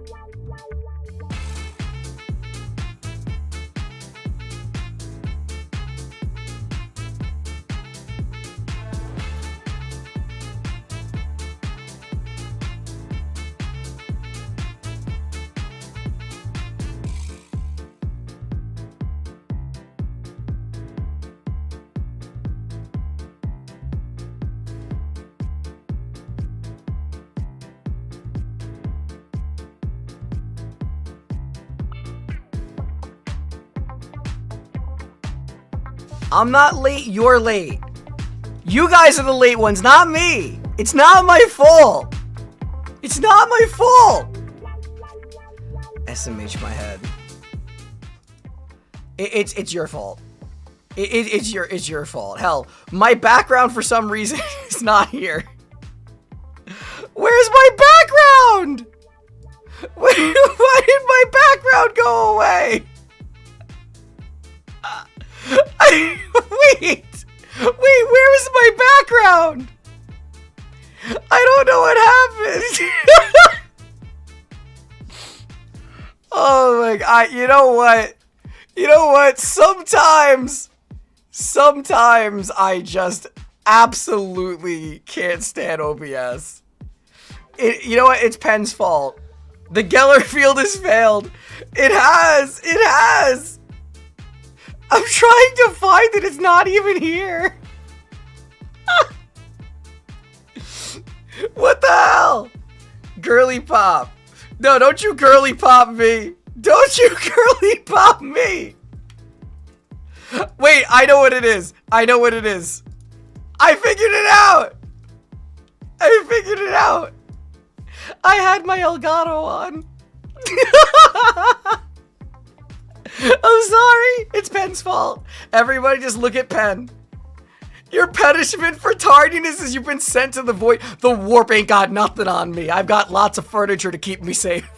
Wow. I'm not late, you're late. You guys are the late ones, not me. It's not my fault. It's not my fault. SMH my head. It's your fault. It's your fault. Hell, my background for some reason is not here. Where's my background? Why did my background go away? Wait, where is my background? I don't know what happened. Oh my god, you know what? Sometimes I just absolutely can't stand OBS. You know what? It's Penn's fault. The Geller field has failed. It has. I'm trying to find it. It's not even here. What the hell? Girly pop. No, don't you girly pop me. Don't you girly pop me. Wait, I know what it is. I figured it out. I had my Elgato on. I'm sorry. It's Penn's fault. Everybody just look at Penn. Your punishment for tardiness is you've been sent to the void. The warp ain't got nothing on me. I've got lots of furniture to keep me safe.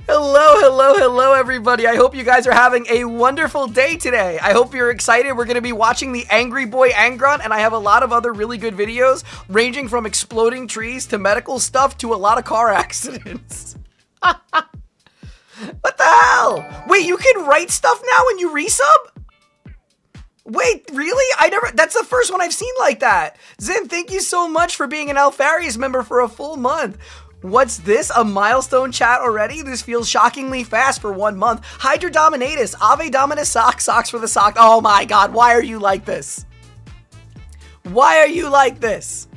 Hello, everybody. I hope you guys are having a wonderful day today. I hope you're excited. We're going to be watching the Angry Boy Angron, and I have a lot of other really good videos, ranging from exploding trees to medical stuff to a lot of car accidents. What the hell? Wait, you can write stuff now when you resub? Wait, really? That's the first one I've seen like that. Zin, thank you so much for being an Alfarius member for a full month. What's this? A milestone chat already? This feels shockingly fast for 1 month. Hydra Dominatus, Ave Dominus socks for the sock. Oh my god, why are you like this? Why are you like this?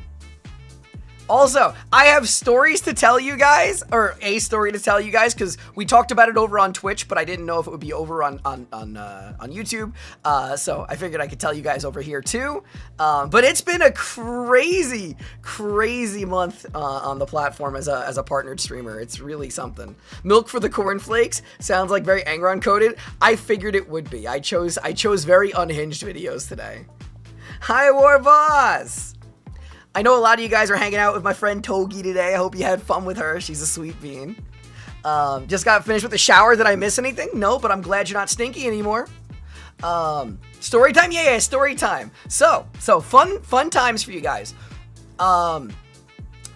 Also, I have stories to tell you guys, or a story to tell you guys, because we talked about it over on Twitch, but I didn't know if it would be over on YouTube. So I figured I could tell you guys over here too. But it's been a crazy month on the platform as a partnered streamer. It's really something. Milk for the cornflakes sounds like very Angron coded. I figured it would be. I chose very unhinged videos today. Hi, War Boss. I know a lot of you guys are hanging out with my friend Togi today. I hope you had fun with her. She's a sweet bean. Just got finished with the shower. Did I miss anything? No, but I'm glad you're not stinky anymore. Story time? Yeah, story time. So fun times for you guys.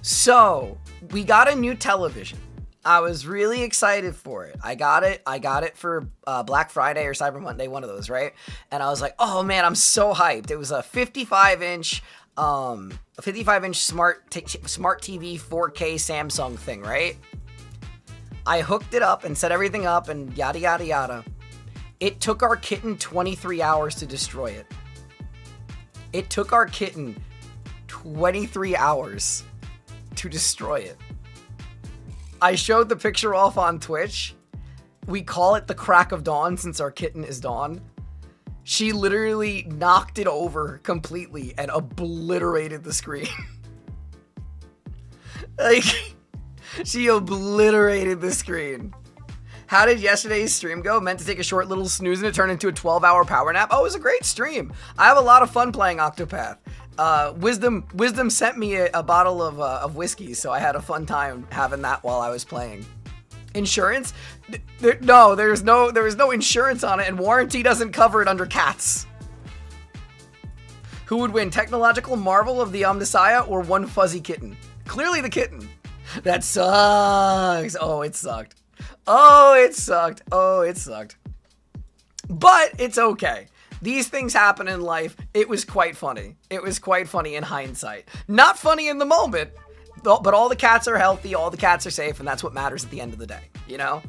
So we got a new television. I was really excited for it. I got it for Black Friday or Cyber Monday, one of those, right? And I was like, oh man, I'm so hyped. It was a 55-inch smart TV 4K Samsung thing, right? I hooked it up and set everything up and yada yada yada. It took our kitten 23 hours to destroy it. It took our kitten 23 hours to destroy it. I showed the picture off on Twitch. We call it the crack of dawn since our kitten is Dawn. She literally knocked it over completely and obliterated the screen. Like, she obliterated the screen. How did yesterday's stream go? Meant to take a short little snooze and it turned into a 12-hour power nap. Oh, it was a great stream. I have a lot of fun playing Octopath. Wisdom sent me a bottle of whiskey, so I had a fun time having that while I was playing. Insurance? No, there was no insurance on it, and warranty doesn't cover it under cats. Who would win, technological marvel of the Omnissiah or one fuzzy kitten? Clearly the kitten. That sucks. Oh, it sucked. Oh, it sucked. Oh, it sucked. But it's okay. These things happen in life. It was quite funny. It was quite funny in hindsight. Not funny in the moment, but all the cats are healthy, all the cats are safe, and that's what matters at the end of the day, you know?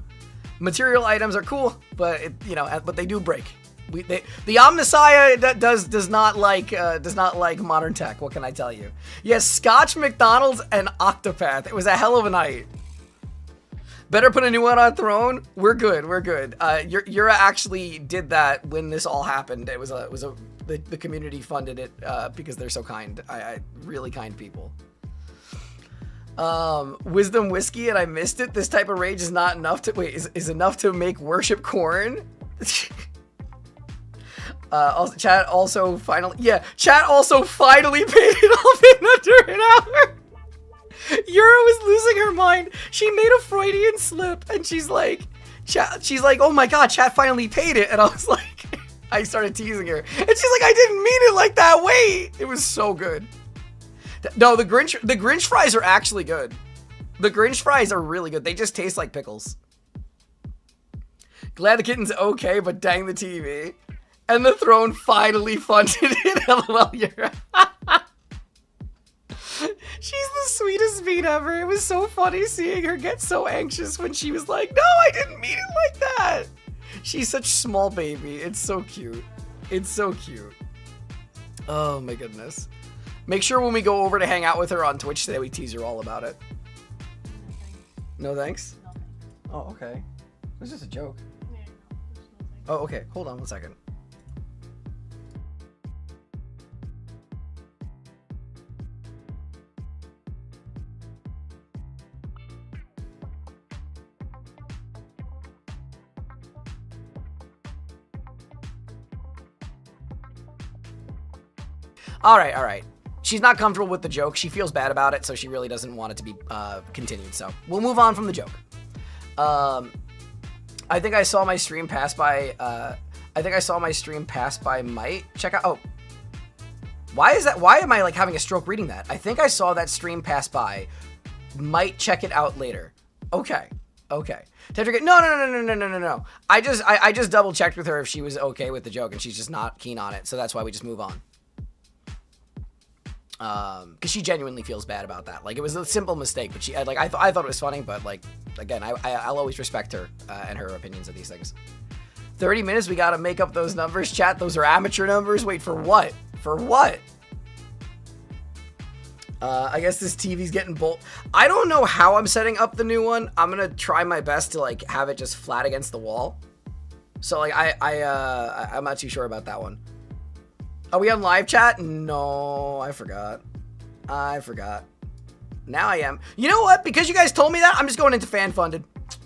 Material items are cool, but but they do break. The Omnissiah does not like modern tech. What can I tell you? Yes, Scotch, McDonald's, and Octopath. It was a hell of a night. Better put a new one on throne. We're good. We're good. Yura actually did that when this all happened. It was the community funded it because they're so kind. I really kind people. Wisdom whiskey and I missed it. This type of rage is not enough to is enough to make worship corn. Also, chat also finally paid it off in under an hour. Yura was losing her mind. She made a Freudian slip, and she's like, oh my god, chat finally paid it. And I was like, I started teasing her, and she's like, I didn't mean it like that. Wait, it was so good. No, the Grinch fries are actually good. The Grinch fries are really good. They just taste like pickles. Glad the kitten's okay, but dang the TV. And the throne finally funded it. LOL, Yura. She's the sweetest beat ever. It was so funny seeing her get so anxious when she was like, no, I didn't mean it like that. She's such a small baby. It's so cute. It's so cute. Oh my goodness. Make sure when we go over to hang out with her on Twitch today, we tease her all about it. No thanks? Oh, okay. It was just a joke. Oh, okay. Hold on one second. All right. She's not comfortable with the joke. She feels bad about it, so she really doesn't want it to be continued. So we'll move on from the joke. I think I saw my stream pass by. Might check out. Oh, why is that? Why am I like having a stroke reading that? I think I saw that stream pass by. Might check it out later. Okay. Tetra, no. I just double checked with her if she was okay with the joke, and she's just not keen on it. So that's why we just move on. Because she genuinely feels bad about that. Like, it was a simple mistake, but I thought it was funny, but like, again, I'll always respect her and her opinions of these things. 30 minutes, we gotta make up those numbers, chat. Those are amateur numbers. Wait, for what? For what? I guess this TV's getting bolt. I don't know how I'm setting up the new one. I'm gonna try my best to like have it just flat against the wall. So like I'm not too sure about that one. Are we on live chat? No, I forgot. Now I am. You know what? Because you guys told me that, I'm just going into fan funded.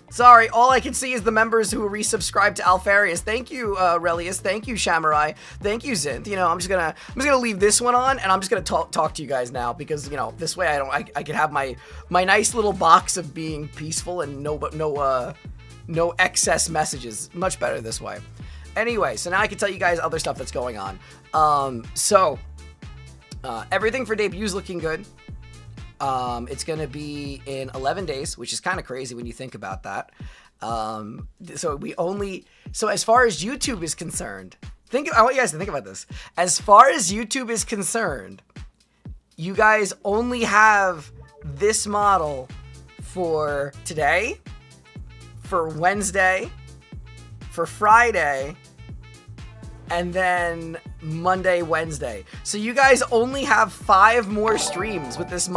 Sorry, all I can see is the members who resubscribed to Alfarius. Thank you, Relius. Thank you, Shamurai. Thank you, Zinth. You know, I'm just gonna leave this one on, and I'm just gonna talk to you guys now because, you know, this way I can have my nice little box of being peaceful and no excess messages. Much better this way. Anyway, so now I can tell you guys other stuff that's going on. Everything for debut is looking good. It's going to be in 11 days, which is kind of crazy when you think about that. So as far as YouTube is concerned, I want you guys to think about this. As far as YouTube is concerned, you guys only have this model for today, for Wednesday, for Friday, and then Monday, Wednesday. So you guys only have 5 more streams with this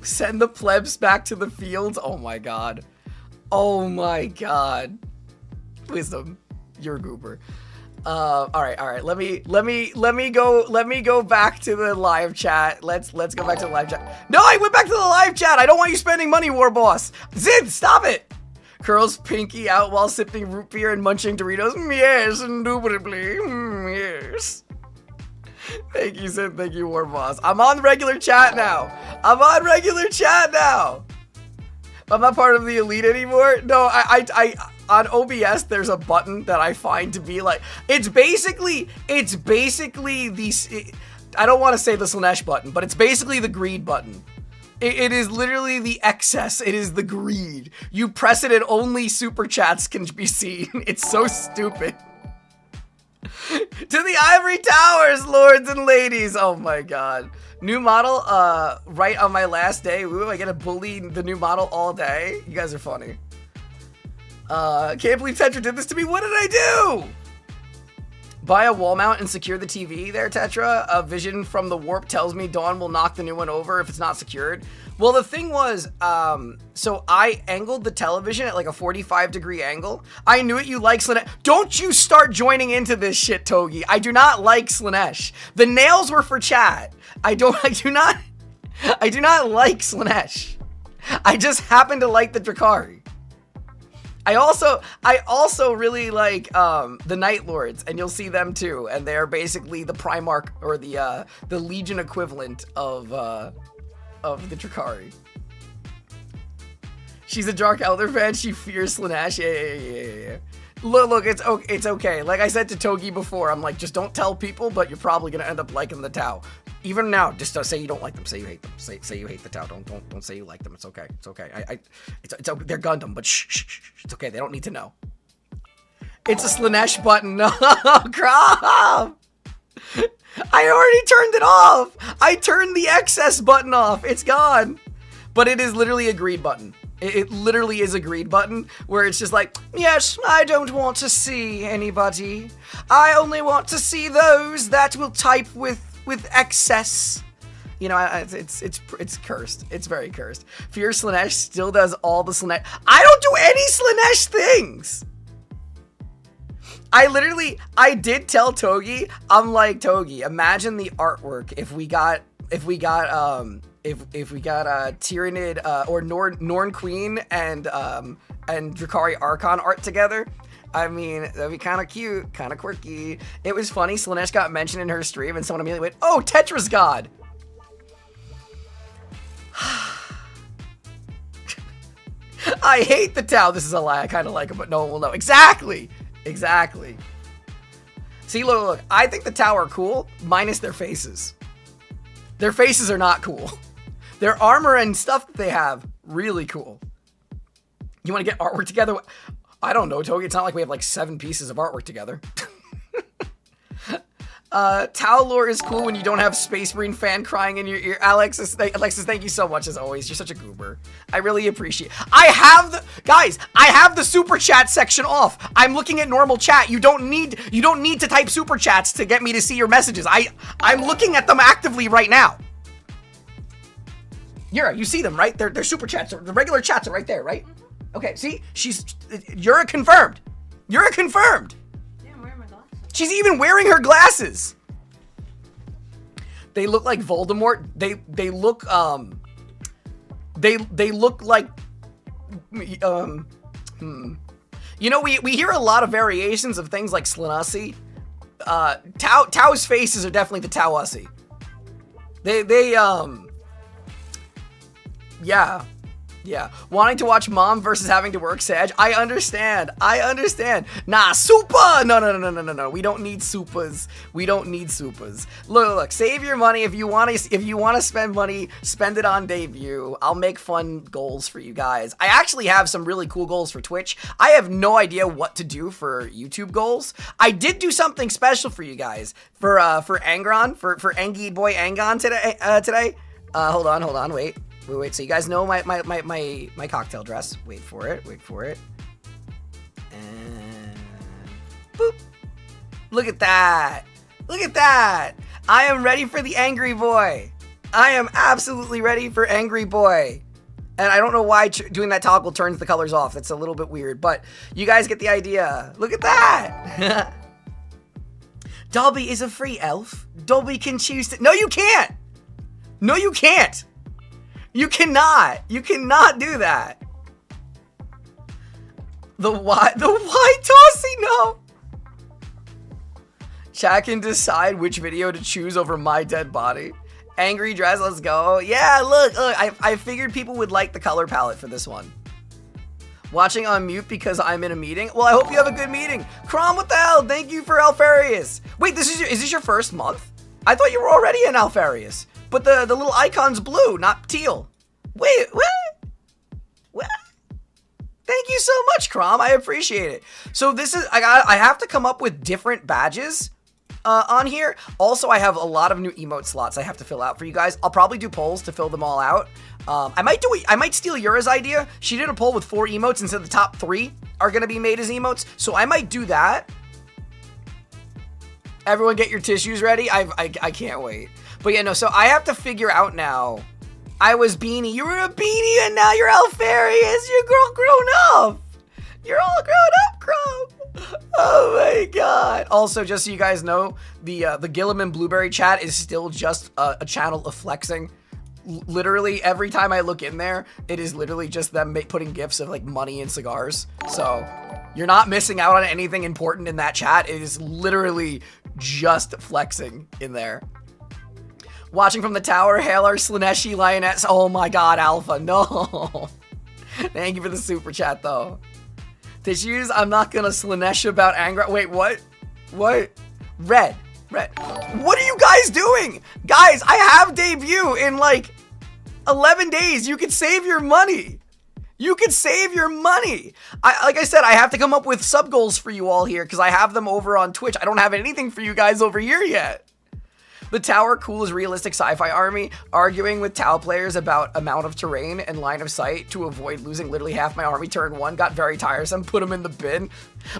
Send the plebs back to the fields. Oh my god. Wisdom, you're a goober. All right. Let me go back to the live chat. Let's go back to the live chat. No, I went back to the live chat. I don't want you spending money, War Boss. Zid, stop it. Curls pinky out while sipping root beer and munching Doritos. Yes, indubitably. Yes. Thank you, Sid. Thank you, War Boss. I'm on regular chat now. I'm not part of the elite anymore. No, I on OBS, there's a button that I find to be like, it's basically the, I don't want to say the Slanesh button, but it's basically the greed button. It is literally the excess. It is the greed. You press it and only super chats can be seen. It's so stupid. To the ivory towers, lords and ladies. Oh my god. New model, right on my last day. Ooh, I get to bully the new model all day. You guys are funny. Can't believe Tetra did this to me. What did I do? Buy a wall mount and secure the TV there, Tetra. A vision from the warp tells me Dawn will knock the new one over if it's not secured. Well, the thing was, so I angled the television at like a 45-degree angle. I knew it, you like Slaanesh. Don't you start joining into this shit, Togi. I do not like Slaanesh. The nails were for chat. I do not like Slaanesh. I just happen to like the Drakari. I also really like the Night Lords, and you'll see them too, and they're basically the Primarch or the Legion equivalent of the Drakari. She's a Dark Elder fan. She fears Slaanesh. Yeah. Look, it's okay. Like I said to Togi before, I'm like, just don't tell people, but you're probably gonna end up liking the Tau. Even now, just say you don't like them. Say you hate them. Say you hate the Tau. Don't say you like them. It's okay. It's okay. It's they're Gundam, but shh. It's okay. They don't need to know. It's a Slaanesh button. No, crap. I already turned it off. I turned the excess button off. It's gone. But it is literally a greed button. It literally is a greed button where it's just like, yes, I don't want to see anybody. I only want to see those that will type with excess. You know, it's cursed. It's very cursed. Fear Slaanesh still does all the Slaanesh. I don't do any Slaanesh things. I did tell Togi, I'm like, Togi, imagine the artwork if we got Tyranid or Norn Queen and Drakari Archon art together. I mean, that'd be kind of cute, kind of quirky. It was funny, Slaanesh got mentioned in her stream and someone immediately went, oh, Tetra's God. I hate the Tau. This is a lie. I kind of like him, but no one will know. Exactly. See, look. I think the Tau are cool, minus their faces. Their faces are not cool. Their armor and stuff that they have, really cool. You want to get artwork together? I don't know, Togi. It's not like we have like 7 pieces of artwork together. Tau lore is cool when you don't have Space Marine fan crying in your ear. Alexis, thank you so much as always. You're such a goober. I really appreciate. I have the super chat section off. I'm looking at normal chat. You don't need to type super chats to get me to see your messages. I'm looking at them actively right now. Yura, you see them, right? They're super chats. The regular chats are right there, right? Okay, see? You're confirmed. Yeah, I'm wearing my glasses. She's even wearing her glasses. They look like Voldemort. They look like You know, we hear a lot of variations of things like Slaanesh. Tau's faces are definitely the Tauussi. Yeah. Wanting to watch Mom versus having to work Sag. I understand. Nah, super! No. We don't need supers. Look, save your money. If you want to spend money, spend it on debut. I'll make fun goals for you guys. I actually have some really cool goals for Twitch. I have no idea what to do for YouTube goals. I did do something special for you guys. For Angron, for Angie Boy Angon today. Hold on, wait. So you guys know my cocktail dress. Wait for it. And boop. Look at that. I am ready for the Angry Boy. I am absolutely ready for Angry Boy. And I don't know why doing that toggle turns the colors off. That's a little bit weird, but you guys get the idea. Look at that. Dobby is a free elf. Dobby can choose to... No, you can't. You cannot do that. The white Tossy, no. Chat can decide which video to choose over my dead body. Angry dress, let's go. Yeah, look, I figured people would like the color palette for this one. Watching on mute because I'm in a meeting. Well, I hope you have a good meeting. Crom, what the hell? Thank you for Alfarius. Wait, is this your first month? I thought you were already in Alfarius. But the little icon's blue, not teal. Wait, what? Thank you so much, Crom. I appreciate it. So this is, I have to come up with different badges on here. Also, I have a lot of new emote slots I have to fill out for you guys. I'll probably do polls to fill them all out. I might steal Yura's idea. She did a poll with 4 emotes and said the top 3 are going to be made as emotes. So I might do that. Everyone get your tissues ready. I can't wait. But yeah, no, so I have to figure out now. I was Beanie. You were a Beanie, and now you're Alfarius. You're grown up. You're all grown up, Crumb. Oh my god. Also, just so you guys know, the Gilliman Blueberry chat is still just a channel of flexing. Literally, every time I look in there, it is literally just them putting gifs of like money and cigars. So you're not missing out on anything important in that chat. It is literally just flexing in there. Watching from the tower, hail our Slaneshi Lioness. Oh my god, Alpha, no. Thank you for the super chat, though. Tissues, I'm not gonna Slanesh about Angron. Wait, what? What? Red. What are you guys doing? Guys, I have debut in like 11 days. You could save your money. You could save your money. Like I said, I have to come up with sub goals for you all here because I have them over on Twitch. I don't have anything for you guys over here yet. The tower, cool as realistic sci-fi army, arguing with Tau players about amount of terrain and line of sight to avoid losing literally half my army turn 1 got very tiresome, put them in the bin.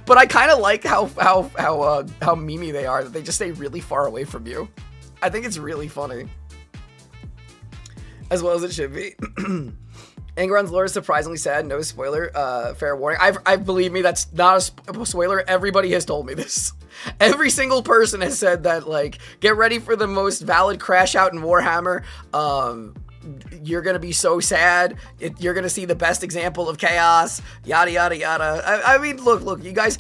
But I kind of like how memey they are, that they just stay really far away from you. I think it's really funny. As well as it should be. Angron's lore is surprisingly sad. No spoiler. Fair warning. I believe me, that's not a spoiler. Everybody has told me this. Every single person has said that, like, get ready for the most valid crash out in Warhammer. You're gonna be so sad. You're gonna see the best example of chaos. Yada yada yada. I mean, look. You guys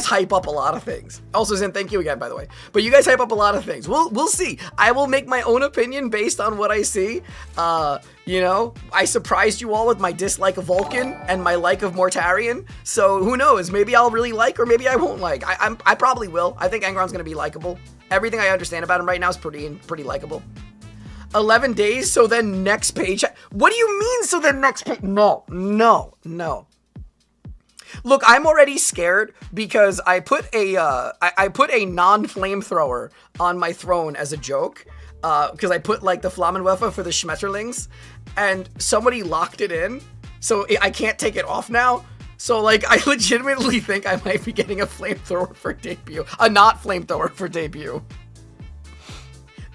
hype up a lot of things. Also, Zen, thank you again, by the way. But you guys hype up a lot of things. We'll see. I will make my own opinion based on what I see. You know, I surprised you all with my dislike of Vulcan and my like of Mortarion. So who knows? Maybe I'll really like, or maybe I won't like. I probably will. I think Angron's gonna be likable. Everything I understand about him right now is pretty likable. 11 days, so then next page. What do you mean, so then next page? No. Look, I'm already scared because I put a non-flamethrower on my throne as a joke. Because I put like the Flammenwerfer for the Schmetterlings, and somebody locked it in, so I can't take it off now. So like, I legitimately think I might be getting a flamethrower for debut, a not flamethrower for debut.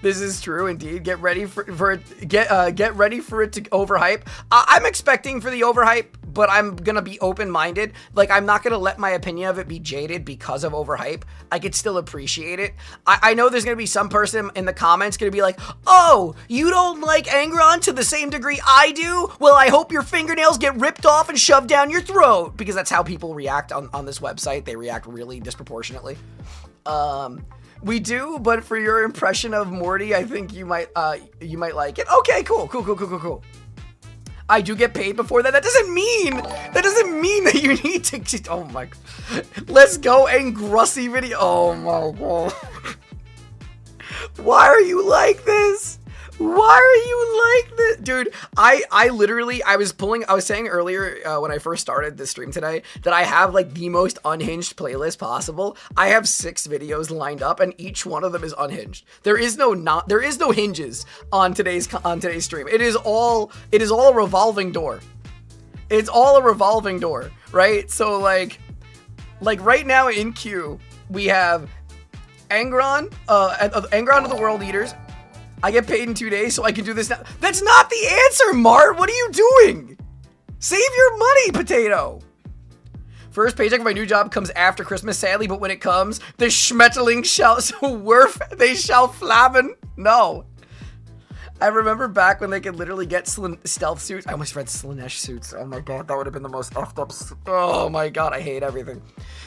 This is true indeed. Get ready for it. Get ready for it to overhype. I'm expecting for the overhype, but I'm gonna be open-minded. Like, I'm not gonna let my opinion of it be jaded because of overhype. I could still appreciate it. I know there's gonna be some person in the comments gonna be like, "Oh, you don't like Angron to the same degree I do? Well, I hope your fingernails get ripped off and shoved down your throat," because that's how people react on this website. They react really disproportionately. We do, but for your impression of Morty, I think you might like it. Okay, cool. I do get paid before that. That doesn't mean that you need to. Oh my! Let's go, Angrussy video. Oh my god! Why are you like this? Why are you like this? Dude, I literally, I was saying earlier when I first started this stream today that I have like the most unhinged playlist possible. I have 6 videos lined up and each one of them is unhinged. There is no hinges on today's stream. It is all a revolving door. It's all a revolving door, right? So like right now in queue, we have Angron, Angron of the World Eaters. I get paid in 2 days, so I can do this now. That's not the answer, Mart. What are you doing? Save your money, Potato. First paycheck of my new job comes after Christmas, sadly, but when it comes, the Schmetterling shall they shall flabben. No. I remember back when they could literally get stealth suits. I almost read Slanesh suits. Oh my god, that would have been the most effed up. Oh my god, I hate everything.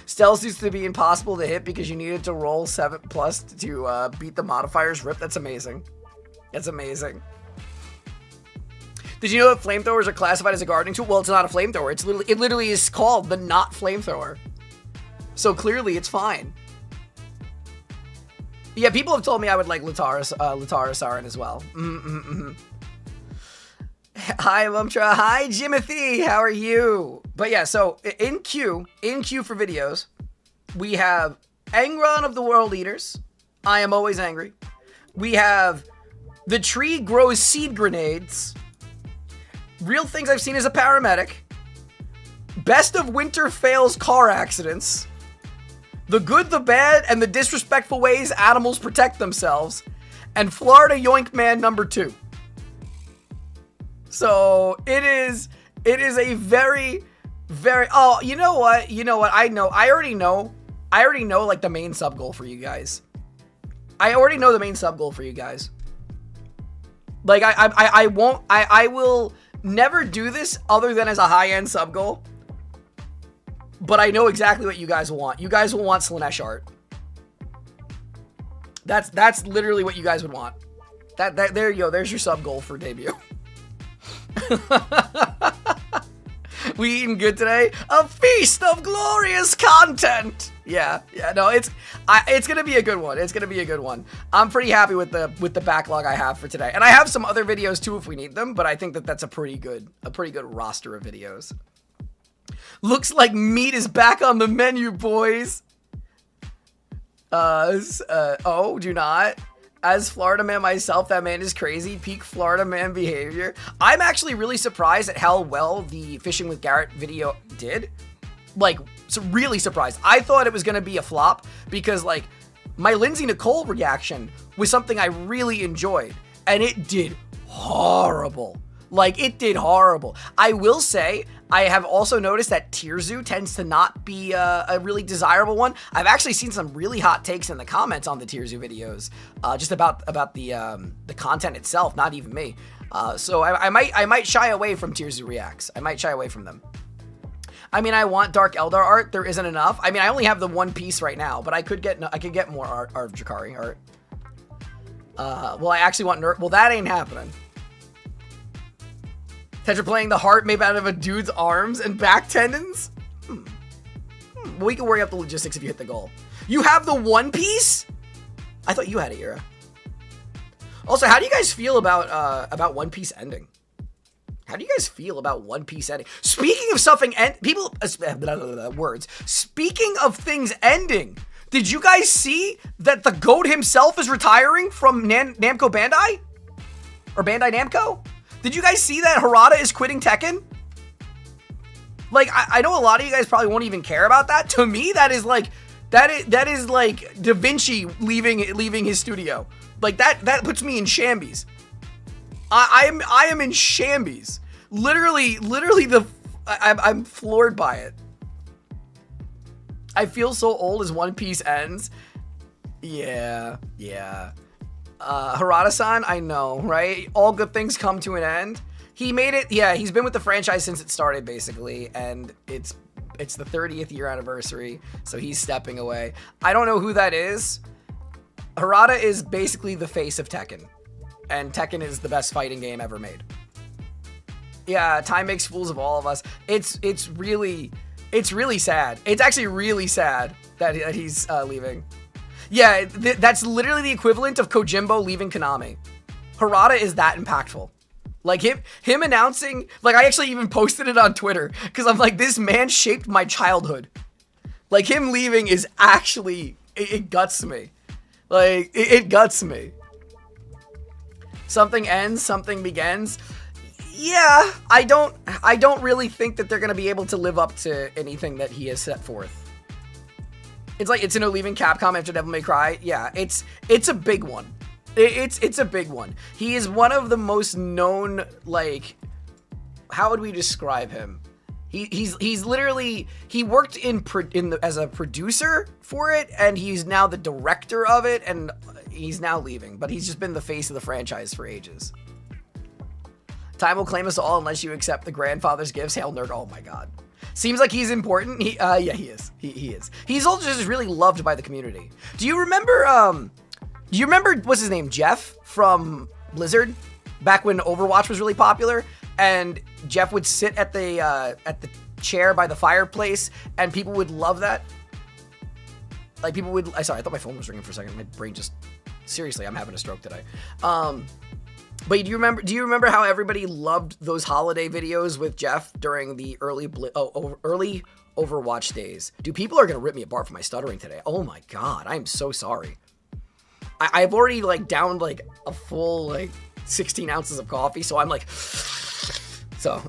Stealth suits to be impossible to hit because you needed to roll 7+ to beat the modifiers. Rip, that's amazing. That's amazing. Did you know that flamethrowers are classified as a gardening tool? Well, it's not a flamethrower. It literally is called the not flamethrower. So clearly it's fine. Yeah, people have told me I would like Latara Sarin as well. Hi, Lumtra. Hi, Jimothy. How are you? But yeah, so in queue for videos, we have Angron of the World Eaters. I am always angry. We have The Tree Grows Seed Grenades. Real Things I've Seen as a Paramedic. Best of Winter Fails Car Accidents. The Good, the Bad, and the Disrespectful Ways Animals Protect Themselves, and Florida Yoink Man #2. So it is a very, very, oh, you know what, I already know like the main sub goal for you guys. I Like I will never do this other than as a high-end sub goal. But I know exactly what you guys want. You guys will want Slanesh art. That's literally what you guys would want. There you go. There's your sub goal for debut. We eating good today? A feast of glorious content. Yeah. No, it's gonna be a good one. It's gonna be a good one. I'm pretty happy with the backlog I have for today, and I have some other videos too if we need them. But I think that's a pretty good roster of videos. Looks like meat is back on the menu, boys. Oh, do not. As Florida man myself, that man is crazy. Peak Florida man behavior. I'm actually really surprised at how well the Fishing with Garrett video did. Like, so really surprised. I thought it was going to be a flop because, like, my Lindsay Nicole reaction was something I really enjoyed. And it did horrible. Like, it did horrible. I will say, I have also noticed that Tirzu tends to not be a really desirable one. I've actually seen some really hot takes in the comments on the Tirzu videos, just about the content itself, not even me. So I might shy away from Tirzu reacts. I might shy away from them. I mean, I want Dark Eldar art. There isn't enough. I mean, I only have the one piece right now, but I could get more art of Drakari art. Well, I actually want Well, that ain't happening. Tetra playing the heart made out of a dude's arms and back tendons? We can worry out the logistics if you hit the goal. You have the One Piece? I thought you had it, Ira. Also, how do you guys feel about One Piece ending? How do you guys feel about One Piece ending? Speaking of something words. Speaking of things ending, did you guys see that the GOAT himself is retiring from Namco Bandai? Or Bandai Namco? Did you guys see that Harada is quitting Tekken? Like, I know a lot of you guys probably won't even care about that. To me, that is like Da Vinci leaving his studio. Like, that puts me in shambles. I am in shambles. Literally I'm floored by it. I feel so old as One Piece ends. Yeah. Harada-san, I know, right? All good things come to an end. He made it, yeah, he's been with the franchise since it started, basically, and it's the 30th year anniversary, so he's stepping away. I don't know who that is. Harada is basically the face of Tekken, and Tekken is the best fighting game ever made. Yeah, time makes fools of all of us. It's really sad. It's actually really sad that he's leaving. Yeah, that's literally the equivalent of Kojimbo leaving Konami. Harada is that impactful. Like, him announcing, like, I actually even posted it on Twitter, because I'm like, this man shaped my childhood. Like, him leaving is actually, it guts me. Like, it guts me. Something ends, something begins. Yeah, I don't really think that they're going to be able to live up to anything that he has set forth. It's like Itsuno leaving Capcom after Devil May Cry. Yeah, it's a big one. It's a big one. He is one of the most known, like, how would we describe him? He's literally, he worked as a producer for it, and he's now the director of it, and he's now leaving. But he's just been the face of the franchise for ages. Time will claim us all unless you accept the grandfather's gifts. Hail nerd. Oh my god. Seems like he's important. Yeah, he is. He is. He's also just really loved by the community. Do you remember, what's his name? Jeff from Blizzard? Back when Overwatch was really popular, and Jeff would sit at the chair by the fireplace, and people would love that. Like, people would, sorry, I thought my phone was ringing for a second. My brain just, seriously, I'm having a stroke today. But do you remember how everybody loved those holiday videos with Jeff during the early Overwatch days? Dude, people are gonna rip me apart for my stuttering today. Oh my god, I am so sorry. I've already, like, downed, like, a full, like, 16 ounces of coffee, so I'm like, so.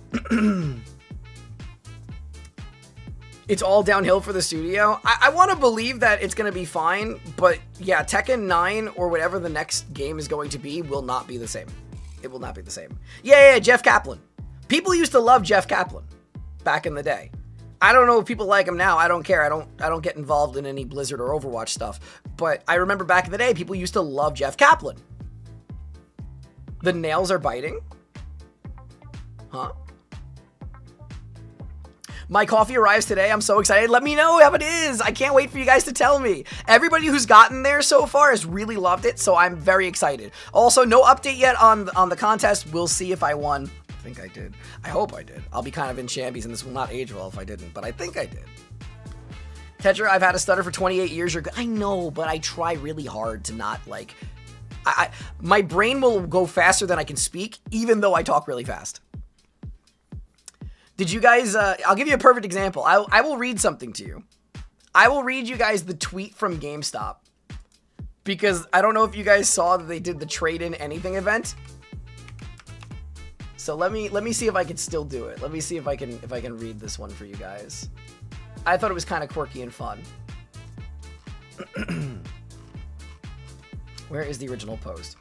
It's all downhill for the studio. I want to believe that it's going to be fine, but yeah, Tekken 9 or whatever the next game is going to be will not be the same. It will not be the same. Yeah, Jeff Kaplan. People used to love Jeff Kaplan back in the day. I don't know if people like him now. I don't care. I don't get involved in any Blizzard or Overwatch stuff. But I remember back in the day, people used to love Jeff Kaplan. The nails are biting? Huh? My coffee arrives today. I'm so excited. Let me know how it is. I can't wait for you guys to tell me. Everybody who's gotten there so far has really loved it, so I'm very excited. Also, no update yet on the contest. We'll see if I won. I think I did. I hope I did. I'll be kind of in shambies, and this will not age well if I didn't, but I think I did. Tetra, I've had a stutter for 28 years. You're good. I know, but I try really hard to not, like... my brain will go faster than I can speak, even though I talk really fast. Did you guys, I'll give you a perfect example. I will read something to you. I will read you guys the tweet from GameStop. Because I don't know if you guys saw that they did the trade-in anything event. So let me see if I can still do it. Let me see if I can read this one for you guys. I thought it was kind of quirky and fun. Where is the original post?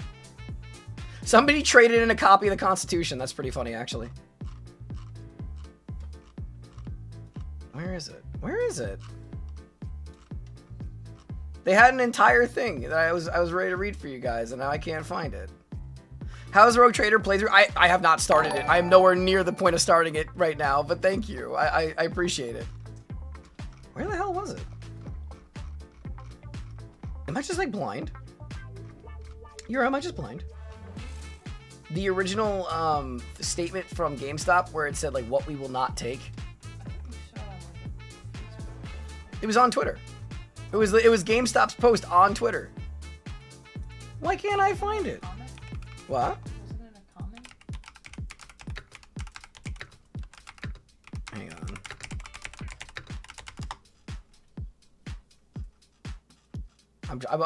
Somebody traded in a copy of the Constitution. That's pretty funny, actually. Where is it? Where is it? They had an entire thing that I was ready to read for you guys, and now I can't find it. How's Rogue Trader playthrough? I have not started it. I am nowhere near the point of starting it right now, but thank you. I appreciate it. Where the hell was it? Am I just like blind? Am I just blind? The original statement from GameStop where it said like what we will not take. It was on Twitter. It was GameStop's post on Twitter. Why can't I find it? What? Wasn't it a comment? Hang on.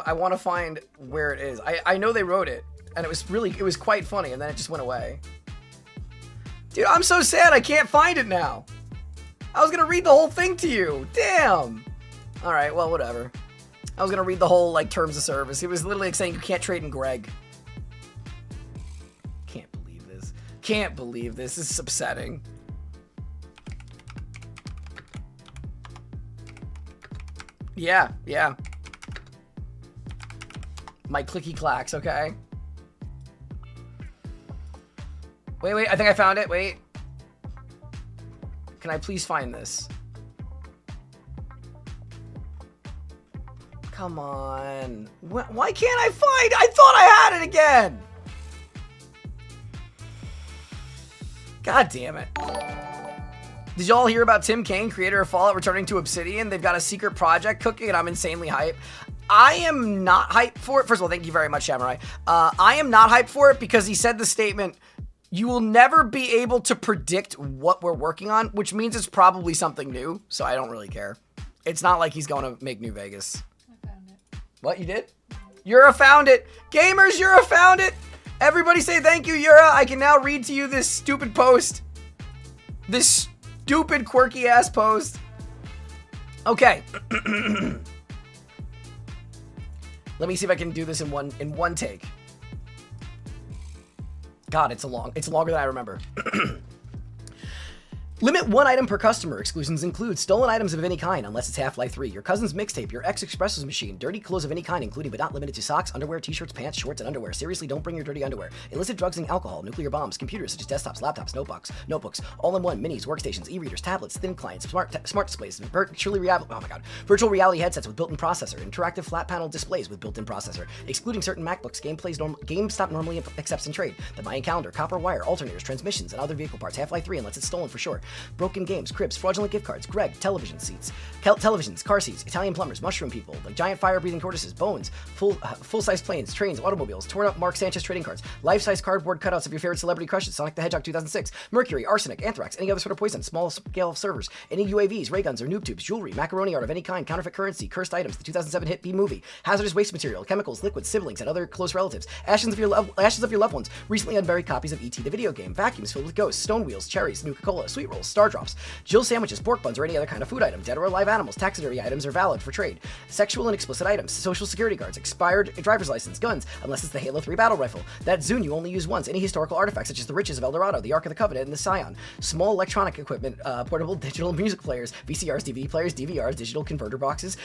I want to find where it is. I know they wrote it, and it was quite funny, and then it just went away. Dude, I'm so sad I can't find it now. I was gonna read the whole thing to you. Damn. All right, well, whatever. I was gonna read the whole like terms of service. It was literally like saying you can't trade in Greg. Can't believe this. Can't believe this. This is upsetting. Yeah. My clicky clacks, okay? Wait, I think I found it. Wait. Can I please find this? Come on. Why can't I find? I thought I had it again. God damn it. Did y'all hear about Tim Kaine, creator of Fallout, returning to Obsidian? They've got a secret project cooking, and I'm insanely hyped. I am not hyped for it. First of all, thank you very much, Samurai. I am not hyped for it because he said the statement, you will never be able to predict what we're working on, which means it's probably something new, so I don't really care. It's not like he's going to make New Vegas. I found it. What, you did? Yura found it. Gamers, Yura found it. Everybody say thank you, Yura. I can now read to you this stupid post. This stupid, quirky-ass post. Okay. Let me see if I can do this in one take. God, it's longer than I remember. Limit 1 item per customer. Exclusions include stolen items of any kind, unless it's Half-Life 3, your cousin's mixtape, your ex-espresso's machine, dirty clothes of any kind, including but not limited to socks, underwear, t-shirts, pants, shorts, and underwear. Seriously, don't bring your dirty underwear. Illicit drugs and alcohol, nuclear bombs, computers such as desktops, laptops, notebooks, all-in-one, minis, workstations, e-readers, tablets, thin clients, smart displays, virtual reality headsets with built-in processor, interactive flat panel displays with built-in processor, excluding certain MacBooks, GameStop normally accepts in trade, the Mayan calendar, copper wire, alternators, transmissions, and other vehicle parts. Half-Life 3 unless it's stolen for sure. Broken games, cribs, fraudulent gift cards, Greg, television seats, televisions, car seats, Italian plumbers, mushroom people, like giant fire-breathing tortoises, bones, full-size planes, trains, automobiles, torn-up Mark Sanchez trading cards, life-size cardboard cutouts of your favorite celebrity crushes, Sonic the Hedgehog 2006, mercury, arsenic, anthrax, any other sort of poison, small-scale servers, any UAVs, ray guns, or noob tubes, jewelry, macaroni art of any kind, counterfeit currency, cursed items, the 2007 hit B-movie, hazardous waste material, chemicals, liquids, siblings, and other close relatives, ashes of your loved ones, recently unburied copies of E.T. the video game, vacuums filled with ghosts, stone wheels, cherries, Nuka-Cola, sweet rolls, metals, star drops, Jill sandwiches, pork buns, or any other kind of food item. Dead or alive animals, taxidermy items are valid for trade. Sexual and explicit items, social security cards, expired driver's license, guns, unless it's the Halo 3 battle rifle. That Zune you only use once. Any historical artifacts such as the Riches of El Dorado, the Ark of the Covenant, and the Scion. Small electronic equipment, portable digital music players, VCRs, DVD players, DVRs, digital converter boxes,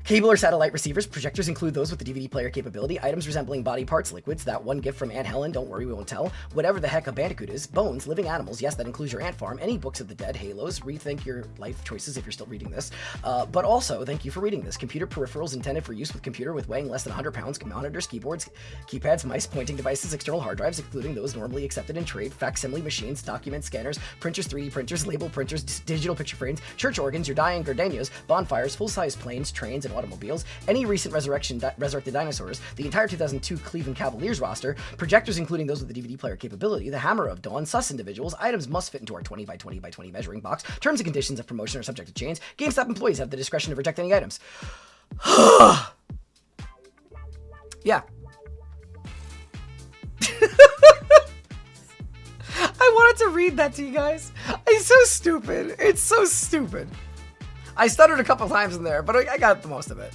cable or satellite receivers. Projectors include those with the DVD player capability. Items resembling body parts, liquids. That one gift from Aunt Helen. Don't worry, we won't tell. Whatever the heck a bandicoot is. Bones, living animals. Yes, that includes your ant farm. Any books of the dead, Halos. Rethink your life choices if you're still reading this. But also, thank you for reading this. Computer peripherals intended for use with computer with weighing less than 100 pounds. Monitors, keyboards, keypads, mice, pointing devices, external hard drives, including those normally accepted in trade. Facsimile machines, document scanners, printers, 3D printers, label printers, digital picture frames, church organs, your dying gardenias, bonfires, full-size planes, trains, and automobiles. Any recent resurrected dinosaurs, the entire 2002 Cleveland Cavaliers roster, projectors including those with the DVD player capability, the Hammer of Dawn, sus individuals, items must fit into our 20 by 20 by 20 measuring box, terms and conditions of promotion are subject to change, GameStop employees have the discretion to reject any items. Yeah. I wanted to read that to you guys. It's so stupid. It's so stupid. I stuttered a couple times in there, but I got the most of it.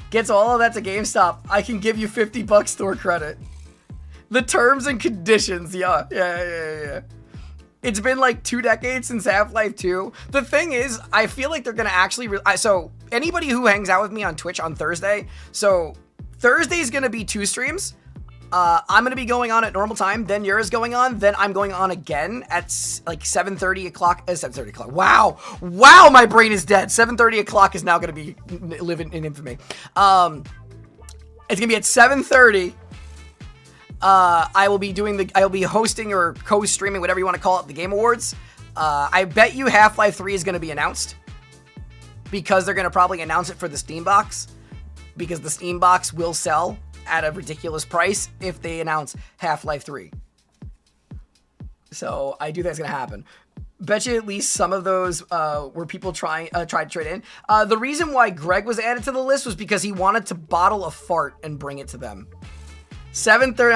Gets all of that to GameStop. I can give you $50 store credit. The terms and conditions, yeah. It's been like 2 decades since Half-Life 2. The thing is, I feel like they're gonna actually, so anybody who hangs out with me on Twitch on Thursday, so Thursday's gonna be 2 streams. I'm gonna be going on at normal time, then yours going on, then I'm going on again at like 7:30 o'clock. 7:30 o'clock. Wow, my brain is dead. 7:30 o'clock is now gonna be living in infamy. It's gonna be at 7:30. I will be hosting or co-streaming, whatever you want to call it, the Game Awards. I bet you Half-Life 3 is gonna be announced because they're gonna probably announce it for the Steam box because the Steam box will sell at a ridiculous price if they announce Half-Life 3. So I do think it's gonna happen. Bet you at least some of those were people tried to trade in. The reason why Greg was added to the list was because he wanted to bottle a fart and bring it to them. 7:30.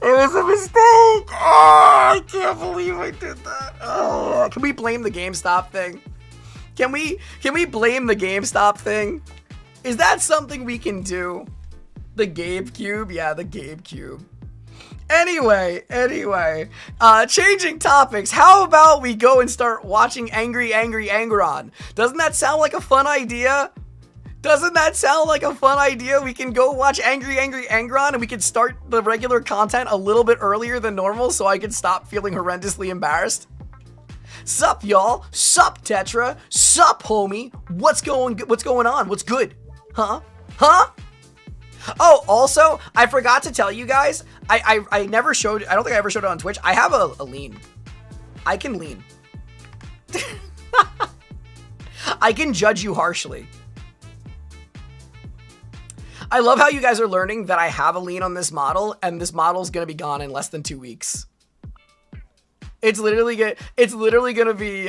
It was a mistake. Oh, I can't believe I did that. Oh, can we blame the GameStop thing? Can we blame the GameStop thing? Is that something we can do? The GameCube? Yeah, the GameCube. Anyway, changing topics. How about we go and start watching Angry Angron? Doesn't that sound like a fun idea? We can go watch Angry Angron and we can start the regular content a little bit earlier than normal so I can stop feeling horrendously embarrassed. Sup, y'all? Sup, Tetra? Sup, homie? What's going on? What's good? Huh? Oh, also, I forgot to tell you guys, I never showed, I don't think I ever showed it on Twitch. I have a lean. I can lean. I can judge you harshly. I love how you guys are learning that I have a lean on this model, and this model is going to be gone in less than 2 weeks. It's literally going to be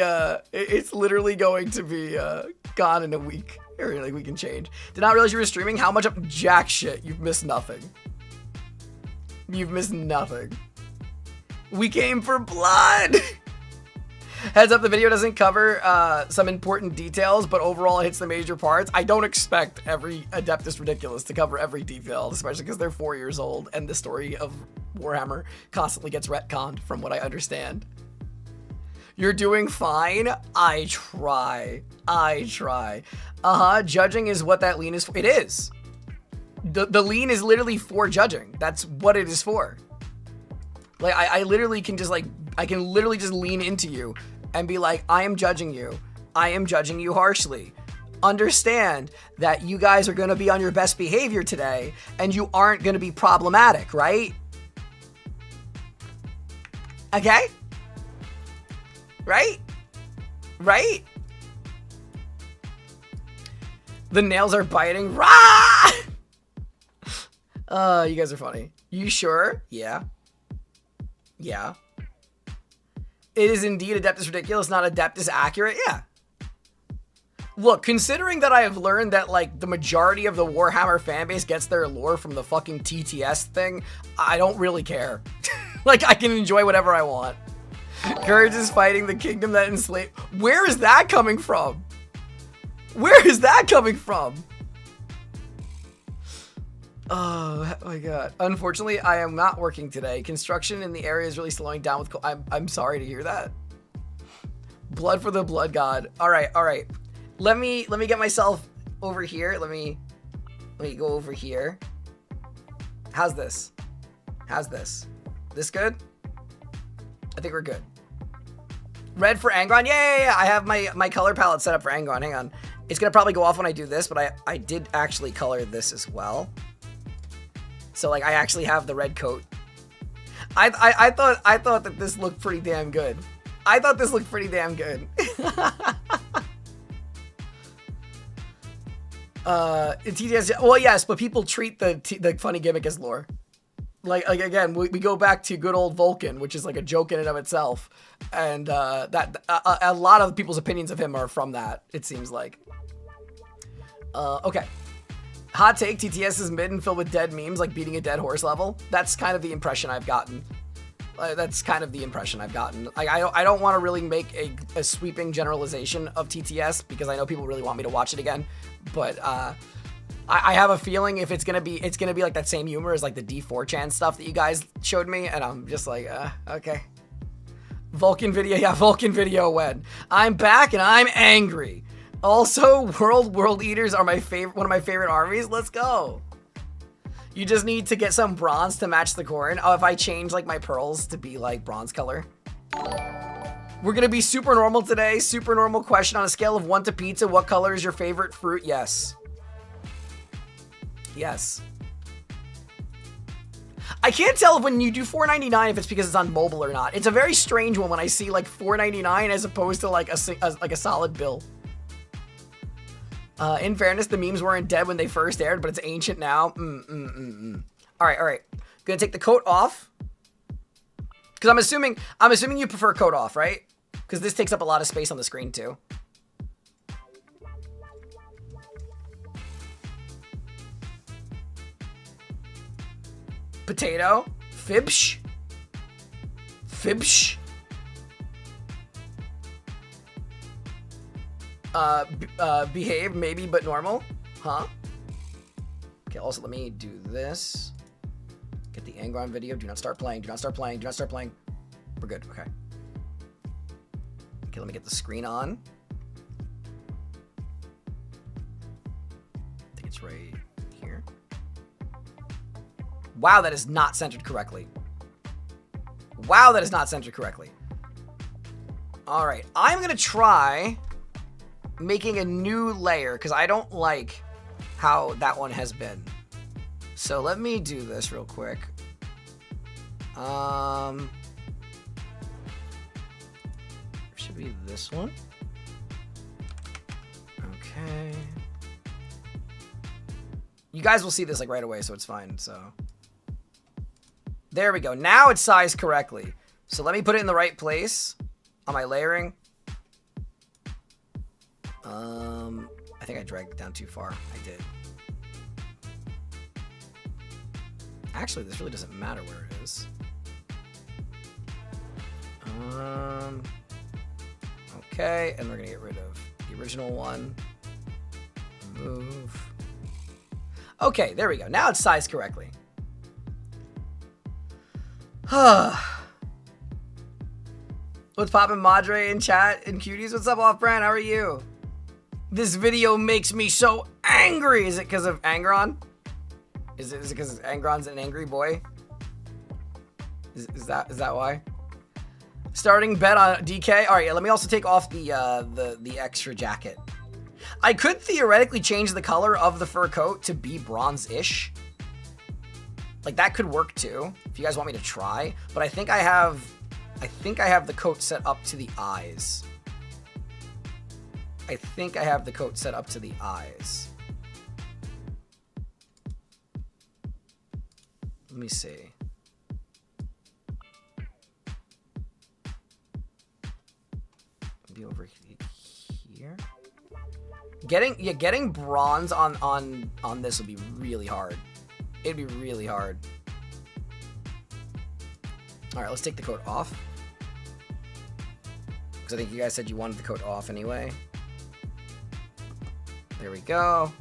gone in a week. Or like we can change. Did not realize you were streaming. How much of jack shit? You've missed nothing. We came for blood. Heads up, the video doesn't cover some important details, but overall it hits the major parts. I don't expect every Adeptus Ridiculous to cover every detail, especially because they're 4 years old and the story of Warhammer constantly gets retconned from what I understand. You're doing fine. I try. Judging is what that lean is for. It is. The lean is literally for judging. That's what it is for. Like, I literally can just like, I can literally just lean into you and be like, I am judging you. I am judging you harshly. Understand that you guys are going to be on your best behavior today and you aren't going to be problematic, right? Okay? Right? The nails are biting. Rah! You guys are funny. You sure? Yeah. It is indeed Adeptus Ridiculous, not Adeptus Accurate. Yeah. Look, considering that I have learned that, like, the majority of the Warhammer fanbase gets their lore from the fucking TTS thing, I don't really care. Like, I can enjoy whatever I want. Courage is fighting the kingdom that enslaved. Where is that coming from? Where is that coming from? Oh my god. Unfortunately, I am not working today. Construction in the area is really slowing down with I'm sorry to hear that. Blood for the blood god. All right. Let me get myself over here. Let me go over here. How's this? This good? I think we're good. Red for Angron. Yeah. I have my color palette set up for Angron. Hang on. It's gonna probably go off when I do this, but I did actually color this as well. So like I actually have the red coat. I thought that this looked pretty damn good. TTS, well, yes, but people treat the funny gimmick as lore. Like again, we go back to good old Vulcan, which is like a joke in and of itself, and that a lot of people's opinions of him are from that. It seems like. Okay. Hot take: TTS is mid and filled with dead memes, like beating a dead horse level. That's kind of the impression I've gotten. I don't want to really make a sweeping generalization of TTS because I know people really want me to watch it again, but I have a feeling if it's gonna be like that same humor as like the D4chan stuff that you guys showed me, and I'm just like, okay. Vulcan video when I'm back and I'm angry. Also, world eaters are one of my favorite armies. Let's go. You just need to get some bronze to match the corn. Oh, if I change like my pearls to be like bronze color. We're gonna be super normal today. Super normal question: on a scale of 1 to pizza, what color is your favorite fruit? Yes. I can't tell when you do $4.99 if it's because it's on mobile or not. It's a very strange one when I see like $4.99 as opposed to like a solid bill. In fairness, the memes weren't dead when they first aired, but it's ancient now. All right. Gonna take the coat off. Because I'm assuming you prefer coat off, right? Because this takes up a lot of space on the screen too. Potato. Fibsh. Behave, maybe, but normal. Huh? Okay, also let me do this. Get the Angron video. Do not start playing. We're good, okay. Okay, let me get the screen on. I think it's right here. Wow, that is not centered correctly. All right, I'm gonna try making a new layer because I don't like how that one has been. So let me do this real quick. Should be this one. Okay. You guys will see this like right away, so it's fine. So there we go. Now it's sized correctly. So let me put it in the right place on my layering. I think I dragged it down too far. I did. Actually, this really doesn't matter where it is. Okay, and we're gonna get rid of the original one. Move. Okay, there we go. Now it's sized correctly. What's poppin', Madre in chat and cuties? What's up, off-brand? How are you? This video makes me so angry. Is it because of Angron? Is it because Angron's an angry boy? Is that why? Starting bet on DK. All right, let me also take off the extra jacket. I could theoretically change the color of the fur coat to be bronze-ish. Like that could work too, if you guys want me to try. But I think I have the coat set up to the eyes. Let me see. Maybe over here. Getting bronze on this would be really hard. It'd be really hard. All right, let's take the coat off. Because I think you guys said you wanted the coat off anyway. There we go.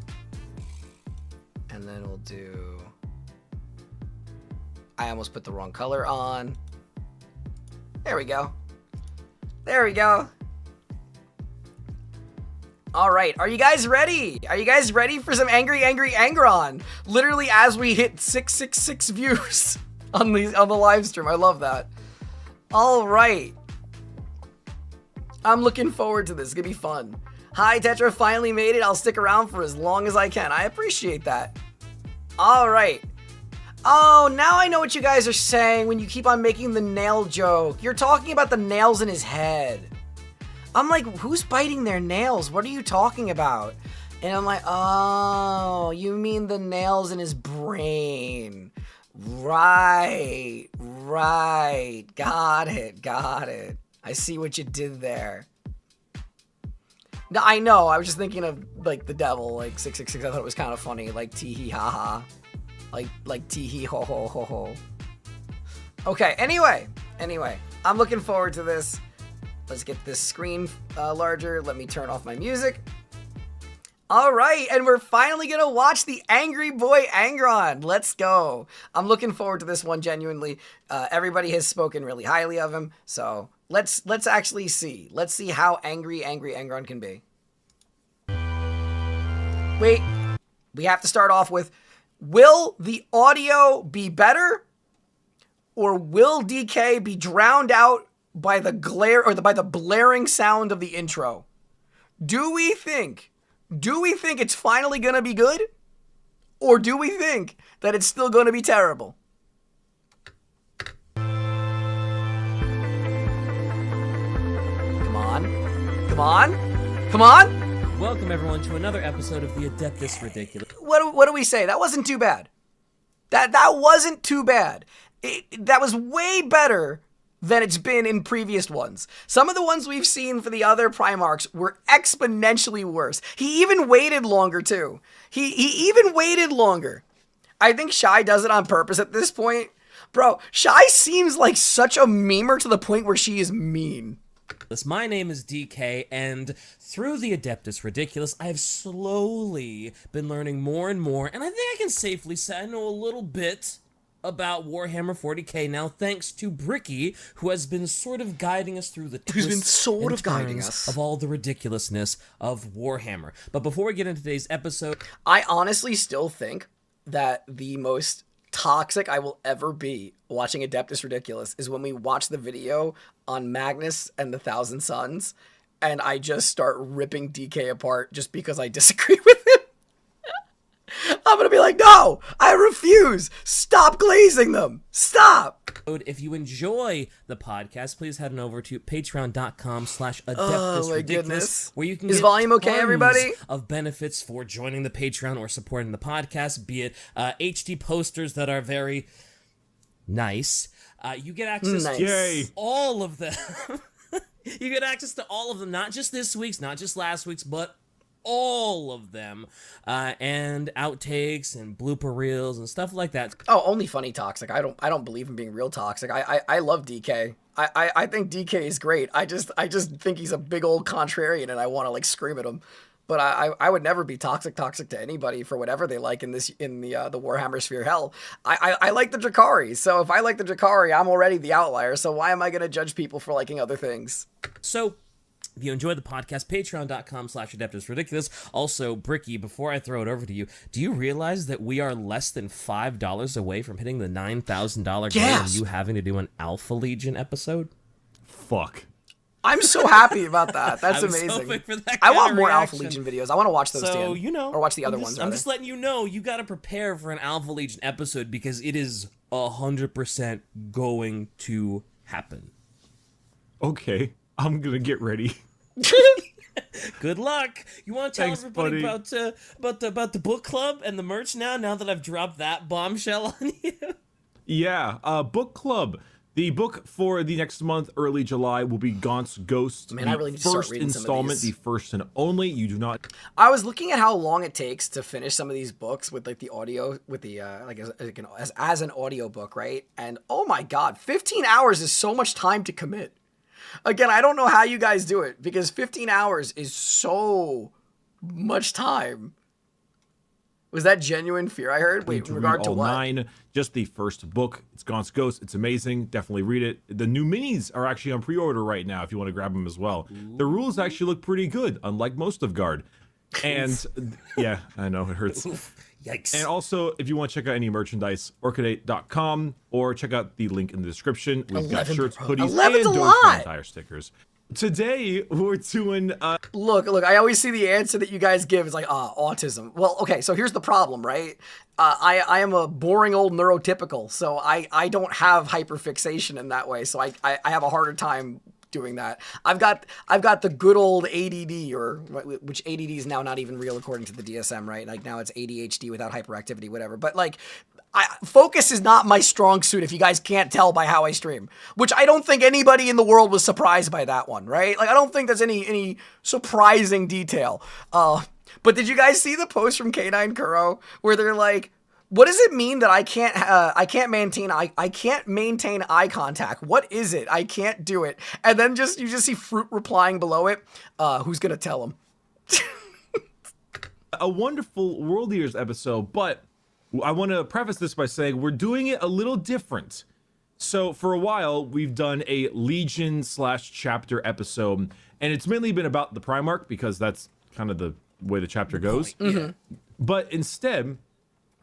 And then we'll do... I almost put the wrong color on. There we go. There we go. All right, are you guys ready? Are you guys ready for some angry Angron? Literally as we hit 666 views on the live stream. I love that. All right. I'm looking forward to this. It's gonna be fun. Hi, Tetra finally made it. I'll stick around for as long as I can. I appreciate that. All right. Oh, now I know what you guys are saying when you keep on making the nail joke. You're talking about the nails in his head. I'm like, who's biting their nails? What are you talking about? And I'm like, oh, you mean the nails in his brain. Right. Got it. I see what you did there. No, I know. I was just thinking of, like, the devil, like, 666. I thought it was kind of funny. Like, tee-hee, ha-ha. Like tee-hee, ho-ho. Okay, anyway. I'm looking forward to this. Let's get this screen larger. Let me turn off my music. All right, and we're finally gonna watch the angry boy Angron. Let's go. I'm looking forward to this one, genuinely. Everybody has spoken really highly of him, so let's actually see. Let's see how angry Angron can be. Wait, we have to start off with, will the audio be better, or will DK be drowned out by the glare or by the blaring sound of the intro? Do we think it's finally gonna be good, or do we think that it's still gonna be terrible? Come on. Welcome everyone to another episode of the Adeptus Ridiculous. What do we say? That wasn't too bad. That wasn't too bad. That was way better than it's been in previous ones. Some of the ones we've seen for the other Primarchs were exponentially worse. He even waited longer too. He even waited longer. I think Shy does it on purpose at this point. Bro, Shy seems like such a memer to the point where she is mean. My name is DK, and through the Adeptus Ridiculous, I have slowly been learning more and more, and I think I can safely say I know a little bit about Warhammer 40k now, thanks to Bricky, who has been sort of guiding us through the twists and turns of all the ridiculousness of Warhammer. But before we get into today's episode, I honestly still think that the most toxic I will ever be watching Adeptus Ridiculous is when we watch the video on Magnus and the Thousand Suns, and I just start ripping DK apart just because I disagree with him. I'm gonna be like, no, I refuse. Stop glazing them. Stop. if you enjoy the podcast, please head on over to patreon.com/adeptusridiculous, where you can get volume okay, everybody? Of benefits for joining the Patreon or supporting the podcast, be it HD posters that are very nice. You get access to all of them. You get access to all of them, not just this week's, not just last week's, but all of them, and outtakes and blooper reels and stuff like that. Oh, only funny toxic. I don't believe in being real toxic. I love DK. I think DK is great. I just think he's a big old contrarian, and I want to like scream at him. But I would never be toxic to anybody for whatever they like in the Warhammer sphere. Hell, I like the Drakari. So if I like the Drakari, I'm already the outlier. So why am I going to judge people for liking other things? So if you enjoy the podcast, patreon.com/adeptusridiculous. Also, Bricky, before I throw it over to you, do you realize that we are less than $5 away from hitting the $9,000 goal and you having to do an Alpha Legion episode? Fuck. I'm so happy about that. That's amazing. So for that I want more reaction. Alpha Legion videos. I want to watch those too. Or watch the other ones. I'm just letting you know, you got to prepare for an Alpha Legion episode because it is 100% going to happen. Okay, I'm gonna get ready. Good luck. You want to tell everybody about the book club and the merch now that I've dropped that bombshell on you? Yeah, book club. The book for the next month, early July, will be Gaunt's Ghost. Man, the I really need to start first reading some of installment, these. the first and only. You do not. I was looking at how long it takes to finish some of these books with like the audio, with the as an audio book, right? And oh my god, 15 hours is so much time to commit. Again, I don't know how you guys do it because 15 hours is so much time. Was that genuine fear I heard? Wait, in regard to all what? 9, just the first book. It's Gaunt's Ghost. It's amazing. Definitely read it. The new minis are actually on pre-order right now if you want to grab them as well. The rules actually look pretty good, unlike most of Guard. And yeah, I know it hurts. Yikes. And also, if you want to check out any merchandise, orchidate.com, or check out the link in the description. We've got 11, shirts, bro. hoodies, 11's and a Dogecoin lot. tire stickers. Today, we're doing... Look, I always see the answer that you guys give is like, autism. Well, okay, so here's the problem, right? I am a boring old neurotypical, so I don't have hyperfixation in that way, so I have a harder time doing that. I've got the good old ADD, or which ADD is now not even real according to the DSM, right? Like now it's ADHD without hyperactivity, whatever. But like, focus is not my strong suit if you guys can't tell by how I stream, which I don't think anybody in the world was surprised by that one, right? Like I don't think there's any surprising detail. But did you guys see the post from K9 Kuro where they're like, what does it mean that I can't maintain eye contact? What is it? I can't do it. And then you just see Fruit replying below it. Who's gonna tell him? a wonderful World Eaters episode, but I want to preface this by saying we're doing it a little different. So for a while, we've done a Legion/chapter episode, and it's mainly been about the Primarch because that's kind of the way the chapter goes. But instead,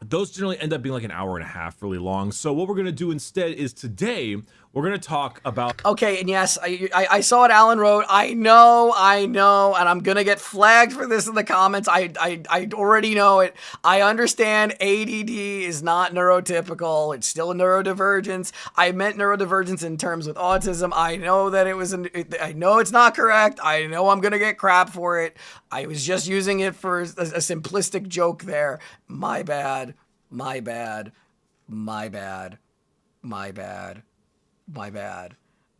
those generally end up being like an hour and a half, really long. So what we're going to do instead is today, we're going to talk about... Okay, and yes, I saw what Alan wrote. I know, and I'm going to get flagged for this in the comments. I already know it. I understand ADD is not neurotypical. It's still a neurodivergence. I meant neurodivergence in terms with autism. I know that I know it's not correct. I know I'm going to get crap for it. I was just using it for a simplistic joke there. My bad.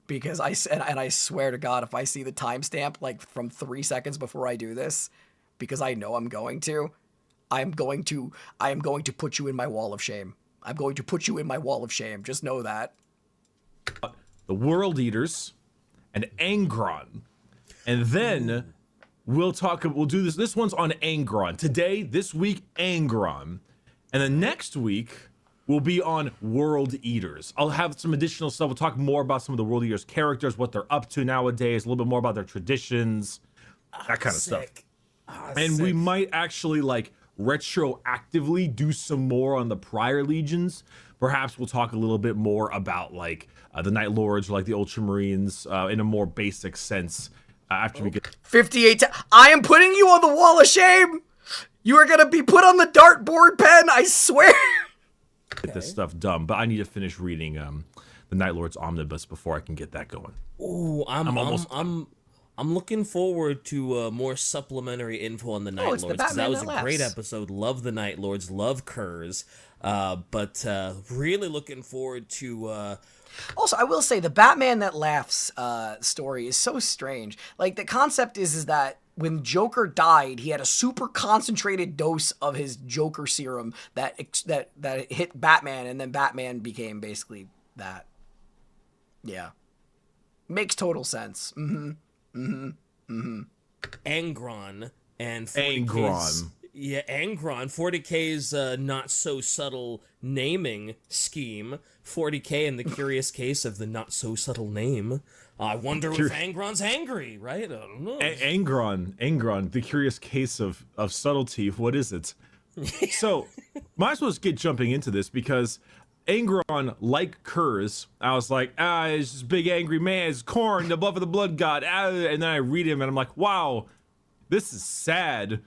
Because I swear to God, if I see the timestamp like from 3 seconds before I do this, because I know I'm going to put you in my wall of shame. I'm going to put you in my wall of shame. Just know that. the World Eaters and Angron. And then we'll do this one's on Angron. Today, this week, Angron. And then next week, we'll be on World Eaters. I'll have some additional stuff. We'll talk more about some of the World Eaters characters, what they're up to nowadays, a little bit more about their traditions, that kind of stuff. And we might actually like retroactively do some more on the prior legions. Perhaps we'll talk a little bit more about like the Night Lords or like the Ultramarines in a more basic sense after we get 58. I am putting you on the wall of shame. You are gonna be put on the dartboard pen. I swear. this stuff done. But I need to finish reading the Night Lords Omnibus before I can get that going. Ooh, I'm looking forward to more supplementary info on the Night it's the Lords, because that Batman was that a great laughs. episode. Love the Night Lords, love Kurz, but really looking forward to. Also, I will say the Batman That Laughs story is so strange. Like, the concept is that when Joker died, he had a super concentrated dose of his Joker serum that hit Batman, and then Batman became basically that. Yeah. Makes total sense. Angron and 40K's, Angron. Yeah, Angron, 40K's not so subtle naming scheme. 40K in the curious case of the not so subtle name. I wonder if Angron's angry, right? I don't know. Angron, the curious case of subtlety. What is it? So, might as well just get jumping into this because Angron, like Kurz, I was like, it's this big angry man, it's Korn, the buff of the blood god, and then I read him and I'm like, wow, this is sad.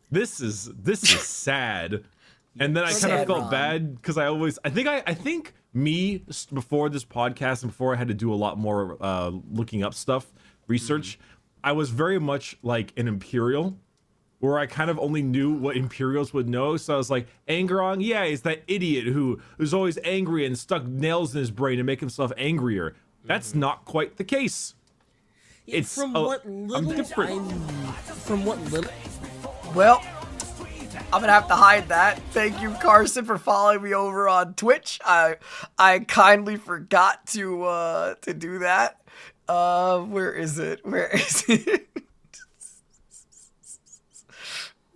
This is sad. And then I kind of felt bad because I think me before this podcast and before I had to do a lot more looking up stuff, research, I was very much like an Imperial. where I kind of only knew what Imperials would know. So I was like, Angron, yeah, he's that idiot who's always angry and stuck nails in his brain to make himself angrier. That's not quite the case. It's from what little from what little. Well, I'm gonna have to hide that. Thank you, Carson, for following me over on Twitch. I kindly forgot to do that. Where is it? Where is it?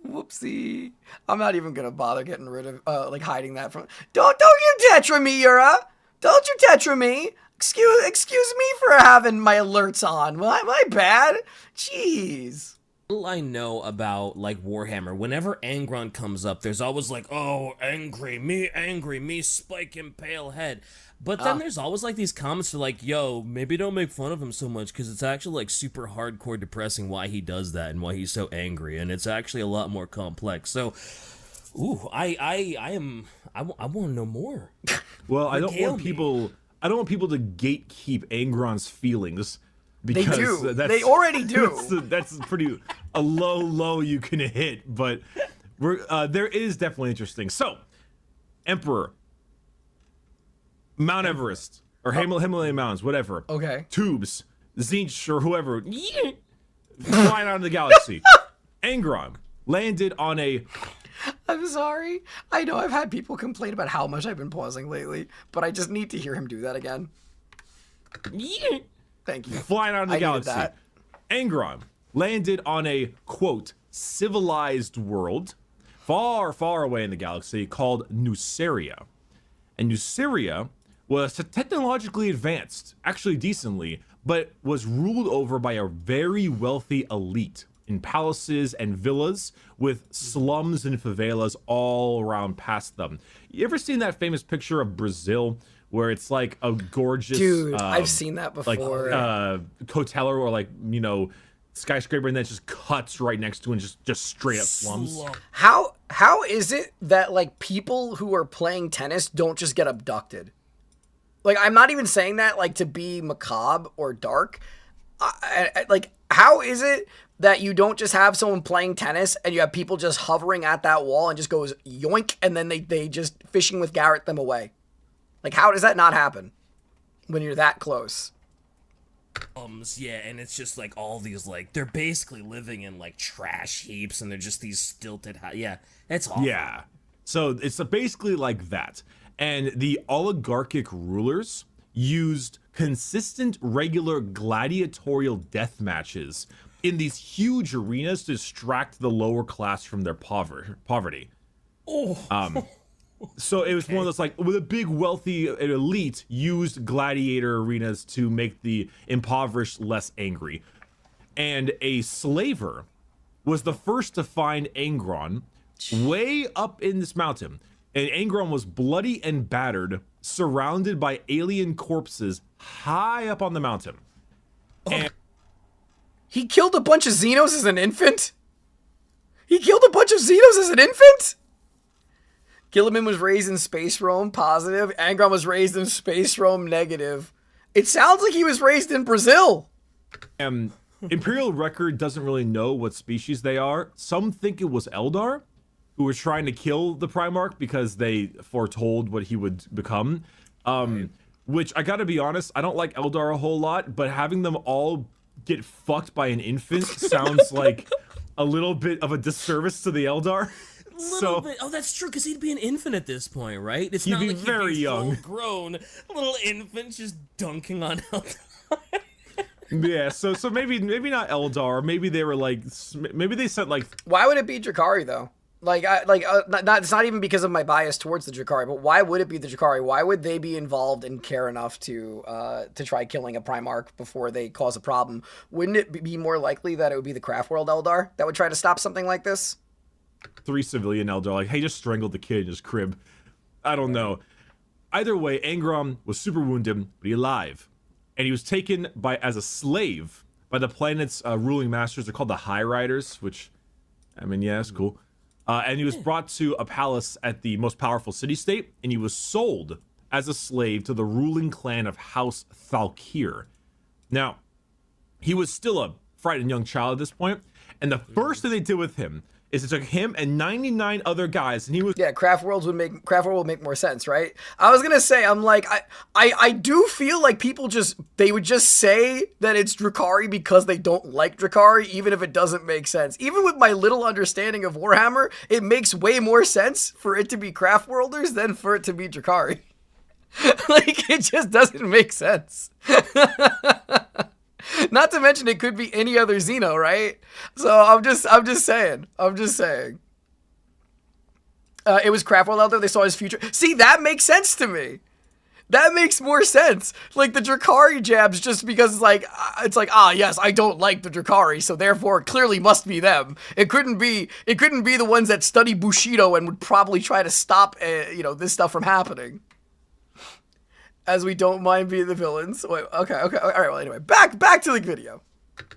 Whoopsie. I'm not even gonna bother getting rid of like hiding that from. Don't you tetra me, Yura. Don't you tetra me. Excuse me for having my alerts on. My bad. Jeez. Little I know about like Warhammer, whenever Angron comes up, there's always like, oh, angry, me, spike and pale head. But then there's always like these comments that are like, yo, maybe don't make fun of him so much because it's actually like super hardcore depressing why he does that and why he's so angry, and it's actually a lot more complex. So, ooh, I want to know more. Well, I don't want people to gatekeep Angron's feelings. Because they do. That's, they already do. That's pretty a low you can hit, but there is definitely interesting. So, Emperor, Mount Everest, or Himalayan Mountains, whatever. Okay. Tubes, Zinch, or whoever, flying out of the galaxy. Angron landed on a. I'm sorry. I know I've had people complain about how much I've been pausing lately, but I just need to hear him do that again. Thank you. Flying out of the galaxy. That. Angron landed on a, quote, civilized world far, far away in the galaxy called Nuceria. And Nuceria was technologically advanced, actually decently, but was ruled over by a very wealthy elite in palaces and villas with slums and favelas all around past them. You ever seen that famous picture of Brazil where it's like a gorgeous dude, I've seen that before. Like hoteler or like, you know, skyscraper, and then it just cuts right next to it and just straight up slums. How is it that like people who are playing tennis don't just get abducted? Like, I'm not even saying that like to be macabre or dark. Like, how is it that you don't just have someone playing tennis and you have people just hovering at that wall and just goes yoink, and then they just fishing with Garrett them away? Like, how does that not happen when you're that close? Yeah, and it's just like all these like they're basically living in like trash heaps, and they're just these stilted. Yeah, it's awful. Yeah, so it's basically like that, and the oligarchic rulers used consistent, regular gladiatorial death matches in these huge arenas to distract the lower class from their poverty. Oh. So it was one of those like with a big wealthy elite used gladiator arenas to make the impoverished less angry. And a slaver was the first to find Angron way up in this mountain. And Angron was bloody and battered, surrounded by alien corpses high up on the mountain. And he killed a bunch of Xenos as an infant? He killed a bunch of Xenos as an infant? Gilliman was raised in Space Rome, positive. Angron was raised in Space Rome, negative. It sounds like he was raised in Brazil. Imperial Record doesn't really know what species they are. Some think it was Eldar, who were trying to kill the Primarch because they foretold what he would become. Which, I gotta be honest, I don't like Eldar a whole lot, but having them all get fucked by an infant sounds like a little bit of a disservice to the Eldar. Little bit. Oh, that's true, because he'd be an infant at this point, right? It's he'd not be like very he'd be young, grown little infant just dunking on Eldar. Yeah, so maybe not Eldar. Maybe they were like, maybe they sent like. Why would it be Drakari though? It's not even because of my bias towards the Drakari, but why would it be the Drakari? Why would they be involved and care enough to try killing a Primarch before they cause a problem? Wouldn't it be more likely that it would be the Craftworld Eldar that would try to stop something like this? 3 civilian Eldar, like, hey, just strangled the kid in his crib. I don't know. Either way, Angron was super wounded, but he alive. And he was taken as a slave by the planet's ruling masters. They're called the High Riders, which, I mean, yeah, that's cool. And he was brought to a palace at the most powerful city-state, and he was sold as a slave to the ruling clan of House Thalkir. Now, he was still a frightened young child at this point, and the first thing they did with him is it took him and 99 other guys, and he was Yeah, Craft World would make more sense, right? I was gonna say, I'm like, I do feel like people they would just say that it's Drukhari because they don't like Drukhari, even if it doesn't make sense. Even with my little understanding of Warhammer, it makes way more sense for it to be Craft Worlders than for it to be Drukhari. Like, it just doesn't make sense. Not to mention it could be any other Xeno, right? So I'm just saying. It was Craft World out there. They saw his future. See, that makes sense to me. That makes more sense. Like the Drukhari jabs, just because it's like, yes, I don't like the Drukhari, so therefore it clearly must be them. It couldn't be the ones that study Bushido and would probably try to stop, this stuff from happening. As we don't mind being the villains. Wait, okay, all right. Well, anyway, back to the video.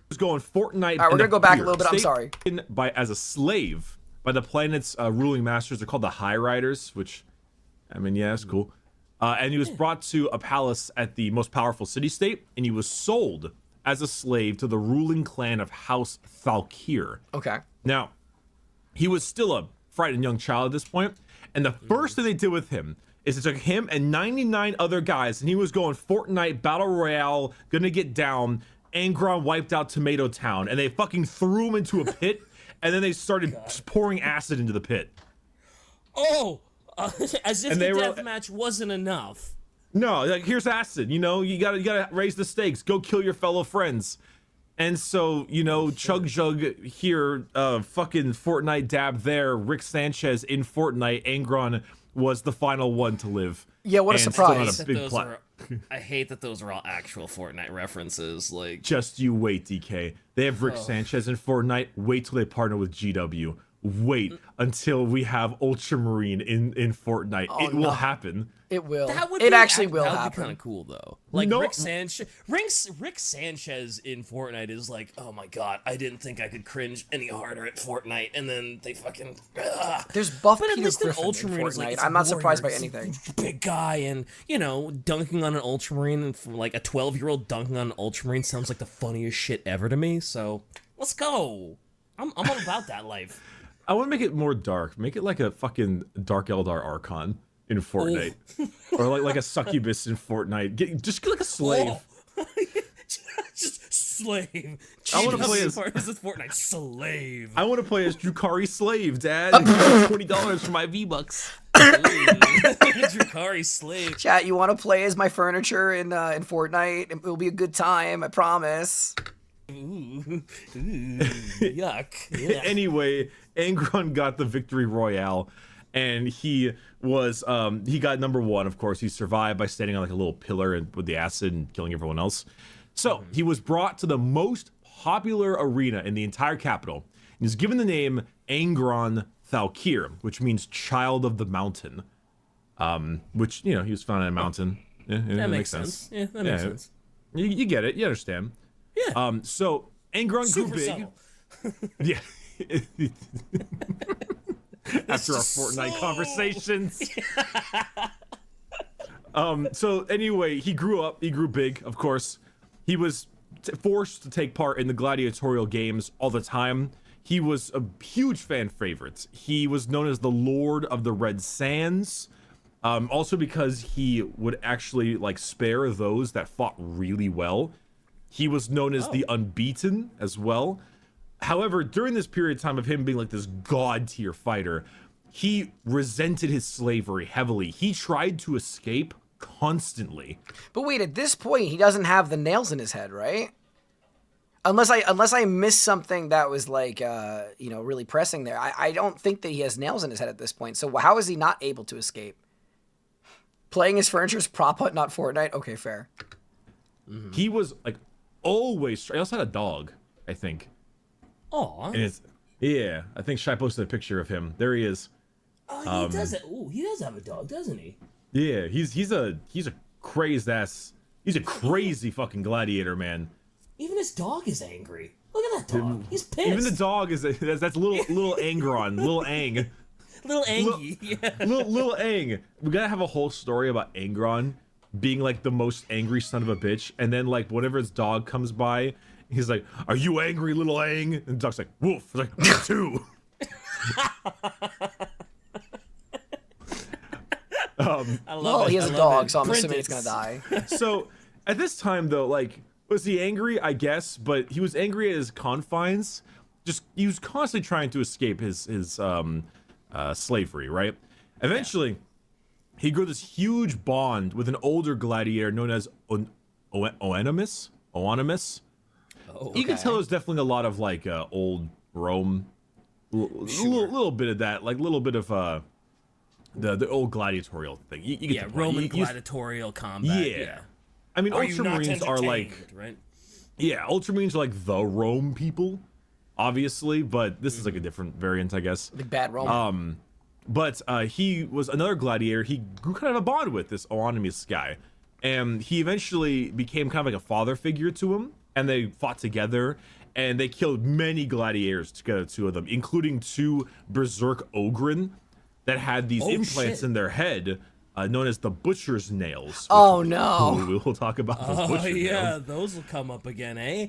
was going Fortnite. All right, we're gonna go back a little bit. I'm sorry. As a slave by the planet's ruling masters. They're called the High Riders, which, I mean, yeah, it's cool. And he was brought to a palace at the most powerful city-state, and he was sold as a slave to the ruling clan of House Thalkir. Okay. Now, he was still a frightened young child at this point, and the first thing they did with him is it took him and 99 other guys, and he was going Fortnite Battle Royale, gonna get down. Angron wiped out Tomato Town, and they fucking threw him into a pit, and then they started pouring acid into the pit. Oh, as if the deathmatch wasn't enough. No, like, here's acid. You know, you gotta raise the stakes. Go kill your fellow friends. And so, you know, Chug Jug here, fucking Fortnite dab there, Rick Sanchez in Fortnite, Angron was the final one to live. Yeah, what a surprise. I hate that those are all actual Fortnite references. Like, just you wait, DK. They have Rick Sanchez in Fortnite. Wait till they partner with GW. Wait until we have Ultramarine in Fortnite. Oh, it will happen. It will. It actually will happen. That would be kind of cool, though. Like, No. Rick Sanchez in Fortnite is like, oh my god, I didn't think I could cringe any harder at Fortnite, and then they fucking... There's buff But at Peter least an Griffin in Ultramarine is like, Fortnite. it's I'm not surprised by warrior, anything. it's a big guy, and, you know, dunking on an Ultramarine, and from, like, a 12-year-old dunking on an Ultramarine sounds like the funniest shit ever to me, so let's go. I'm all about that life. I want to make it more dark. Make it like a fucking Dark Eldar Archon in Fortnite. Or like a succubus in Fortnite. Just get like a slave. Just slave. I want to play as Fortnite slave. I want to play as Drukhari slave, Dad. $20 for my V-Bucks. Drukhari slave. Chat, you want to play as my furniture in Fortnite? It will be a good time, I promise. Ooh, yuck. Yeah. Anyway, Angron got the victory royale, and he was he got number one. Of course, he survived by standing on like a little pillar and with the acid and killing everyone else. So he was brought to the most popular arena in the entire capital. He was given the name Angron Thalkir, which means child of the mountain. Which, you know, he was found in a mountain. Yeah, That makes sense. Yeah, that makes sense. You get it. You understand. Yeah. So Angron grew big. Subtle. Yeah. After our Fortnite conversations. So anyway, he grew up, he grew big, of course. He was forced to take part in the gladiatorial games all the time. He was a huge fan favorite. He was known as the Lord of the Red Sands. Also because he would actually like spare those that fought really well. He was known as the Unbeaten as well. However, during this period of time of him being like this god tier fighter, he resented his slavery heavily. He tried to escape constantly. But wait, at this point, he doesn't have the nails in his head, right? Unless I missed something that was like, really pressing there. I don't think that he has nails in his head at this point. So how is he not able to escape? Playing his furniture is prop hunt, not Fortnite? Okay, fair. Mm-hmm. He was like always. He also had a dog, I think. Aw. And yeah, I think Shai posted a picture of him. There he is. Oh, he does it. Ooh, he does have a dog, doesn't he? Yeah, he's a crazed ass. He's a crazy fucking gladiator, man. Even his dog is angry. Look at that dog. He's pissed. Even the dog is that's little Angron, little Ang. Little Angie. Yeah. Little Ang. We gotta have a whole story about Angron being like the most angry son of a bitch, and then like whenever his dog comes by, he's like, "Are you angry, little Ang?" And the dog's like, "Woof." It's like, "Me too." I love Well, it. he has I a love dog, it. so I'm Print assuming it. it's gonna die. So at this time though, like, was he angry? I guess, but he was angry at his confines. Just he was constantly trying to escape his slavery, right? Eventually, he grew this huge bond with an older gladiator known as Oenomus. Oenomus. Oh, You can tell there's definitely a lot of like old Rome, little bit of that, like little bit of the old gladiatorial thing. You get yeah, the point. Roman gladiatorial combat. Yeah. Yeah. I mean, Are you not Ultramarines are like, entertained, right? yeah, Ultramarines are like the Rome people, obviously, but this is like a different variant, I guess. Big bad Roman. But he was another gladiator. He grew kind of a bond with this Oenomus guy, and he eventually became kind of like a father figure to him. And they fought together, and they killed many gladiators together, two of them, including two berserk Ogryn that had these implants shit. in their head, known as the butcher's nails. Oh no! We'll talk about those Oh butcher yeah, nails. those will come up again, eh?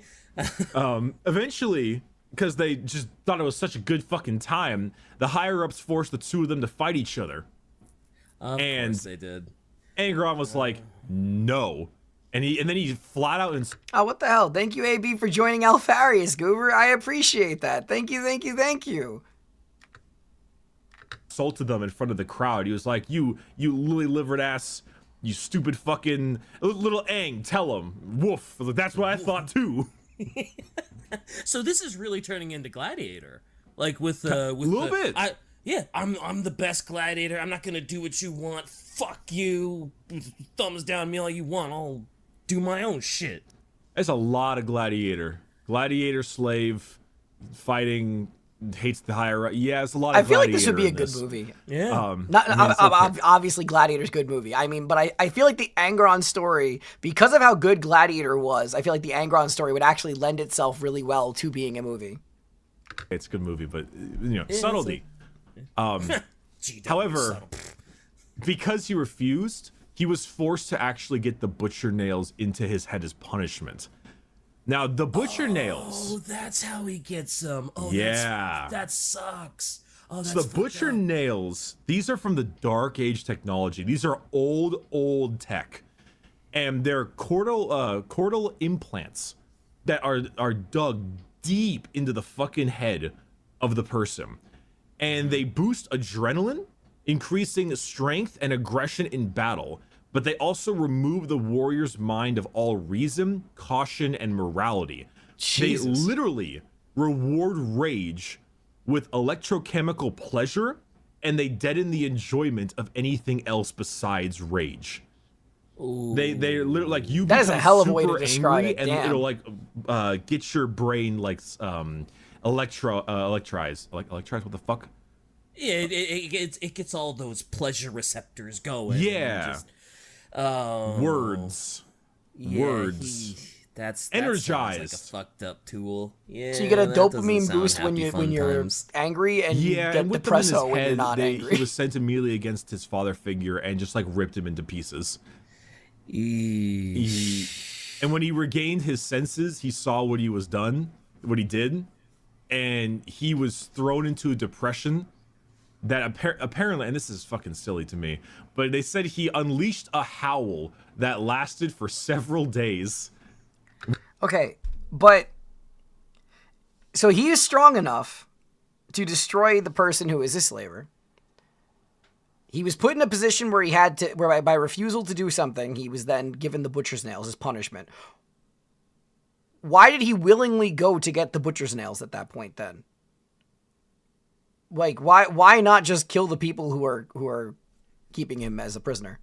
Eventually, because they just thought it was such a good fucking time, the higher ups forced the two of them to fight each other. Of And- course they did. Angron was like, no. And then he flat out Oh, what the hell? Thank you, AB, for joining Alfarius, Goober. I appreciate that. Thank you, thank you, thank you. insulted them in front of the crowd. He was like, you lily-livered ass, you stupid fucking little Ang, tell him. Woof. I was like, that's what I thought too. So this is really turning into Gladiator, like with little bit. I'm the best gladiator. I'm not gonna do what you want. Fuck you. Thumbs down me all you want. I'll do my own shit. There's a lot of gladiator slave fighting, hates the higher. Yeah, it's a lot of. I feel like this would be a gladiator good in movie. Yeah. Obviously, Gladiator's a good movie. I mean, but I feel like the Angron story, because of how good Gladiator was, I feel like the Angron story would actually lend itself really well to being a movie. It's a good movie, but subtlety. Gee, don't However, be subtle. because he refused, he was forced to actually get the butcher nails into his head as punishment. Now, the butcher nails. Oh, that's how he gets them. Oh, Yeah. that sucks. Oh, that's So the fucked butcher up. nails, these are from the Dark Age technology. These are old tech. And they're chordal implants that are dug deep into the fucking head of the person. And they boost adrenaline, increasing strength and aggression in battle. But they also remove the warrior's mind of all reason, caution, and morality. Jesus. They literally reward rage with electrochemical pleasure, and they deaden the enjoyment of anything else besides rage. They're literally like you. That is a become hell of a way to super describe angry, it, and damn. it'll like get your brain like electrize. What the fuck? Yeah, it gets all those pleasure receptors going. Yeah. And just, Words. yeah, Words. That sounds Energized. like a fucked up tool. Yeah. So you get a that doesn't dopamine sound boost when happy when fun you're times. angry, and you Yeah, get and with them in his depresso when you're head, not angry. he was sent immediately against his father figure and just like ripped him into pieces. And when he regained his senses, he saw what he did, and he was thrown into a depression that apparently, and this is fucking silly to me, but they said he unleashed a howl that lasted for several days. Okay, but so he is strong enough to destroy the person who is a slaver. He was put in a position where he had to, where by refusal to do something, he was then given the butcher's nails as punishment. Why did he willingly go to get the butcher's nails at that point then? Like, why not just kill the people who are keeping him as a prisoner,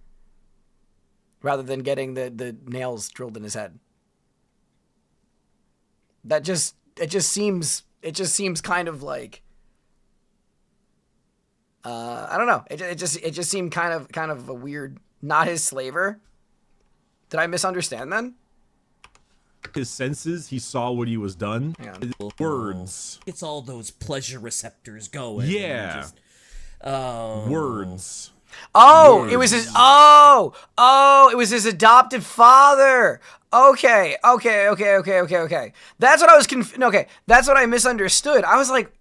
rather than getting the nails drilled in his head? It just seems kind of like, I don't know. It just seemed kind of a weird, not his slaver. Did I misunderstand then? His senses, he saw what he was done. Yeah. Words. It's all those pleasure receptors going. Yeah. And just, Words. Oh, it was his. Oh, it was his adopted father. Okay. That's what I was okay, that's what I misunderstood. I was like,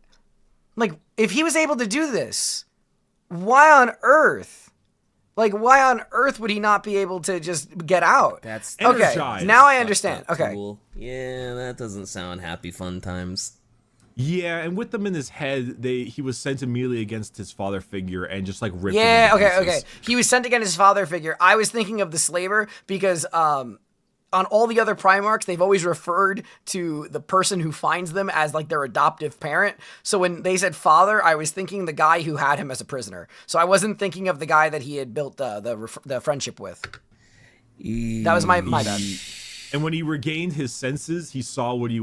Like, if he was able to do this, why on earth? Like, why on earth would he not be able to just get out? That's okay. energized. Now I understand. Okay. Cool. Yeah, that doesn't sound happy fun times. Yeah, and with them in his head, he was sent immediately against his father figure and just like ripped. Yeah. him into Okay. pieces. Okay. He was sent against his father figure. I was thinking of the slaver because on all the other Primarchs, they've always referred to the person who finds them as like their adoptive parent. So when they said father, I was thinking the guy who had him as a prisoner. So I wasn't thinking of the guy that he had built the friendship with. That was my bad. And when he regained his senses, he saw what he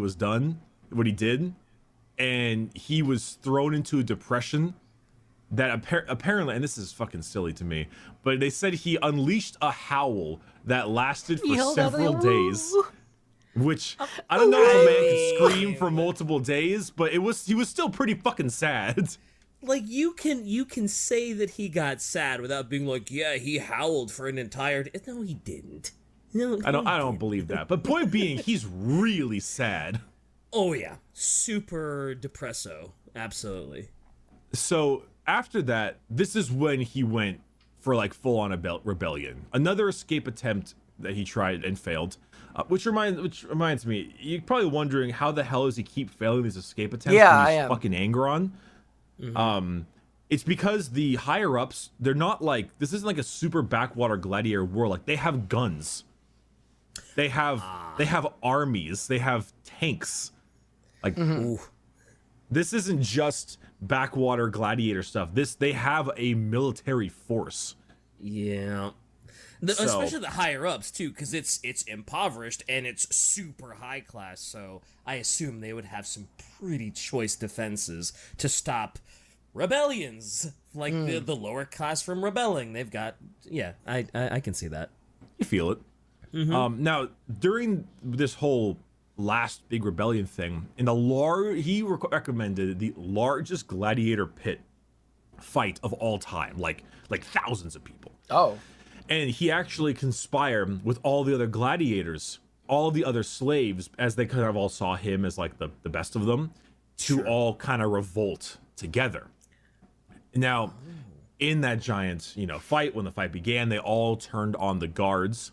did, and he was thrown into a depression that apparently, and this is fucking silly to me, but they said he unleashed a howl that lasted for several days. Which I don't know if a man could scream for multiple days, but he was still pretty fucking sad. Like you can say that he got sad without being like, yeah, he howled for an entire day. No, he didn't. No, I don't believe that. But point being, he's really sad. Oh yeah, super depresso, absolutely. So after that, this is when he went for like full on rebellion. Another escape attempt that he tried and failed. Which reminds me, you're probably wondering how the hell does he keep failing these escape attempts? Yeah, when he's I am. Fucking Angron. Mm-hmm. It's because the higher ups, they're not like, this isn't like a super backwater gladiator war. Like they have guns, they have armies, they have tanks. Like this isn't just backwater gladiator stuff. They have a military force. Yeah. Especially the higher ups too, because it's impoverished and it's super high class. So I assume they would have some pretty choice defenses to stop rebellions, like the lower class from rebelling. They've got I can see that. You feel it. Now during this whole last big rebellion thing, he recommended the largest gladiator pit fight of all time, like thousands of people. Oh. And he actually conspired with all the other gladiators, all the other slaves, as they kind of all saw him as like the best of them, to all kind of revolt together. Now, in that giant, fight, when the fight began, they all turned on the guards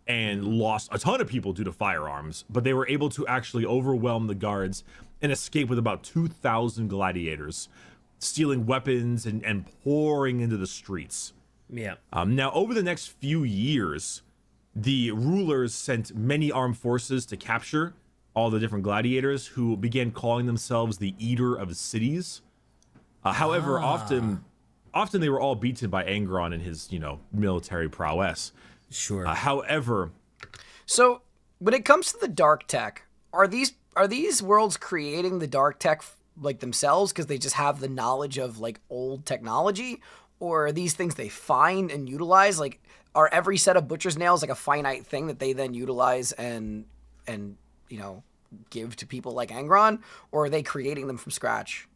and lost a ton of people due to firearms, but they were able to actually overwhelm the guards and escape with about 2,000 gladiators, stealing weapons and pouring into the streets. Yeah. Now, over the next few years, the rulers sent many armed forces to capture all the different gladiators, who began calling themselves the Eater of Cities. However, often they were all beaten by Angron and his, military prowess. Sure. However, So when it comes to the dark tech, are these worlds creating the dark tech like themselves because they just have the knowledge of like old technology, or are these things they find and utilize? Like, are every set of butcher's nails like a finite thing that they then utilize and give to people like Angron, or are they creating them from scratch?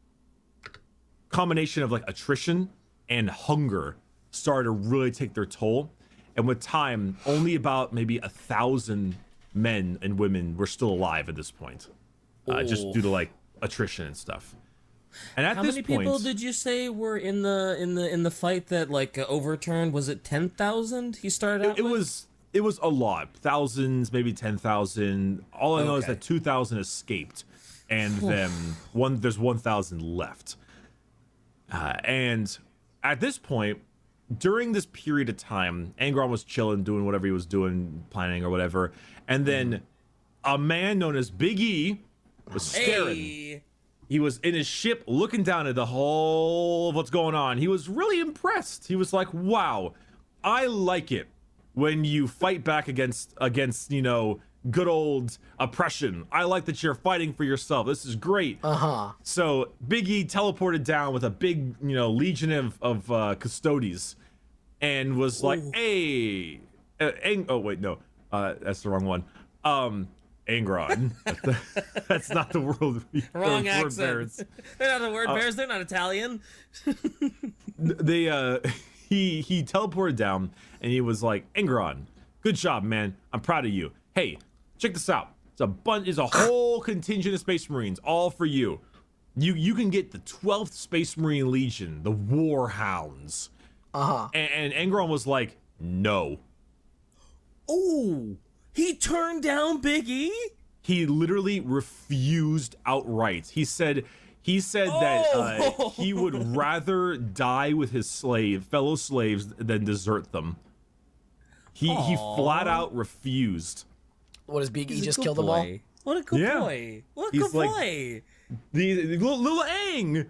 combination of like attrition and hunger started to really take their toll. And with time, only about maybe 1,000 men and women were still alive at this point, just due to like attrition and stuff. And at How this many point, people did you say were in the fight that like overturned? Was it 10,000? He started out. it was a lot, thousands, maybe 10,000. All I know is Okay. that 2,000 escaped, and then there's 1,000 left. And at this point, during this period of time, Angron was chilling, doing whatever he was doing, planning or whatever, and then a man known as Big E was staring. Hey. He was in his ship looking down at the whole of what's going on. He was really impressed. He was like, wow, I like it when you fight back against good old oppression. I like that you're fighting for yourself. This is great. So Big E teleported down with a big, legion of custodies and was like, hey, oh wait, no, that's the wrong one. Angron. That's not the world. Wrong word accent. bearers. They're not the word bearers. They're not Italian. He teleported down and he was like, Angron, good job, man. I'm proud of you. Hey, check this out. It's a whole contingent of Space Marines, all for you. you can get the 12th Space Marine Legion, the Warhounds. And Angron was like, no. Oh, he turned down Big E? He literally refused outright. He said that he would rather die with his fellow slaves than desert them. He flat out refused. What does Big E He's a just good kill them all? boy. What a good boy. What a He's good like- boy. The little Ang.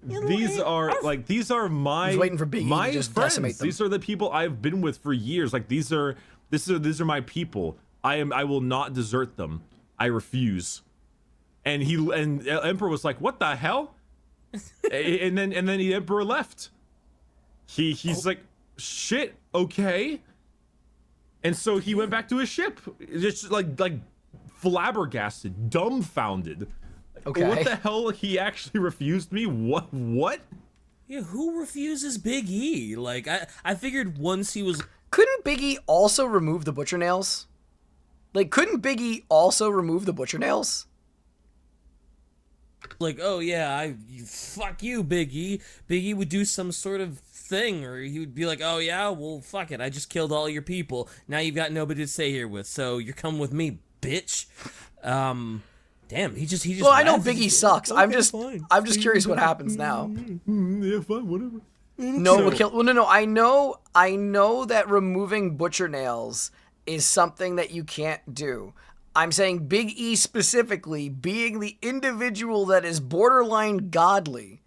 These are my He's waiting for Big E to my just friends. decimate them. These are the people I've been with for years. Like these are my people. I will not desert them. I refuse. And Emperor was like, "What the hell?" and then the Emperor left. He's like, "Shit, okay." And so he went back to his ship, just like flabbergasted, dumbfounded. Okay. What the hell? He actually refused me? What? Yeah, who refuses Big E? Like, I figured once he was... Couldn't Big E also remove the butcher nails? Like, couldn't Big E also remove the butcher nails? like, oh yeah, fuck you, Big E. Big E would do some sort of thing, or he would be like, oh yeah, well, fuck it, I just killed all your people. Now you've got nobody to stay here with, so you're coming with me, bitch. Damn, he just. Well, I know laughed. Big E sucks. I'm just curious what happens now. Yeah, fine, whatever. No, we'll kill. Well, no. I know that removing butcher nails is something that you can't do. I'm saying Big E specifically, being the individual that is borderline godly,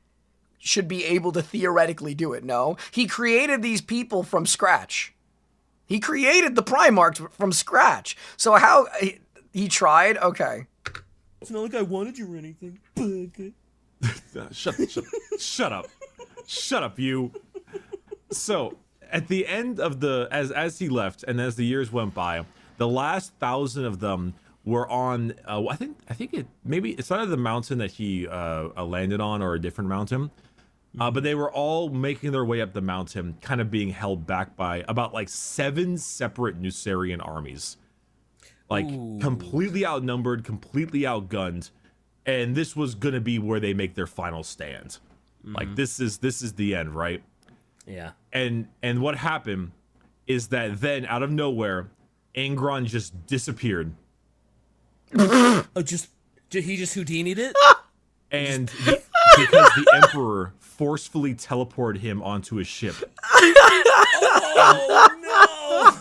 should be able to theoretically do it. No, he created these people from scratch. He created the Primarch from scratch. So how he tried? Okay. It's not like I wanted you or anything. Shut up, you. So at the end of as he left and as the years went by, the last 1,000 of them were on. I think it's either the mountain that he landed on or a different mountain. But they were all making their way up the mountain, kind of being held back by about like 7 separate Nucerian armies. Like, completely outnumbered, completely outgunned, and this was gonna be where they make their final stand. Like, this is the end, right? Yeah. And what happened is that then, out of nowhere, Angron just disappeared. Oh, he just Houdini'd it? And because the Emperor forcefully teleported him onto his ship. Oh no!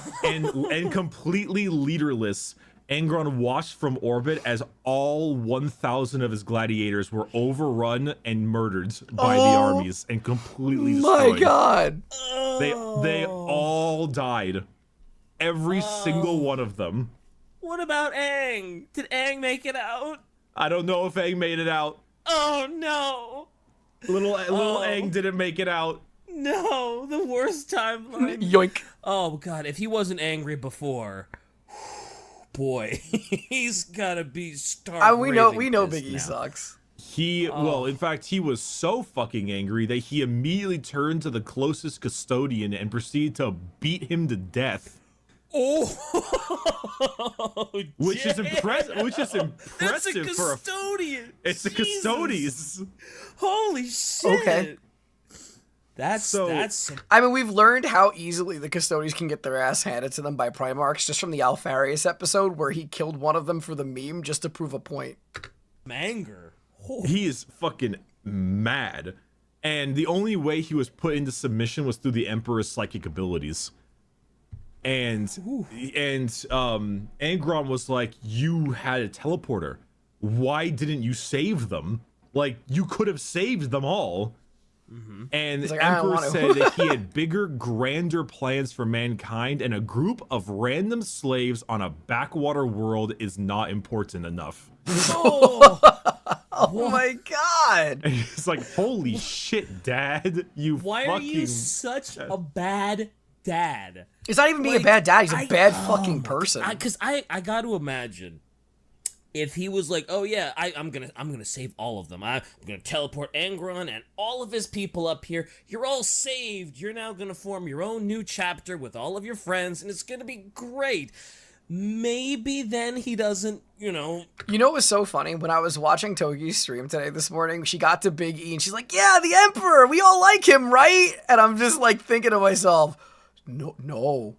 And completely leaderless, Angron watched from orbit as all 1,000 of his gladiators were overrun and murdered by the armies and completely destroyed. My God. They all died. Every single one of them. What about Aang? Did Aang make it out? I don't know if Aang made it out. Oh no! Little Aang didn't make it out. No, the worst timeline. Yoink. Oh god, if he wasn't angry before, boy, he's gotta be stark. We know Big E sucks. Well, in fact, he was so fucking angry that he immediately turned to the closest custodian and proceeded to beat him to death. Oh, Which is impressive. That's a For custodian. it's the Jesus. custodians. Holy shit. Okay. That's I mean, we've learned how easily the custodians can get their ass handed to them by Primarchs just from the Alfarius episode where he killed one of them for the meme just to prove a point. anger. Oh. He is fucking mad. And the only way he was put into submission was through the Emperor's psychic abilities. And Angron was like, you had a teleporter. Why didn't you save them? Like, you could have saved them all. And He's like, the "I don't Emperor want to." said that he had bigger, grander plans for mankind, and a group of random slaves on a backwater world is not important enough. Oh my God. And it's like, holy shit, Dad! Why are you such a bad dad? He's not even being a bad dad, he's a bad fucking person. Because I got to imagine if he was like, oh yeah, I'm gonna save all of them. I'm gonna teleport Angron and all of his people up here. You're all saved. You're now gonna form your own new chapter with all of your friends, and it's gonna be great. maybe then he doesn't, You know what was so funny? When I was watching Togi's stream today this morning, she got to Big E and she's like, yeah, the Emperor, we all like him, right? And I'm just like thinking to myself, no.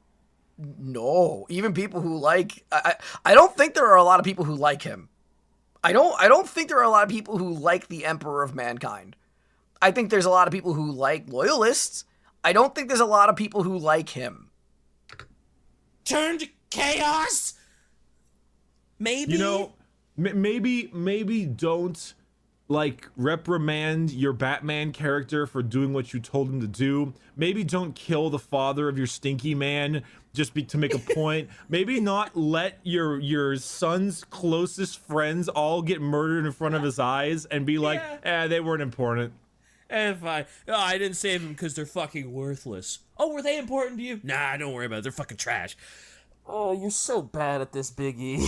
Even people who like, I don't think there are a lot of people who like him. I don't think there are a lot of people who like the Emperor of Mankind. I think there's a lot of people who like loyalists. I don't think there's a lot of people who like him. turn to chaos. Maybe. You know, maybe don't like reprimand your Batman character for doing what you told him to do. Maybe don't kill the father of your stinky man just to make a point. Maybe not let your son's closest friends all get murdered in front of his eyes and be like, they weren't important. Fine. Oh, I didn't save them because they're fucking worthless. Oh, were they important to you? Nah, don't worry about it. They're fucking trash. Oh, you're so bad at this, Big E.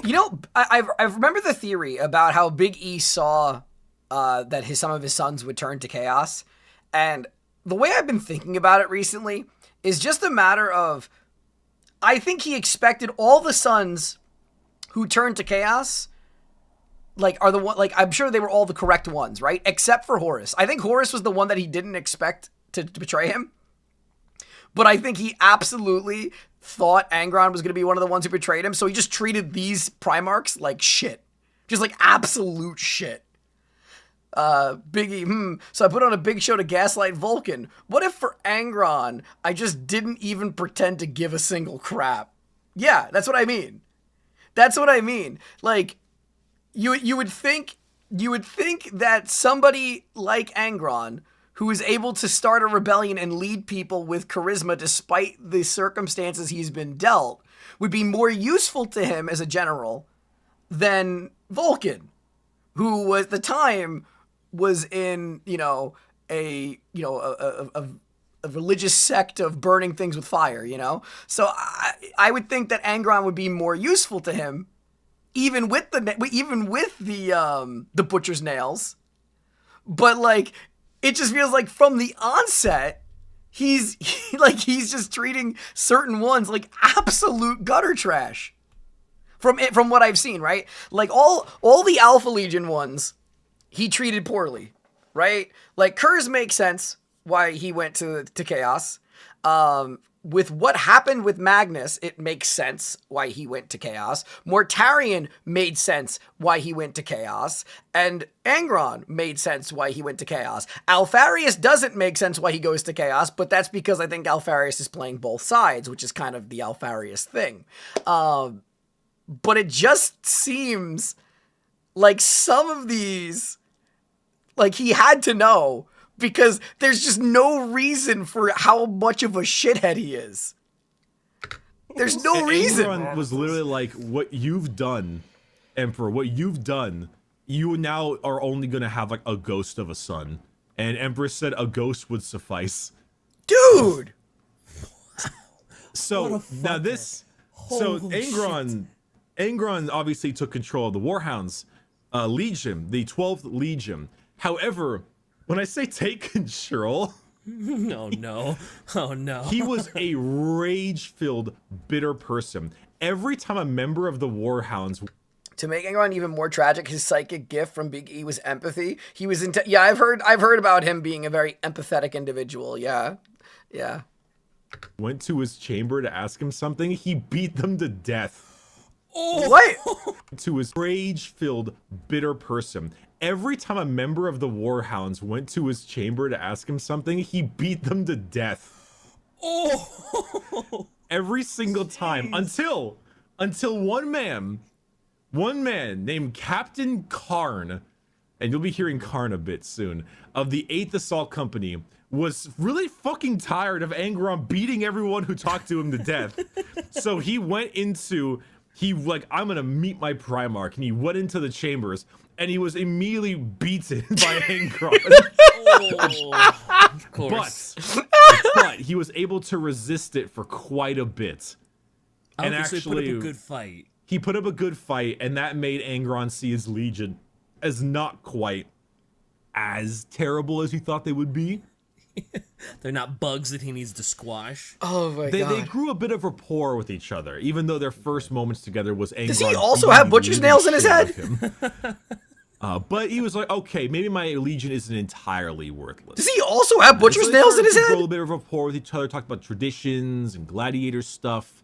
You know, I remember the theory about how Big E saw that some of his sons would turn to chaos. And the way I've been thinking about it recently is just a matter of, I think he expected all the sons who turned to chaos, like, are the one, like, I'm sure they were all the correct ones, right? Except for Horus. I think Horus was the one that he didn't expect to betray him. But I think he absolutely thought Angron was going to be one of the ones who betrayed him. So he just treated these Primarchs like shit. Just like absolute shit. Biggie, so I put on a big show to gaslight Vulcan. What if for Angron, I just didn't even pretend to give a single crap? Yeah, that's what I mean. That's what I mean. Like, you would think that somebody like Angron, who is able to start a rebellion and lead people with charisma despite the circumstances he's been dealt, would be more useful to him as a general than Vulcan, who at the time was in, a religious sect of burning things with fire, So I would think that Angron would be more useful to him, even with the butcher's nails. But like, it just feels like from the onset, he's just treating certain ones like absolute gutter trash. From what I've seen, right? Like all the Alpha Legion ones, he treated poorly, right? Like Kurz makes sense why he went to Chaos. With what happened with Magnus, it makes sense why he went to Chaos. Mortarion made sense why he went to Chaos. And Angron made sense why he went to Chaos. Alfarius doesn't make sense why he goes to Chaos, but that's because I think Alfarius is playing both sides, which is kind of the Alfarius thing. But it just seems like some of these, like he had to know, because there's just no reason for how much of a shithead he is. There's no reason. Angron was literally like, what you've done, Emperor, what you've done, you now are only going to have like a ghost of a son. And Empress said a ghost would suffice. Dude! So now this, Angron obviously took control of the Warhounds Legion, the 12th Legion. However, when I say take control, Oh no. he was a rage-filled, bitter person. Every time a member of the Warhounds, To make Angron even more tragic, his psychic gift from Big E was empathy. He was I've heard about him being a very empathetic individual. Yeah. went to his chamber to ask him something, he beat them to death. Oh. What? To his rage-filled, bitter person. Every time a member of the Warhounds went to his chamber to ask him something, he beat them to death. Oh. Every single time, until one man named Captain Karn, and you'll be hearing Karn a bit soon, of the 8th Assault Company, was really fucking tired of Angron beating everyone who talked to him to death. So he went into, I'm gonna meet my Primarch, and he went into the chambers, and he was immediately beaten by Angron. Oh, of course. But he was able to resist it for quite a bit. And Obviously actually, put up a good fight. he put up a good fight, and that made Angron see his Legion as not quite as terrible as he thought they would be. They're not bugs that he needs to squash. Oh my They god. grew a bit of rapport with each other, even though their first moments together was Angron. Does he also beating have the butcher's living nails in his shit out head? of him. But he was like, okay, maybe my legion isn't entirely worthless. Does he also have butcher's So they nails in started his to grow head? a little bit of rapport with each other, talked about traditions and gladiator stuff.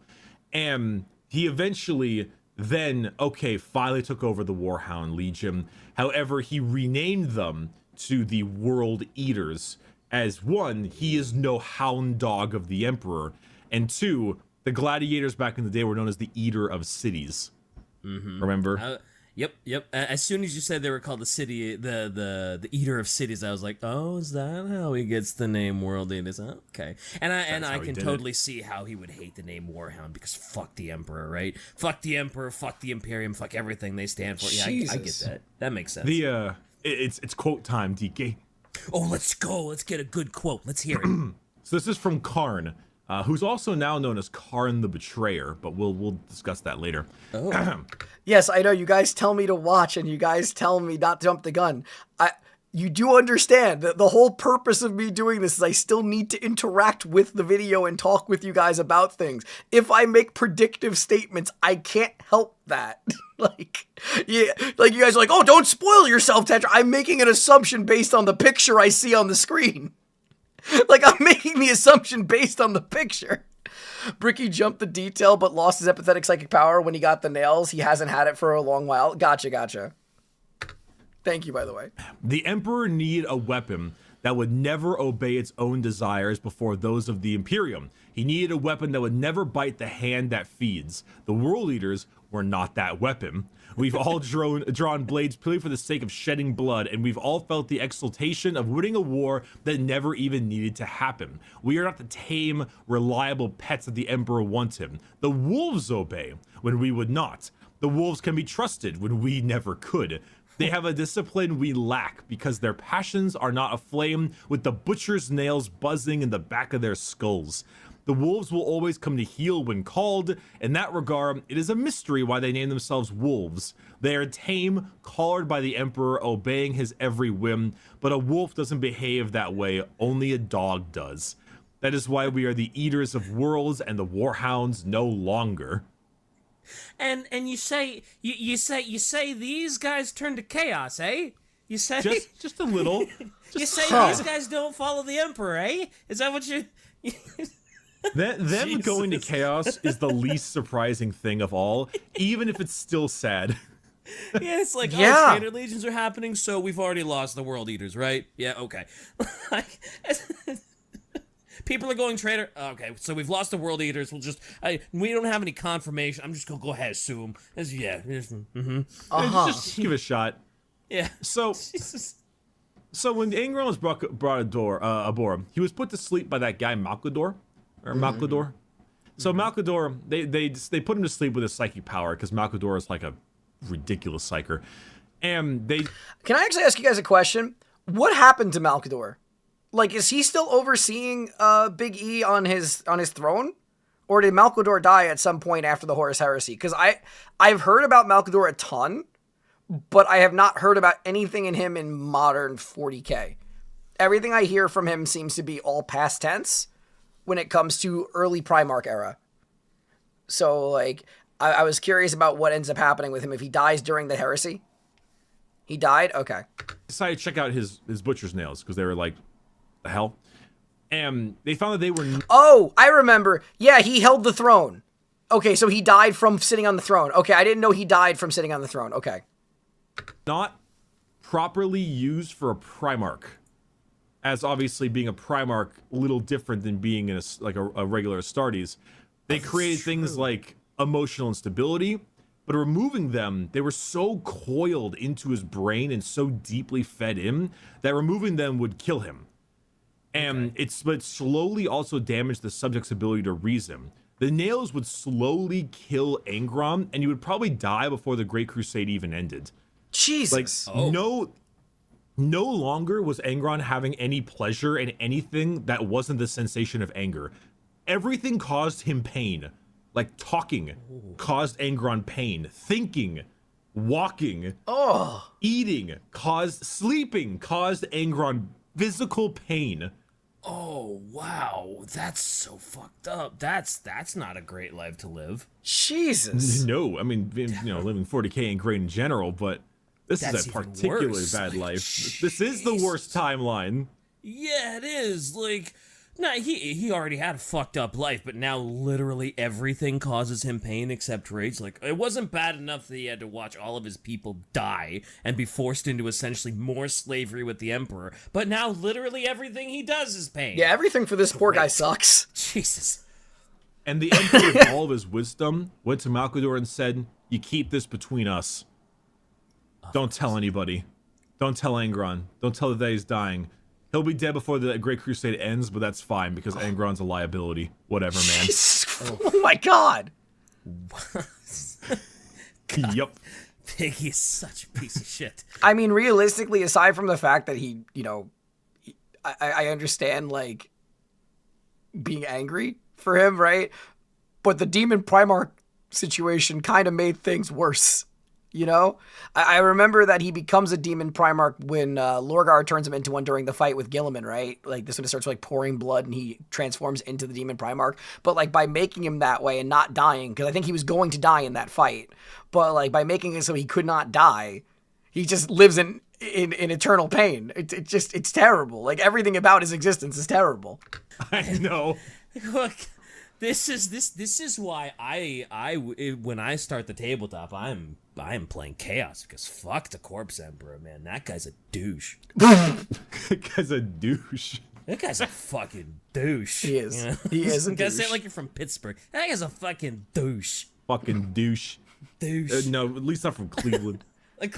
And he eventually then, finally took over the Warhound Legion. However, he renamed them to the World Eaters. As one, he is no hound dog of the Emperor. And two, the gladiators back in the day were known as the Eater of Cities. Remember? Yep. As soon as you said they were called the city, the Eater of Cities, I was like, oh, is that how he gets the name World Eaters? Okay. And I how he can did totally see how he would hate the name Warhound, because fuck the Emperor, right? Fuck the Emperor, fuck the Imperium, fuck everything they stand for. Yeah, I get Jesus. that. That makes sense. It's quote time, DK. Oh, let's go. Let's get a good quote. Let's hear it. So this is from Karn, who's also now known as Karn the Betrayer, but we'll discuss that later. Yes, I know. You guys tell me to watch, and you guys tell me not to jump the gun. You do understand that the whole purpose of me doing this is I still need to interact with the video and talk with you guys about things. If I make predictive statements, I can't help that. Like you guys are like, oh, don't spoil yourself, Tetra. I'm making an assumption based on the picture I see on the screen. Like, I'm making the assumption based on the picture. Bricky jumped the detail, but lost his empathetic psychic power when he got the nails. He hasn't had it for a long while. Gotcha. Thank you, by the way. The Emperor needed a weapon that would never obey its own desires before those of the Imperium. He needed a weapon that would never bite the hand that feeds. The World Eaters were not that weapon. We've all drawn blades purely for the sake of shedding blood, and we've all felt the exultation of winning a war that never even needed to happen. We are not the tame, reliable pets that the Emperor wanted. The wolves obey when we would not. The wolves can be trusted when we never could. They have a discipline we lack because their passions are not aflame with the butcher's nails buzzing in the back of their skulls. The wolves will always come to heel when called. In that regard, it is a mystery why they name themselves wolves. They are tame, collared by the Emperor, obeying his every whim, but a wolf doesn't behave that way, only a dog does. That is why we are the Eaters of Worlds and the Warhounds no longer. And you say these guys turn to chaos, eh? You say Just a little. you say these guys don't follow the Emperor, eh? Is that what you? Them going to chaos is the least surprising thing of all, even if it's still sad. Yeah, it's like, Yeah. oh, traitor legions are happening, so we've already lost the World Eaters, right? Yeah, okay. Like, people are going traitor. Okay, so we've lost the World Eaters. We don't have any confirmation. I'm just gonna go ahead and assume. Just give it a shot. Yeah. So when Angron was brought aboard, he was put to sleep by that guy Malcador. So Malcador, they put him to sleep with his psychic power because Malcador is like a ridiculous psyker. And Can I actually ask you guys a question? What happened to Malcador? Like, is he still overseeing Big E on his throne? Or did Malcador die at some point after the Horus Heresy? Because I've heard about Malcador a ton, but I have not heard about anything in him in modern 40k. Everything I hear from him seems to be all past tense when it comes to early Primarch era. So, like, I was curious about what ends up happening with him if he dies during the heresy. He died? Okay. decided to check out his butcher's nails because they were like, the hell? And they found that they were Oh, I remember. Yeah, he held the throne. Okay, so he died from sitting on the throne. Okay, I didn't know he died from sitting on the throne. Okay. not properly used for a Primarch. As obviously being a Primarch, a little different than being in a regular Astartes. They created things like emotional instability, but removing them, they were so coiled into his brain and so deeply fed in that removing them would kill him. And it slowly also damaged the subject's ability to reason. The nails would slowly kill Angron, and you would probably die before the Great Crusade even ended. Jesus. No longer was Angron having any pleasure in anything that wasn't the sensation of anger. Everything caused him pain. Like talking caused Angron pain. Thinking, walking, eating, sleeping caused Angron physical pain. Oh wow, that's so fucked up. That's not a great life to live. Jesus. No, I mean, living 40k ain't great in general, but this That's is a even particularly worse. bad Like, life. This is the worst timeline. Yeah, it is. Like, nah, he already had a fucked up life, but now literally everything causes him pain except rage. Like, it wasn't bad enough that he had to watch all of his people die and be forced into essentially more slavery with the Emperor, but now literally everything he does is pain. Yeah, everything for this poor guy sucks. Jesus. And the Emperor, with all of his wisdom, went to Malkador and said, "You keep this between us. Don't tell anybody. Don't tell Angron. Don't tell that he's dying. He'll be dead before the Great Crusade ends, but that's fine because Angron's a liability. Whatever, man." Oh my god. Yup. Piggy is such a piece of shit. I mean, realistically, aside from the fact that he, I understand, like, being angry for him, right? But the Demon Primarch situation kind of made things worse. I remember that he becomes a Demon Primarch when Lorgar turns him into one during the fight with Gilliman, right? Like, this one starts, like, pouring blood and he transforms into the Demon Primarch. But, like, by making him that way and not dying, because I think he was going to die in that fight, but, like, by making it so he could not die, he just lives in eternal pain. It's terrible. Like, everything about his existence is terrible. I know. Look, this is why I when I start the tabletop, I'm playing chaos because fuck the Corpse Emperor, man. That guy's a douche. Guy's a douche. That guy's a fucking douche. He is. He is a You gotta say douche. it like you're from Pittsburgh. That guy's a fucking douche. Fucking douche. Douche. No, at least not from Cleveland. Like,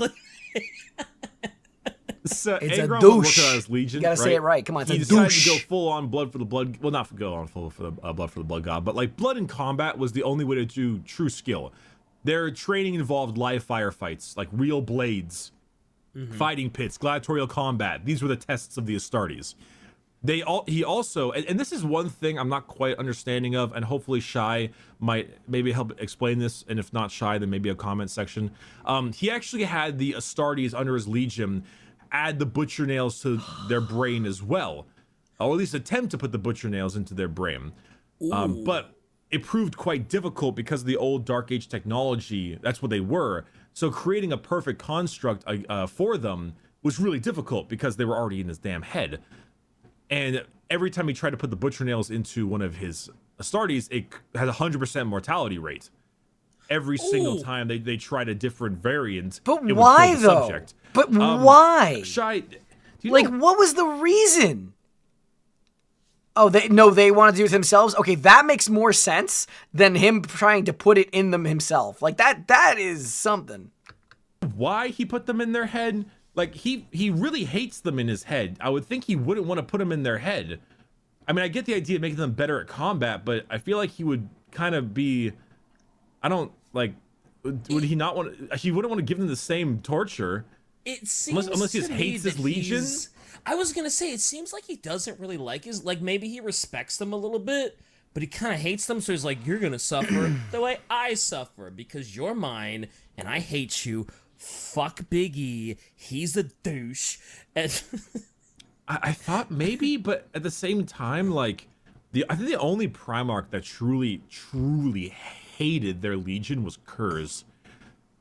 So It's a Angron was douche. working on his Legion. You gotta say it right. Come on, it's He a decided douche. to go full on blood for the blood. Well, not go on full for the blood for the blood god, but like blood in combat was the only way to do true skill. Their training involved live firefights, like real blades, fighting pits, gladiatorial combat. These were the tests of the Astartes. He also, and this is one thing I'm not quite understanding of, and hopefully Shy might maybe help explain this, and if not Shy, then maybe a comment section. He actually had the Astartes under his Legion add the butcher nails to their brain as well, or at least attempt to put the butcher nails into their brain. But it proved quite difficult because of the old Dark Age technology. That's what they were. So creating a perfect construct for them was really difficult because they were already in his damn head. And every time he tried to put the butcher nails into one of his Astartes, it had a 100% mortality rate. Every single time they tried a different variant. But it would kill why, the though? subject. But why? Shy, do you Like, know- what was the reason? Oh, they want to do it themselves? Okay, that makes more sense than him trying to put it in them himself. Like, that is something. why he put them in their head? Like, he really hates them in his head. I would think he wouldn't want to put them in their head. I mean, I get the idea of making them better at combat, but I feel like he would kind of be... I don't, like... Would he not want to... He wouldn't want to give them the same torture. it seems Unless he just to me hates his that Legion? I was gonna say, it seems like he doesn't really like his, like, maybe he respects them a little bit, but he kind of hates them, so he's like, you're gonna suffer the way I suffer, because you're mine, and I hate you. Fuck Big E. He's a douche. And I thought maybe, but at the same time, like... I think the only Primarch that truly hated their Legion was Kurz.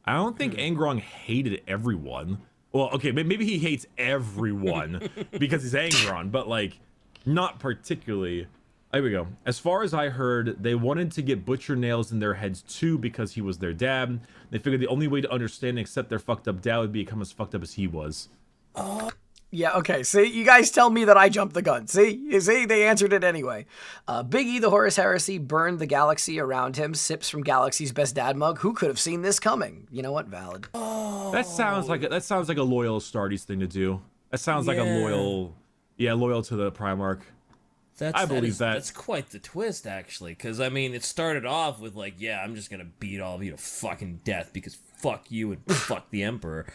I don't think Angron hated everyone. Well, okay, maybe he hates everyone because he's Angron, but like, not particularly. There we go. As far as I heard, they wanted to get butcher nails in their heads too because he was their dad. They figured the only way to understand and accept their fucked up dad would be become as fucked up as he was. Yeah, okay. See, you guys tell me that I jumped the gun. See, they answered it anyway. Big E, the Horus Heresy, burned the galaxy around him, sips from Galaxy's best dad mug. Who could have seen this coming? You know what? Valid. That sounds like a loyal Astartes thing to do. That sounds like a loyal to the Primarch. I believe that. That's quite the twist, actually, because, I mean, it started off with, like, yeah, I'm just gonna beat all of you to fucking death because fuck you and fuck the Emperor.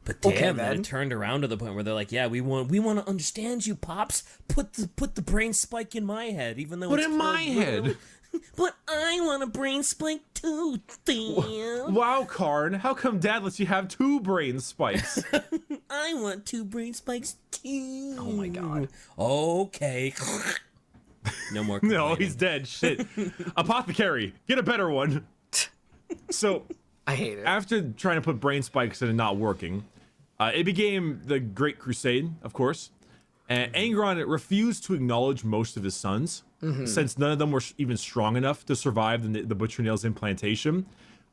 But damn, then it turned around to the point where they're like, yeah, we want to understand you, Pops. Put the brain spike in my head, even though Put it's in my head. But I want a brain spike too, damn. Wow, Karn, how come Dad lets you have 2 brain spikes? I want 2 brain spikes too. Oh my god. Okay. No more. No, complaining. he's dead. Shit. Apothecary, get a better one. So, I hate it. after trying to put brain spikes in and not working, it became the Great Crusade, of course. And Angron refused to acknowledge most of his sons, since none of them were even strong enough to survive the Butcher Nails implantation.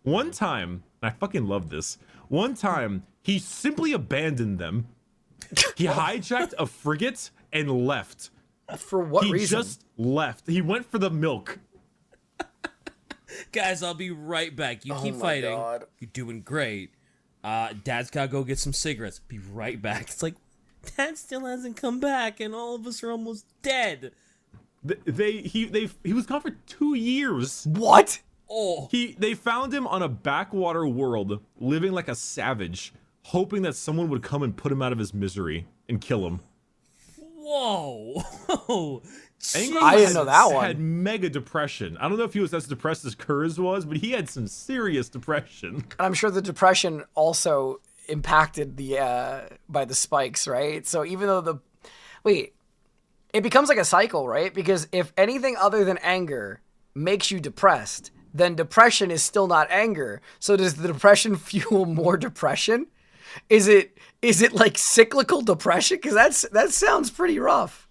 One time, and I fucking love this, one time he simply abandoned them. He hijacked a frigate and left. For what He reason? just left. He went for the milk. Guys, I'll be right back. You keep my fighting. God. You're doing great. Dad's gotta go get some cigarettes. Be right back. It's like, Dad still hasn't come back, and all of us are almost dead. He was gone for 2 years. What? Oh, They found him on a backwater world, living like a savage, hoping that someone would come and put him out of his misery and kill him. whoa. Angron I didn't know that one. had mega depression. I don't know if he was as depressed as Kurz was, but he had some serious depression. I'm sure the depression also impacted the by the spikes, right? So even though it becomes like a cycle, right? Because if anything other than anger makes you depressed, then depression is still not anger. So does the depression fuel more depression? Is it like cyclical depression? Because that sounds pretty rough.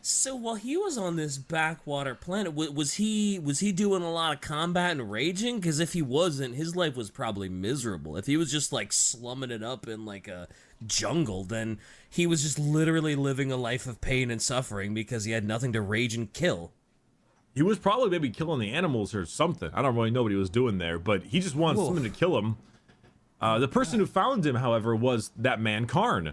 So while he was on this backwater planet, was he doing a lot of combat and raging? Because if he wasn't, his life was probably miserable. If he was just like slumming it up in like a jungle, then he was just literally living a life of pain and suffering because he had nothing to rage and kill. He was probably maybe killing the animals or something. I don't really know what he was doing there, but he just wanted Oof. someone to kill him. The person who found him, however, was that man Karn,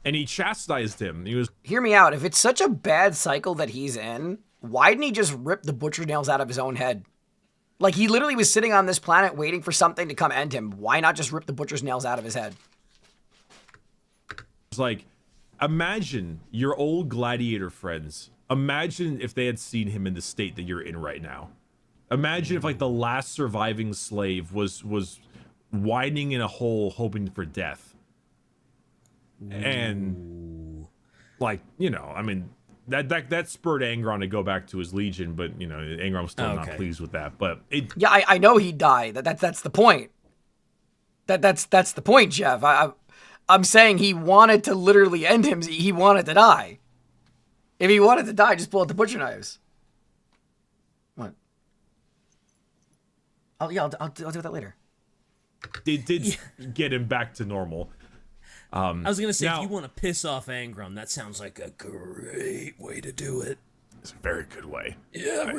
and he chastised him. He was Hear me out. If it's such a bad cycle that he's in, why didn't he just rip the butcher nails out of his own head? Like, he literally was sitting on this planet waiting for something to come end him. Why not just rip the butcher's nails out of his head? like, imagine your old gladiator friends. Imagine if they had seen him in the state that you're in right now. Imagine if like the last surviving slave was whining in a hole hoping for death. And like, you know, I mean, that spurred Angron to go back to his legion, but you know, Angron was still not Okay. pleased with that. But it Yeah, I know he died. That's the point. That's the point, Jeff. I'm saying he wanted to literally end him. He wanted to die. If he wanted to die, just pull out the butcher knives. What? I'll deal with that later. it did get him back to normal. I was gonna say, Now- if you want to piss off Angron, that sounds like a great way to do it. It's a very good way. Yeah,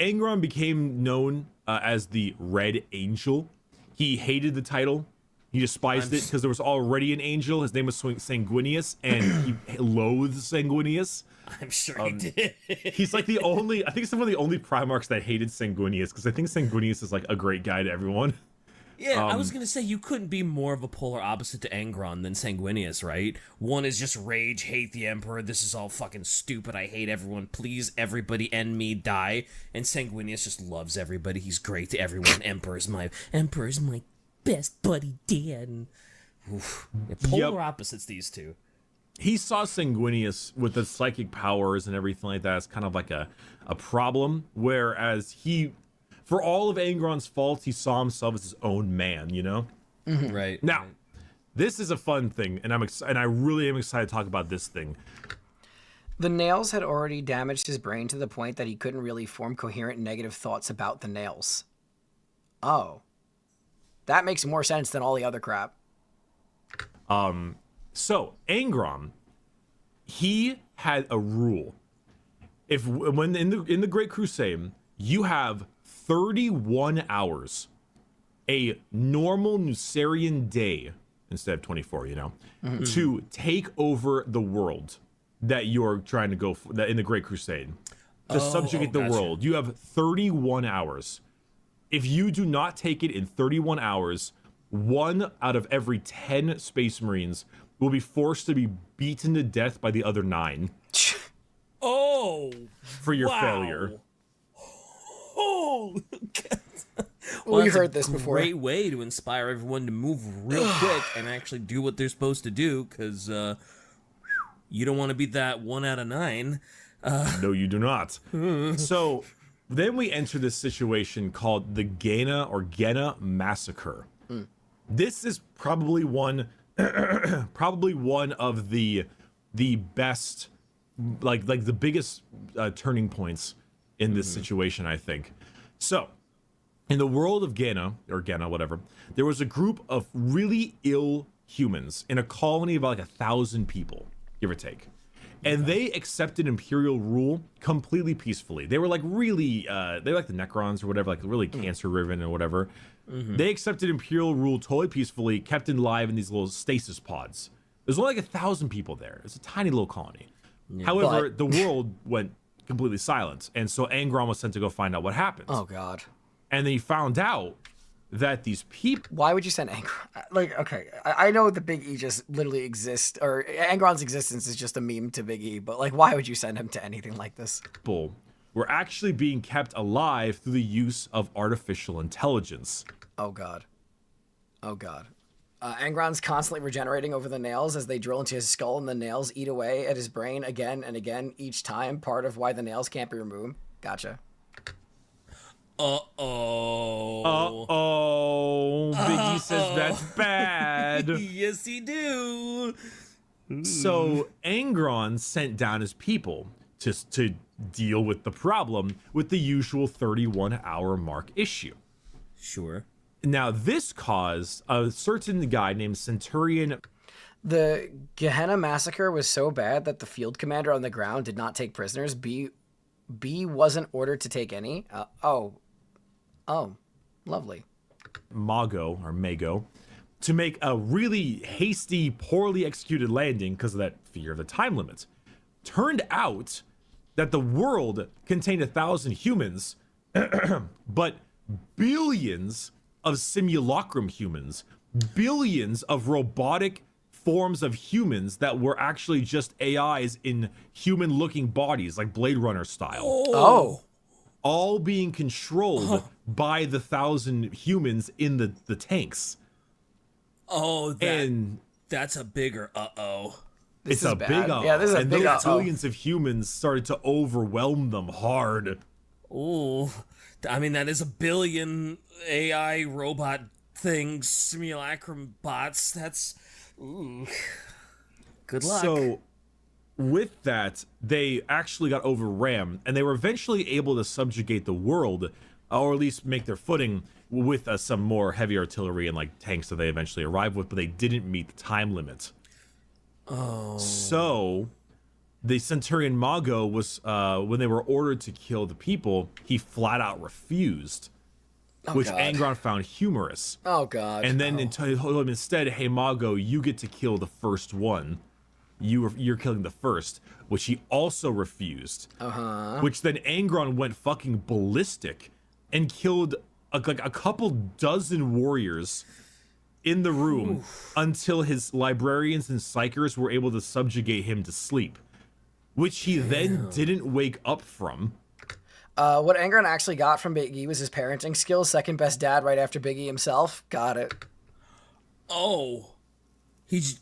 Angron became known as the Red Angel. He hated the title. He despised it because there was already an angel. His name was Sanguinius, and he loathed Sanguinius. I'm sure he did. He's like the only, I think he's one of the only Primarchs that hated Sanguinius, because I think Sanguinius is like a great guy to everyone. Yeah, I was gonna say you couldn't be more of a polar opposite to Angron than Sanguinius, right? One is just rage, hate the Emperor, this is all fucking stupid, I hate everyone, please everybody end me, die. And Sanguinius just loves everybody, he's great to everyone, Emperor's my best buddy dad. And, oof. Yeah, polar opposites, these two. He saw Sanguinius with the psychic powers and everything like that as kind of like a problem, whereas he, for all of Angron's faults, he saw himself as his own man, you know? Right. Now, this is a fun thing, and I really am excited to talk about this thing. The nails had already damaged his brain to the point that he couldn't really form coherent negative thoughts about the nails. Oh. That makes more sense than all the other crap. So, Angron, he had a rule. When in the Great Crusade, you have 31 hours, a normal Nucerian day instead of 24, you know, to take over the world that you're trying to go for, that in the Great Crusade, to subjugate the gotcha. world. You have 31 hours. If you do not take it in 31 hours, 1 out of every 10 Space Marines will be forced to be beaten to death by the other 9 Oh! for your failure. Oh! We've heard this before. Great way to inspire everyone to move real quick and actually do what they're supposed to do, because You don't want to be that 1 out of 9. No, you do not. So then we enter this situation called the Gena massacre. This is probably one of the best, like the biggest turning points in this situation, I think. So in the world of Gena, whatever, there was a group of really ill humans in a colony of about like 1,000 people, give or take. And they accepted imperial rule completely peacefully. They were like really, they were like the Necrons or whatever, like really cancer-riven or whatever. They accepted imperial rule totally peacefully, kept in live in these little stasis pods. There's only like 1,000 people there. It's a tiny little colony. However, the world went completely silent. And so Angron was sent to go find out what happened. Oh, God. And they found out that these people... Why would you send Angron? Like, okay, I know the Big E just literally exists, or Angron's existence is just a meme to Big E, but like, why would you send him to anything like this? Were actually being kept alive through the use of artificial intelligence. Oh, God. Oh, God. Angron's constantly regenerating over the nails as they drill into his skull, and the nails eat away at his brain again and again each time, part of why the nails can't be removed. Gotcha. Uh-oh. Biggie says that's bad. Yes, he do. So Angron sent down his people to deal with the problem with the usual 31-hour mark issue. Sure. Now, this caused a certain guy named Centurion. The Gehenna massacre was so bad that the field commander on the ground did not take prisoners. B wasn't ordered to take any. Oh, lovely. Mago, to make a really hasty, poorly executed landing because of that fear of the time limit. Turned out that the world contained 1,000 humans, but billions of simulacrum humans, billions of robotic forms of humans that were actually just AIs in human-looking bodies, like Blade Runner style. Oh. All being controlled by the 1,000 humans in the tanks. Oh, And that's a bigger uh-oh. it's a bad. big Yeah, this is a and big those uh-oh. billions of humans started to overwhelm them hard. Ooh. I mean, that is a billion AI robot things, simulacrum bots. That's... Ooh. Good luck. So with that, they actually got overran, and they were eventually able to subjugate the world, or at least make their footing with some more heavy artillery and like tanks that they eventually arrived with, but they didn't meet the time limit. Oh. So the Centurion Mago was, when they were ordered to kill the people, he flat out refused, which God. Angron found humorous. Oh, God. And then told him instead, hey, Mago, you get to kill the first one. You're killing the first, which he also refused. Which then Angron went fucking ballistic and killed like a couple dozen warriors in the room until his librarians and psychers were able to subjugate him to sleep, which he then didn't wake up from. What Angron actually got from Big E was his parenting skills. Second best dad right after Big E himself. Got it. Oh. He just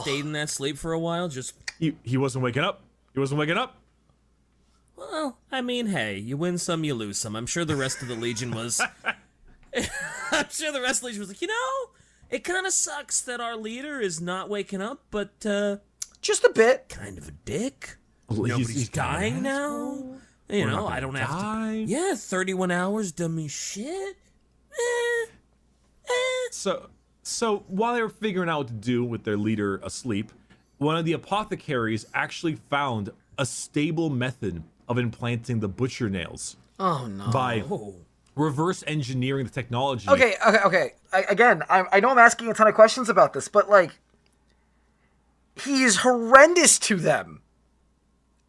stayed in that sleep for a while? He wasn't waking up. He wasn't waking up. Well, I mean, hey, you win some, you lose some. I'm sure the rest of the Legion was... I'm sure the rest of the Legion was like, it kind of sucks that our leader is not waking up, but, Just a bit. kind of a dick. He's Nobody's kinda dying an now. asshole. You We're know, not I don't gonna have die. to... Yeah, 31 hours, dummy shit. So while they were figuring out what to do with their leader asleep, one of the apothecaries actually found a stable method of implanting the butcher nails Oh, no. by reverse engineering the technology. Okay. I know I'm asking a ton of questions about this, but, like, he is horrendous to them.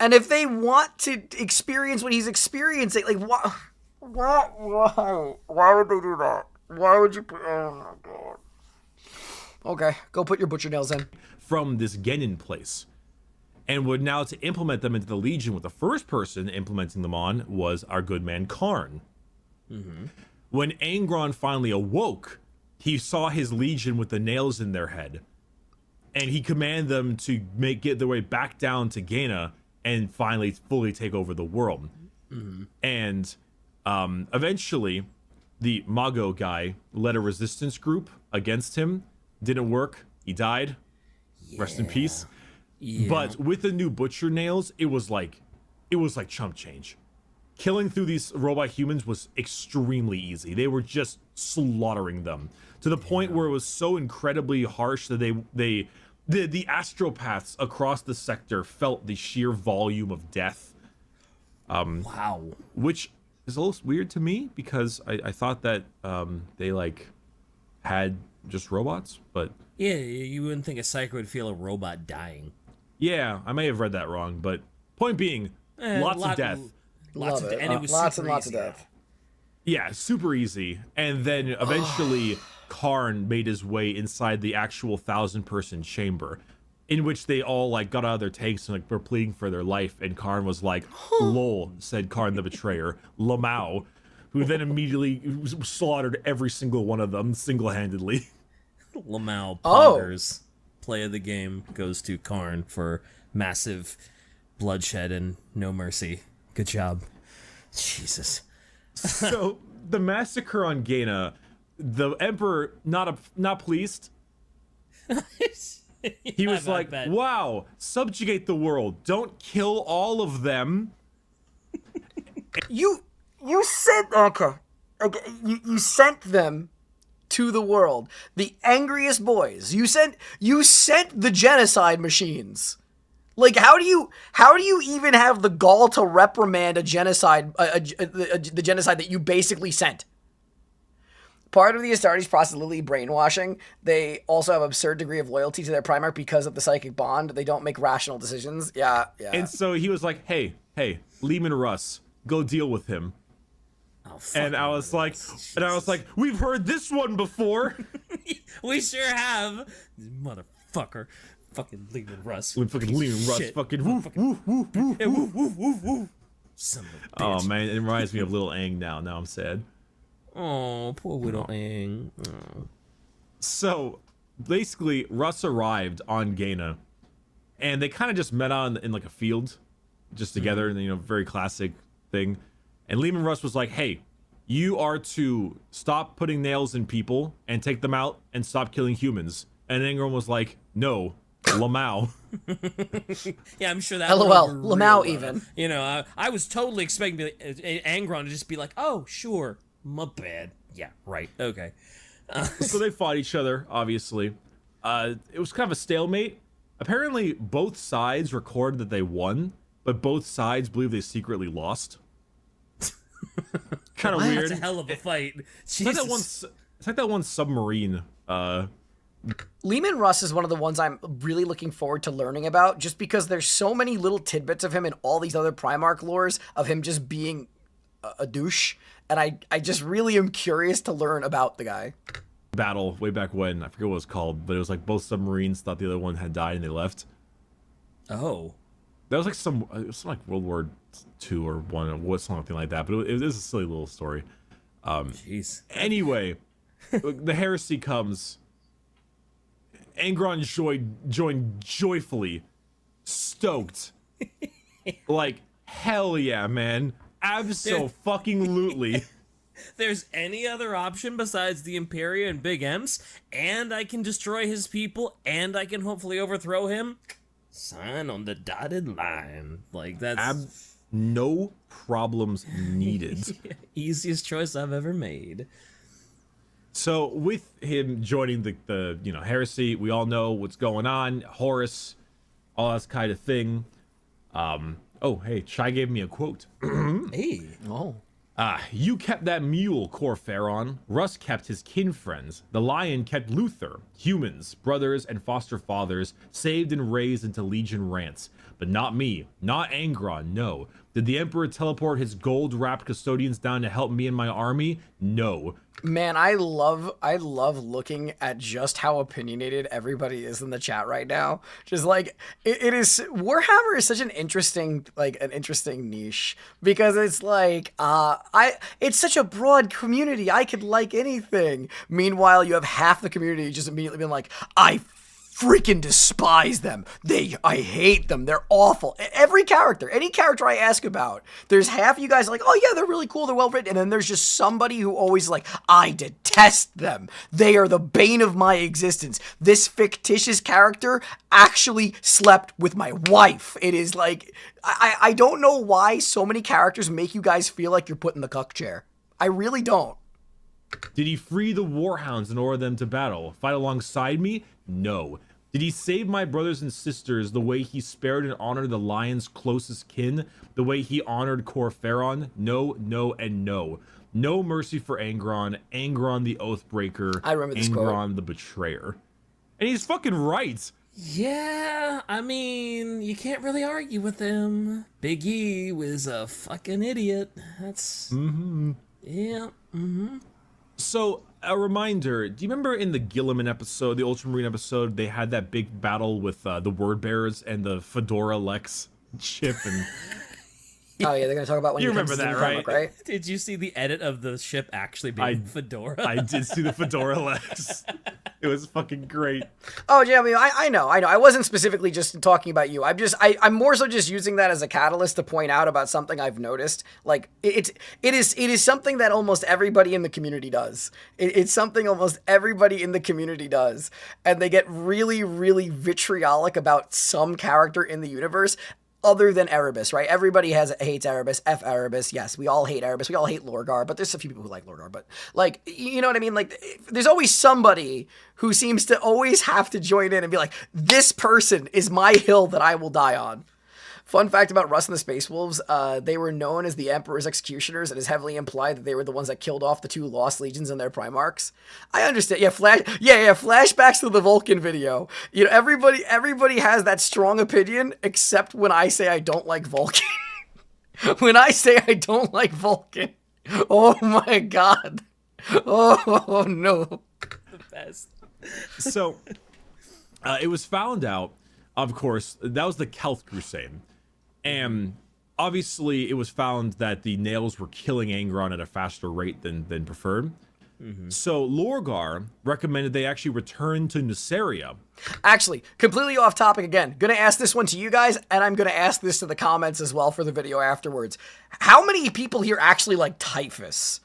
And if they want to experience what he's experiencing, like, why would they do that? Why would you oh my God. Okay, go put your butcher nails in. From this Genin place, and would now to implement them into the Legion. With the first person implementing them on was our good man Karn. When Angron finally awoke, he saw his Legion with the nails in their head, and he commanded them to get their way back down to Gaina and finally fully take over the world. And eventually, the Mago guy led a resistance group against him. Didn't work. He died. Rest in peace. But with the new butcher nails, it was like chump change. Killing through these robot humans was extremely easy. They were just slaughtering them to the point where it was so incredibly harsh that the astropaths across the sector felt the sheer volume of death. Wow. Which is a little weird to me because I thought that they like had just robots, but Yeah, you wouldn't think a psycho would feel a robot dying. yeah, I may have read that wrong. But point being, lots of death. Love it. And it was Lots super and lots of easy. death. Yeah, super easy. And then eventually Karn made his way inside the actual 1,000-person chamber, in which they all like got out of their tanks and like were pleading for their life. And Karn was like, "Lol," said Karn the betrayer, Lamau, who then immediately slaughtered every single one of them single-handedly. Lamau Oh. Poggers, play of the game, goes to Karn for massive bloodshed and no mercy. Good job. Jesus. So the massacre on Gaina, the Emperor not pleased. He was like, "Wow, subjugate the world. Don't kill all of them." You sent okay. You sent them to the world. The angriest boys. You sent the genocide machines. Like, how do you even have the gall to reprimand a genocide, the genocide that you basically sent? Part of the Astartes process, literally brainwashing. They also have absurd degree of loyalty to their Primarch because of the psychic bond. They don't make rational decisions. Yeah. And so he was like, "Hey, Lehman Russ, go deal with him." Oh, fuck And I was like, Jesus. "We've heard this one before." We sure have. Motherfucker. Fucking Lehman Russ. Fucking Lehman Russ, Shit. fucking woof, woof, woof, woof, Hey, woof. woo, woo, woo, woo. Son of a Oh bitch. man, it reminds me of Little Aang now. Now I'm sad. Oh, poor little Aang. Oh. So basically, Russ arrived on Gaina, and they kind of just met on in like a field, just together, and very classic thing. And Lehman Russ was like, "Hey, you are to stop putting nails in people and take them out and stop killing humans." And Angron was like, "No, Lamau." Yeah, I'm sure that LOL, went over Lamau real even. I was totally expecting Angron to just be like, "Oh, sure, my bad." Yeah, right. Okay. So they fought each other, obviously. It was kind of a stalemate. Apparently, both sides recorded that they won, but both sides believe they secretly lost. Kind of weird. That's a hell of a fight. It's like Jesus. that one submarine. Lehman Russ is one of the ones I'm really looking forward to learning about, just because there's so many little tidbits of him in all these other Primarch lores of him just being a douche, and I just really am curious to learn about the guy. Battle way back when. I forget what it was called, but it was like both submarines thought the other one had died and they left. Oh. That was like it was like World War II or one or something like that. But it was a silly little story. Jeez. Anyway, the heresy comes. Angron joined joyfully, stoked, like hell yeah, man, abso-fucking-lutely. There's any other option besides the Imperia and Big M's, and I can destroy his people, and I can hopefully overthrow him. Sign on the dotted line. Like, that's No problems needed. easiest choice I've ever made. So with him joining the heresy, we all know what's going on. Horus, all that kind of thing. Oh, hey, Chai gave me a quote. Hey. Oh. You kept that mule, Corferon. Russ kept his kin friends. The lion kept Luther. Humans, brothers, and foster fathers, saved and raised into Legion rants. But not me. Not Angron, no. Did the Emperor teleport his gold-wrapped custodians down to help me and my army? No. Man, I love looking at just how opinionated everybody is in the chat right now. Just like it is, Warhammer is such an interesting niche, because it's like it's such a broad community. I could like anything. Meanwhile, you have half the community just immediately being like, I freaking despise them. I hate them. They're awful. Every character, any character I ask about, there's half of you guys like, oh yeah, they're really cool, they're well written, and then there's just somebody who always like, I detest them. They are the bane of my existence. This fictitious character actually slept with my wife. It is like, I don't know why so many characters make you guys feel like you're put in the cuck chair. I really don't. Did he free the warhounds and order them to battle? Fight alongside me? No. Did he save my brothers and sisters the way he spared and honored the lion's closest kin? The way he honored Corferon? No, no, and no. No mercy for Angron. Angron the Oathbreaker. I remember this quote. Angron the Betrayer. And he's fucking right. Yeah, I mean, you can't really argue with him. Big E was a fucking idiot. That's... Yeah, So, a reminder, do you remember in the Gilliman episode, the Ultramarine episode, they had that big battle with the Word Bearers and the Fedora Lex ship? And Oh yeah, they're gonna talk about when You he comes remember to that, the comic, right? right? Did you see the edit of the ship actually being Fedora? I did see the Fedora Lex. It was fucking great. Oh yeah, I know. I wasn't specifically just talking about you. I'm more so just using that as a catalyst to point out about something I've noticed. Like it is something that almost everybody in the community does. It's something almost everybody in the community does, and they get really, really vitriolic about some character in the universe. Other than Erebus, right? Everybody hates Erebus. F Erebus. Yes, we all hate Erebus. We all hate Lorgar, but there's a few people who like Lorgar. But like, you know what I mean? Like, there's always somebody who seems to always have to join in and be like, this person is my hill that I will die on. Fun fact about Russ and the Space Wolves, they were known as the Emperor's Executioners. It is heavily implied that they were the ones that killed off the 2 Lost Legions and their Primarchs. I understand. Yeah, flashbacks to the Vulcan video. You know, everybody has that strong opinion, except when I say I don't like Vulcan. When I say I don't like Vulcan, oh my god. Oh no. The best. So, it was found out, of course, that was the Kelth Crusade. And obviously, it was found that the nails were killing Angron at a faster rate than preferred. So Lorgar recommended they actually return to Nuceria. Actually, completely off topic again. Gonna ask this one to you guys, and I'm gonna ask this to the comments as well for the video afterwards. How many people here actually like Typhus?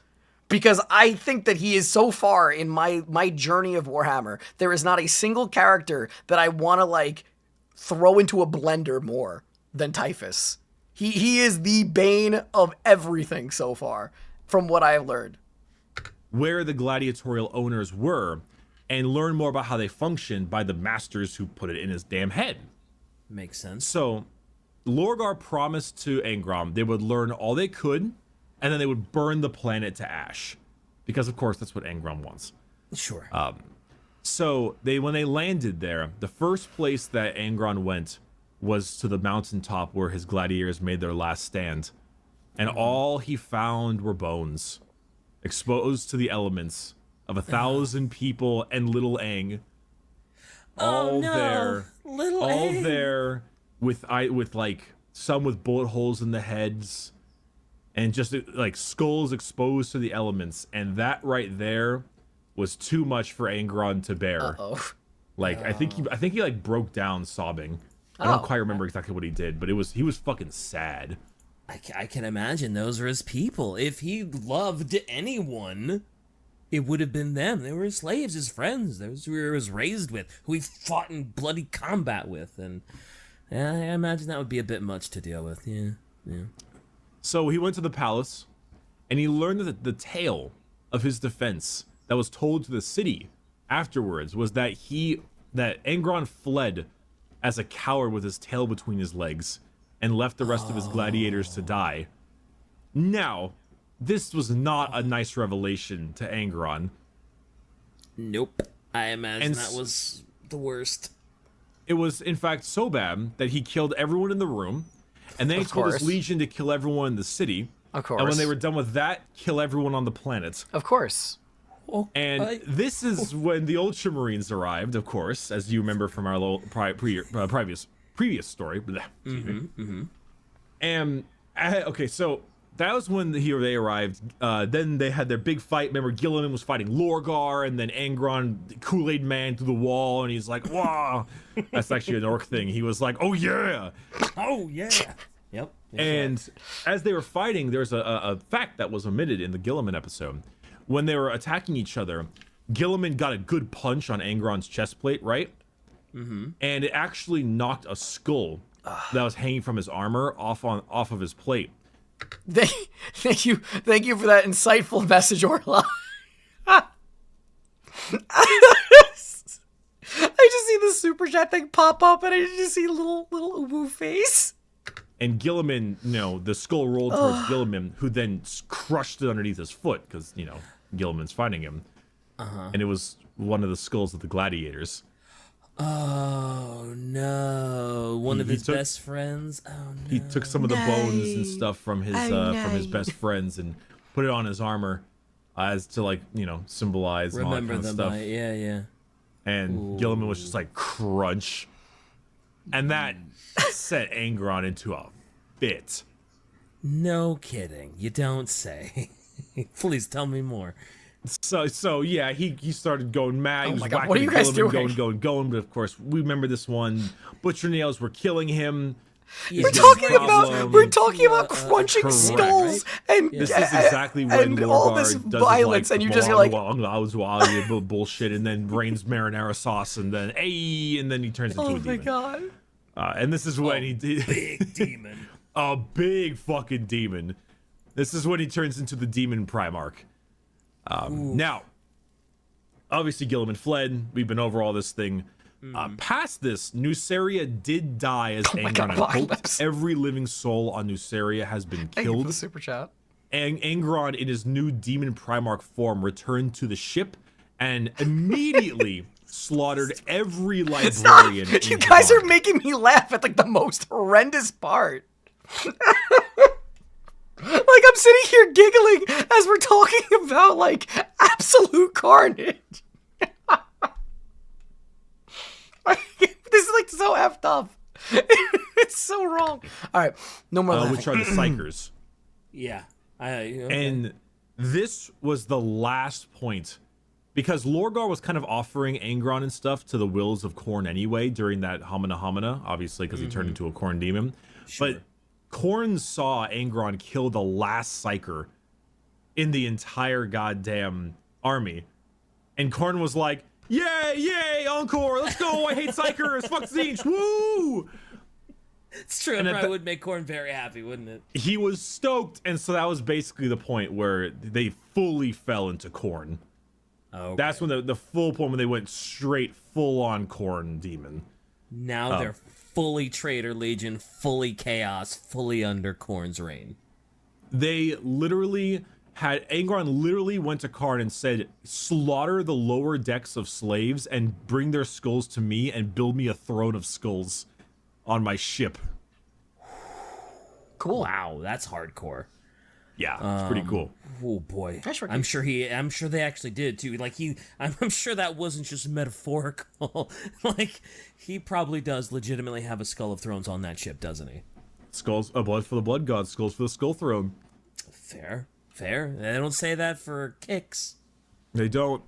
Because I think that he is so far in my journey of Warhammer, there is not a single character that I want to like throw into a blender more than Typhus. He is the bane of everything so far, from what I've learned. Where the gladiatorial owners were, and learn more about how they function by the masters who put it in his damn head. Makes sense. So, Lorgar promised to Angron they would learn all they could, and then they would burn the planet to ash. Because, of course, that's what Angron wants. Sure. So, when they landed there, the first place that Angron went was to the mountaintop where his gladiators made their last stand. And all he found were bones, exposed to the elements of 1,000 people and little Aang. All there. Little all Aang. there with like some with bullet holes in the heads and just like skulls exposed to the elements. And that right there was too much for Angron to bear. Uh-oh. Like I think he like broke down sobbing. I don't quite remember exactly what he did, but he was fucking sad. I can imagine those are his people. If he loved anyone, it would have been them. They were his slaves, his friends, those who he was raised with, who he fought in bloody combat with. And yeah, I imagine that would be a bit much to deal with. Yeah. So he went to the palace, and he learned that the tale of his defense that was told to the city afterwards was that Angron fled as a coward with his tail between his legs and left the rest of his gladiators to die. Now, this was not a nice revelation to Angron. Nope. I imagine And that was the worst. It was, in fact, so bad that he killed everyone in the room, and then he told his course. legion to kill everyone in the city. Of course. And when they were done with that, kill everyone on the planet. Of course. And this is when the Ultramarines arrived, of course, as you remember from our little previous story. And okay, so that was when they arrived. Then they had their big fight. Remember, Gilliman was fighting Lorgar, and then Angron Kool-Aid Man through the wall, and he's like, "Wow!" That's actually an orc thing. He was like, "Oh yeah, Oh yeah. Yep. And as they were fighting, there's a fact that was omitted in the Gilliman episode. When they were attacking each other, Gilliman got a good punch on Angron's chest plate, right? Mm-hmm. And it actually knocked a skull that was hanging from his armor off of his plate. Thank you for that insightful message, Orla. I just see the super chat thing pop up, and I just see a little uwu face. And Gilliman, the skull rolled towards Gilliman, who then crushed it underneath his foot because Gilliman's fighting him, and it was one of the skulls of the gladiators. Oh no! One of his best friends. Oh no! He took some of the bones and stuff from his best friends and put it on his armor, as to symbolize and all that kind of stuff. Yeah. And Gilliman was just like crunch, and that set Angron into a fit. No kidding. You don't say. Please tell me more. So yeah, he started going mad. He was my God, whacking what are you guys Gilliman, doing? going. But of course, we remember this one. Butcher nails were killing him. We're talking about crunching Correct. skulls and This is exactly when and all this Lorgar does violence, his, and you just you're like, bullshit, and then rains marinara sauce, and then and then he turns into a oh demon. my God. And this is when he did Big demon. a big fucking demon. This is when he turns into the demon Primarch. Now, obviously Gilliman fled. We've been over all this thing. Past this, Nuceria did die as Angron had hoped. Every living soul on Nuceria has been Thank you for killed. the super chat. And Angron, in his new demon Primarch form, returned to the ship and immediately slaughtered every librarian. You guys are making me laugh at the most horrendous part. I'm sitting here giggling as we're talking about absolute carnage. This is so effed up. It's so wrong. All right, no more laughing. Which are the Psychers. Yeah. And this was the last point, because Lorgar was kind of offering Angron and stuff to the wills of Khorne anyway during that Hamina, obviously, because he turned into a Khorne demon. Sure. But Khorne saw Angron kill the last Psyker in the entire goddamn army. And Khorne was like, yay, encore, let's go, I hate Psychers, fuck Tzeentch, woo! It's true, it probably would make Khorne very happy, wouldn't it? He was stoked, and so that was basically the point where they fully fell into Khorne. Okay. That's when the full point when they went straight full-on Khorne demon. Now they're fully Traitor Legion, fully Chaos, fully under Khorne's reign. They literally Angron literally went to Khorne and said, slaughter the lower decks of slaves and bring their skulls to me and build me a throne of skulls on my ship. Cool. Wow, that's hardcore. Yeah, it's pretty cool. Oh boy, That's right. I'm sure they actually did too. I'm sure that wasn't just metaphorical. He probably does legitimately have a Skull of Thrones on that ship, doesn't he? Skulls, blood for the blood god, skulls for the skull throne. Fair. They don't say that for kicks. They don't.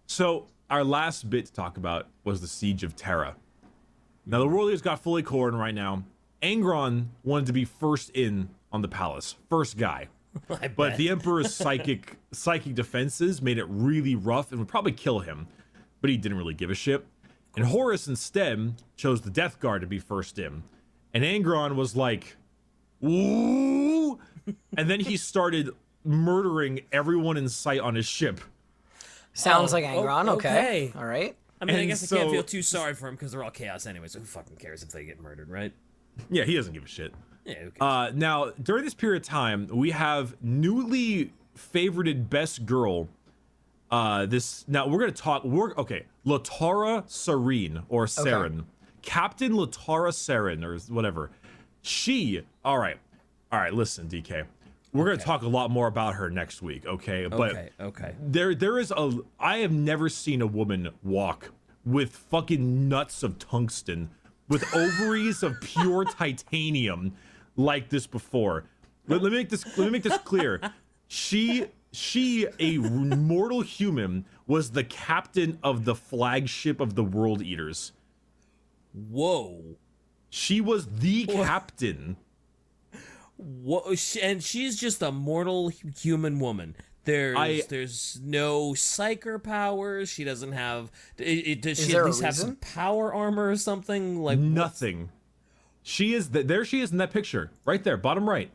So our last bit to talk about was the Siege of Terra. Now the Warriors got fully Khorne right now. Angron wanted to be first in on the palace, first guy. But the Emperor's psychic defenses made it really rough and would probably kill him. But he didn't really give a shit. And Horus instead chose the Death Guard to be first in. And Angron was like, ooh. And then he started murdering everyone in sight on his ship. Sounds like Angron. Okay. okay. All right. I mean, I And guess I can't feel too sorry for him because they're all Chaos anyway, so who fucking cares if they get murdered, right? Yeah, he doesn't give a shit. Yeah, who cares? Now, during this period of time, we have newly favorited best girl. Now we're gonna talk. Latara Serene or Saren, Okay. Captain Captain Latara Saren or whatever. All right. Listen, DK, we're gonna talk a lot more about her next week. Okay, but okay. I have never seen a woman walk with fucking nuts of tungsten, with ovaries of pure titanium like this before. let me make this clear. She, a mortal human, was the captain of the flagship of the World Eaters. Whoa. She was the captain. Whoa. And she's just a mortal human woman. There's no psyker powers. She doesn't have. Does she at least have some power armor or something? Like nothing. She is there. She is in that picture right there, bottom right.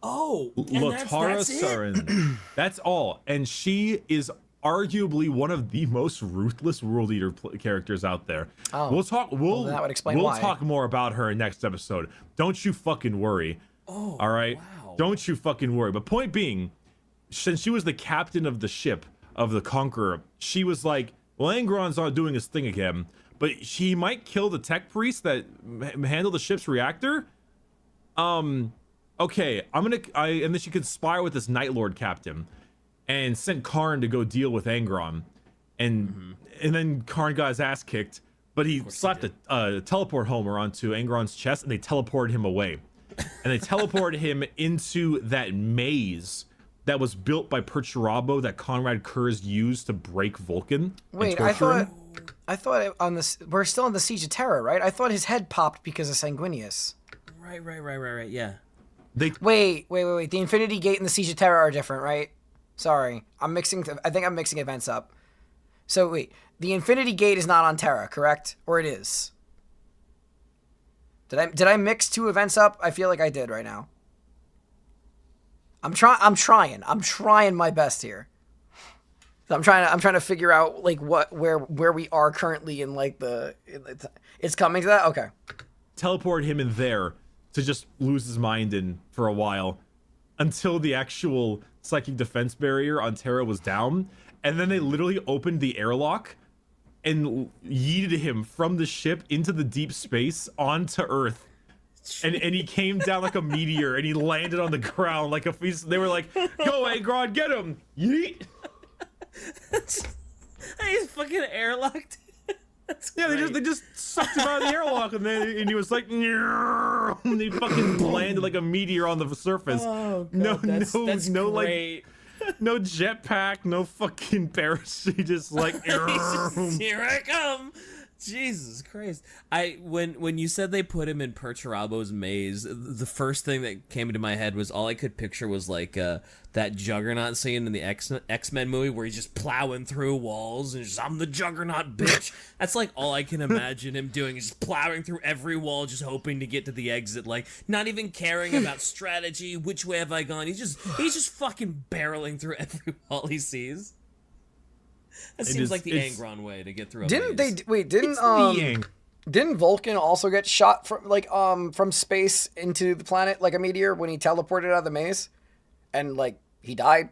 Oh, Latara that's Sarin. That's all, and she is arguably one of the most ruthless World Eater characters out there. Oh, we'll talk. that would explain we'll why. talk more about her in next episode. Don't you fucking worry. Oh, all right. Wow. Don't you fucking worry. But point being, since she was the captain of the ship of the Conqueror, she was like, well, Angron's not doing his thing again, but he might kill the tech priest that handled the ship's reactor. Okay, and then she conspire with this Night Lord captain and sent Karn to go deal with Angron. And then Karn got his ass kicked, but he slapped a teleport homer onto Angron's chest and they teleported him away. And they teleported him into that maze that was built by Perturabo that Conrad Kurz used to break Vulcan. Wait, I thought on this we're still in the Siege of Terra, right? I thought his head popped because of Sanguinius. Right. Yeah. Wait. The Infinity Gate and the Siege of Terra are different, right? Sorry, I think I'm mixing events up. So wait, the Infinity Gate is not on Terra, correct? Or it is? Did I mix two events up? I feel like I did right now. I'm trying my best here. So I'm trying to figure out like where we are currently in like it's coming to that. Okay. Teleport him in there to just lose his mind in for a while until the actual psychic defense barrier on Terra was down, and then they literally opened the airlock and yeeted him from the ship into the deep space onto Earth. And he came down like a meteor, and he landed on the ground like a feast. They were like, "Go, Angron, get him!" Yeet. He's fucking airlocked. Yeah, they just sucked him out of the airlock, and he was like, and he fucking landed like a meteor on the surface. Oh, God, that's no, great. like, no jetpack, no fucking parachute, just like, here I come. Jesus Christ. When you said they put him in Perturabo's maze, the first thing that came into my head was all I could picture was like that Juggernaut scene in the X-Men movie where he's just plowing through walls and just, I'm the Juggernaut, bitch. That's like all I can imagine him doing is just plowing through every wall, just hoping to get to the exit, like not even caring about strategy, which way have I gone. He's just fucking barreling through every wall he sees. That seems like the Angron way to get through a maze. Didn't Vulcan also get shot from space into the planet like a meteor when he teleported out of the maze? And like he died?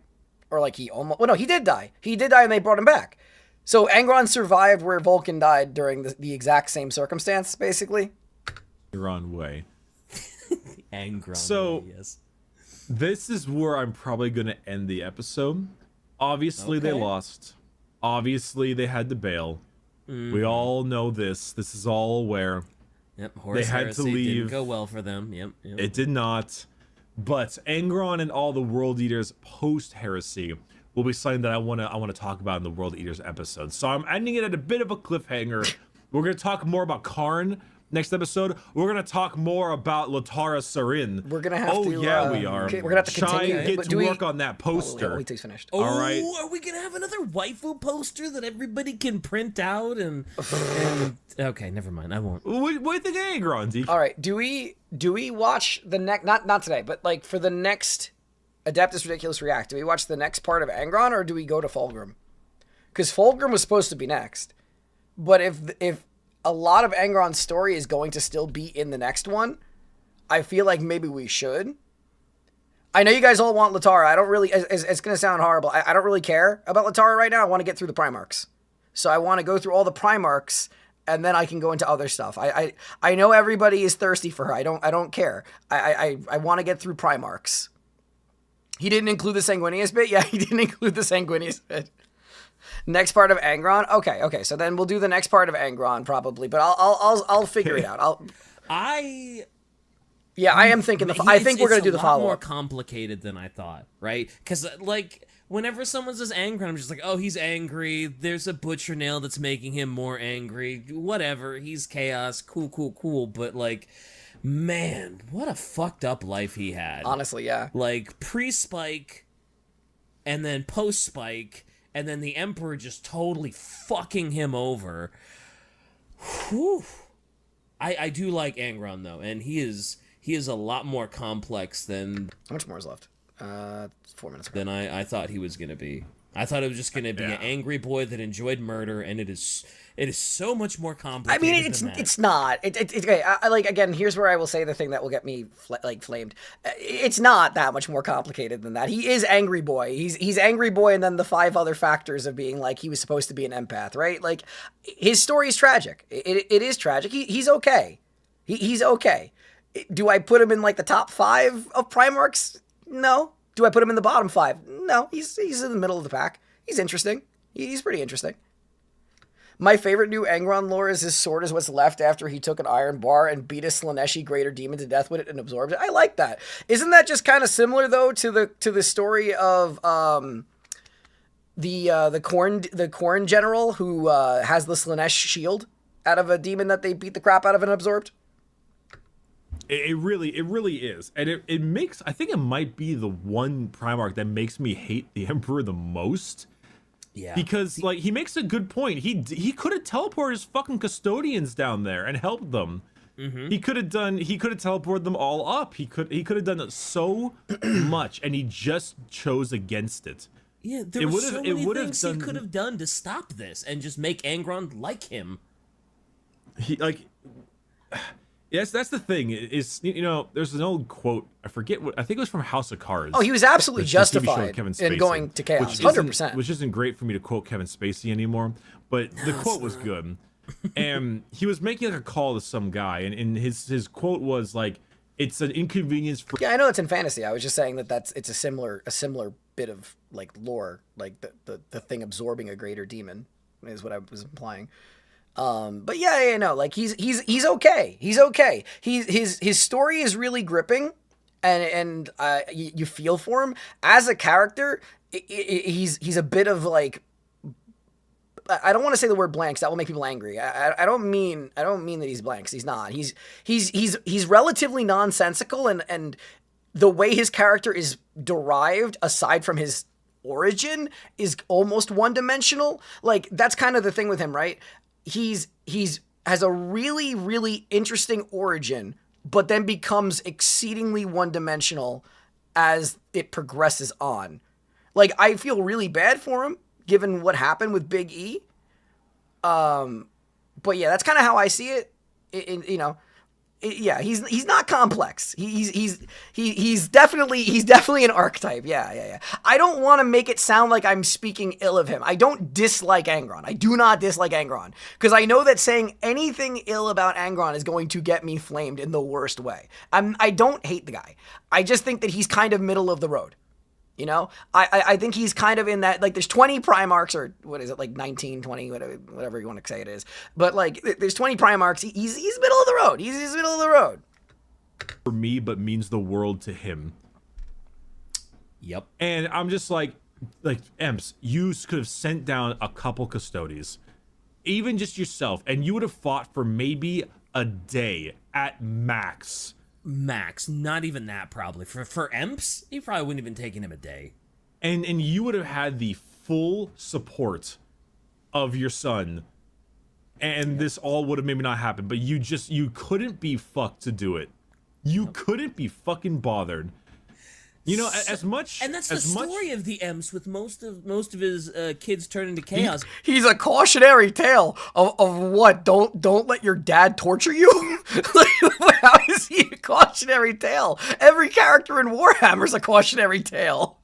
Or like he almost he did die. He did die and they brought him back. So Angron survived where Vulcan died during the exact same circumstance, basically. Angron way. The Angron way, yes. This is where I'm probably gonna end the episode. Obviously they lost. Obviously, they had to bail. We all know this. This is all aware. Yep, they had to leave. Didn't go well for them. Yep. It did not. But Angron and all the World Eaters post-heresy will be something that I want to talk about in the World Eaters episode. So I'm ending it at a bit of a cliffhanger. We're going to talk more about Karn next episode. We're going to talk more about Latara Sarin. We're going to have to... Oh, yeah, we are. Okay, we're going to have to continue. Try and get to work on that poster. Wait till he's finished. Oh, all right. Are we going to have another waifu poster that everybody can print out? And okay, never mind. I won't. What do you think of Angron, Zeke? All right. Do we watch the next... Not today, but like for the next Adeptus Ridiculous React, do we watch the next part of Angron or do we go to Fulgrim? Because Fulgrim was supposed to be next. But if a lot of Angron's story is going to still be in the next one, I feel like maybe we should. I know you guys all want Latara. I don't really... It's going to sound horrible. I don't really care about Latara right now. I want to get through the Primarchs. So I want to go through all the Primarchs, and then I can go into other stuff. I know everybody is thirsty for her. I don't care. I want to get through Primarchs. He didn't include the Sanguinius bit? Yeah, he didn't include the Sanguinius bit. Next part of Angron? Okay. So then we'll do the next part of Angron probably, but I'll figure it out. Yeah, I am thinking I think we're gonna do the It's a lot more follow-up. complicated than I thought, right? Because like whenever someone says Angron, I'm just like, oh, he's angry. There's a butcher nail that's making him more angry. Whatever, he's chaos. Cool. But like, man, what a fucked up life he had. Honestly, yeah. Like pre-spike, and then post-spike, and then the Emperor just totally fucking him over. Whew. I do like Angron though, and he is a lot more complex than How much more is left? 4 minutes ago. than I thought he was gonna be. I thought it was just gonna be an angry boy that enjoyed murder, and it is so much more I complicated. mean, it's not. It's okay. I like, again, here's where I will say the thing that will get me flamed. It's not that much more complicated than that. He is angry boy. He's angry boy, and then the 5 other factors of being like he was supposed to be an empath, right? Like his story is tragic. It is tragic. He's okay. He's okay. Do I put him in like the top 5 of Primarchs? No. Do I put him in the bottom 5? No. He's in the middle of the pack. He's interesting. He's pretty interesting. My favorite new Angron lore is his sword is what's left after he took an iron bar and beat a Slaneshi greater demon to death with it and absorbed it. I like that. Isn't that just kind of similar though to the story of the Khorne general who has the Slanesh shield out of a demon that they beat the crap out of and absorbed? It really is, and it makes, I think it might be the one Primarch that makes me hate the Emperor the most. Yeah. Because like he makes a good point. He could have teleported his fucking custodians down there and helped them. Mm-hmm. He could have teleported them all up. He could have done so much, and he just chose against it. Yeah, there were so many things he could have done to stop this and just make Angron like him. Yes, that's the thing. Is, you know, there's an old quote. I forget I think it was from House of Cards. Oh, he was absolutely the TV show with justified Kevin in Spacey, going to chaos, which 100%. Which isn't great for me to quote Kevin Spacey anymore, but the quote was good. And he was making like a call to some guy, and his quote was like, "It's an inconvenience for." Yeah, I know it's in fantasy. I was just saying it's a similar bit of like lore, like the thing absorbing a greater demon is what I was implying. But yeah, no, like he's okay. He's okay. His story is really gripping, and you feel for him as a character. He's a bit of like, I don't want to say the word blanks. That will make people angry. I don't mean that he's blanks. He's not. He's relatively nonsensical, and the way his character is derived, aside from his origin, is almost one-dimensional. Like that's kind of the thing with him, right? He's has a really, really interesting origin, but then becomes exceedingly one-dimensional as it progresses on. Like, I feel really bad for him, given what happened with Big E. But yeah, that's kind of how I see it. Yeah, he's not complex. He's definitely an archetype. Yeah. I don't want to make it sound like I'm speaking ill of him. I don't dislike Angron. I do not dislike Angron, because I know that saying anything ill about Angron is going to get me flamed in the worst way. I don't hate the guy. I just think that he's kind of middle of the road. You know, I think he's kind of in that, like, there's 20 Primarchs, or what is it, like 19, 20, whatever you want to say it is. But, like, there's 20 Primarchs. He's middle of the road. He's middle of the road. For me, but means the world to him. Yep. And I'm just like, Emps, you could have sent down a couple custodians, even just yourself, and you would have fought for maybe a day at max. Max, not even that probably. For Emps, he probably wouldn't even taken him a day. And you would have had the full support of your son, and this all would have maybe not happened, but you couldn't be fucked to do it. You couldn't be fucking bothered. You know, as much, and that's the story of the Emps, with most of his kids turn into chaos. He's a cautionary tale of what? Don't let your dad torture you. Like, how is he a cautionary tale? Every character in Warhammer's a cautionary tale.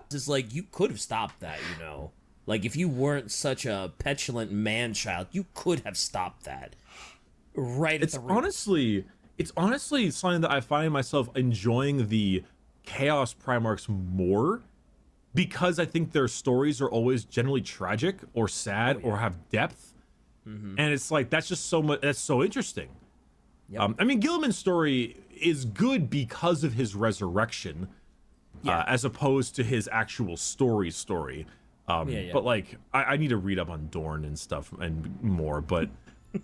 It's like, you could have stopped that, you know. Like, if you weren't such a petulant man-child, you could have stopped that. Right at the root. It's honestly something that I find myself enjoying the Chaos Primarchs more, because I think their stories are always generally tragic or sad or have depth. Mm-hmm. And it's like, that's just so much, that's so interesting. Yep. I mean, Gilliman's story is good because of his resurrection, as opposed to his actual story. But like, I need to read up on Dorn and stuff and more. But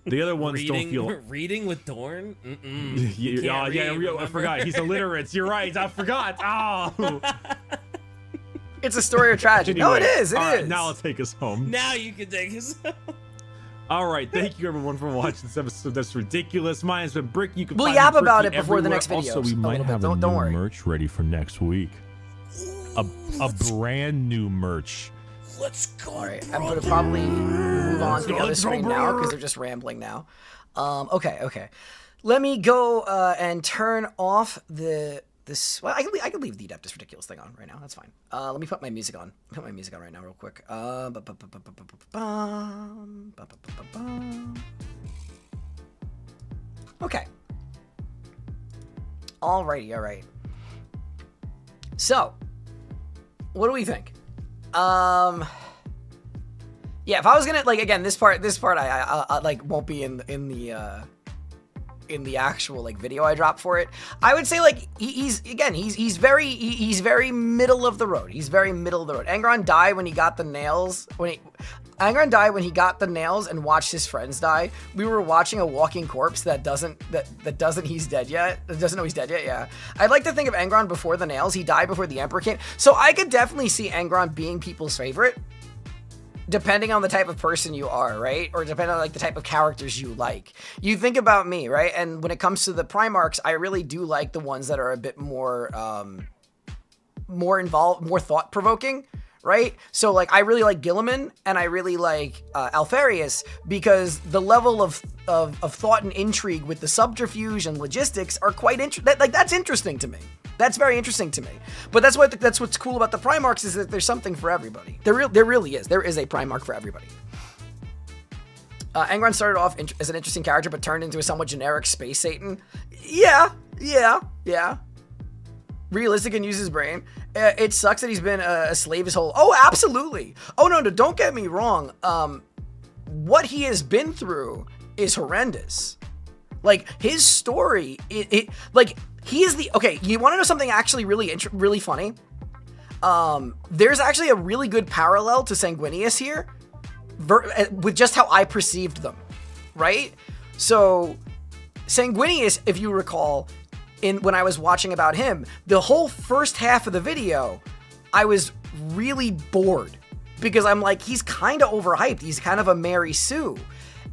the other ones don't feel. Reading with Dorn? I forgot. He's illiterate. You're right. I forgot. Oh. It's a story of tragedy. Anyway, No, it is. It all right, is. now I'll take us home. Now you can take us. All right, thank you everyone for watching this episode. That's ridiculous. My name's been Brick. You can We'll find yap me about Bricky it before the everywhere. next video. Also, we might have don't worry. merch ready for next week. A brand new merch. Let's go. All right, I'm gonna probably move on to the other Let's go, screen now because they're just rambling now. Okay. Let me go and turn off this. Well, I can leave the Adeptus Ridiculous thing on right now. That's fine. Let me put my music on. Put my music on right now, real quick. Okay. Alrighty. All right. So, what do we think? Yeah, if I was gonna like again, this part I like won't be in the actual like video I dropped for it. I would say like he's very middle of the road. He's very middle of the road. Angron died when he got the nails. Angron died when he got the nails and watched his friends die. We were watching a walking corpse that doesn't he's dead yet. That doesn't know he's dead yet. Yeah, I'd like to think of Angron before the nails. He died before the Emperor came. So I could definitely see Angron being people's favorite, depending on the type of person you are, right? Or depending on like the type of characters you like. You think about me, right? And when it comes to the Primarchs, I really do like the ones that are a bit more involved, more thought-provoking, right? So like I really like Gilliman and I really like Alfarius because the level of thought and intrigue with the subterfuge and logistics are quite interesting. That's interesting to me. That's very interesting to me. But that's what's cool about the Primarchs is that there's something for everybody. There really is. There is a Primarch for everybody. Angron started off as an interesting character, but turned into a somewhat generic space Satan. Yeah. Realistic and uses his brain. It sucks that he's been a slave his whole. Oh, absolutely. Oh no, don't get me wrong. What he has been through is horrendous. Like his story, he is the okay. You want to know something actually really funny? There's actually a really good parallel to Sanguinius here, with just how I perceived them, right? So, Sanguinius, if you recall, when I was watching about him, the whole first half of the video, I was really bored because I'm like, he's kind of overhyped. He's kind of a Mary Sue.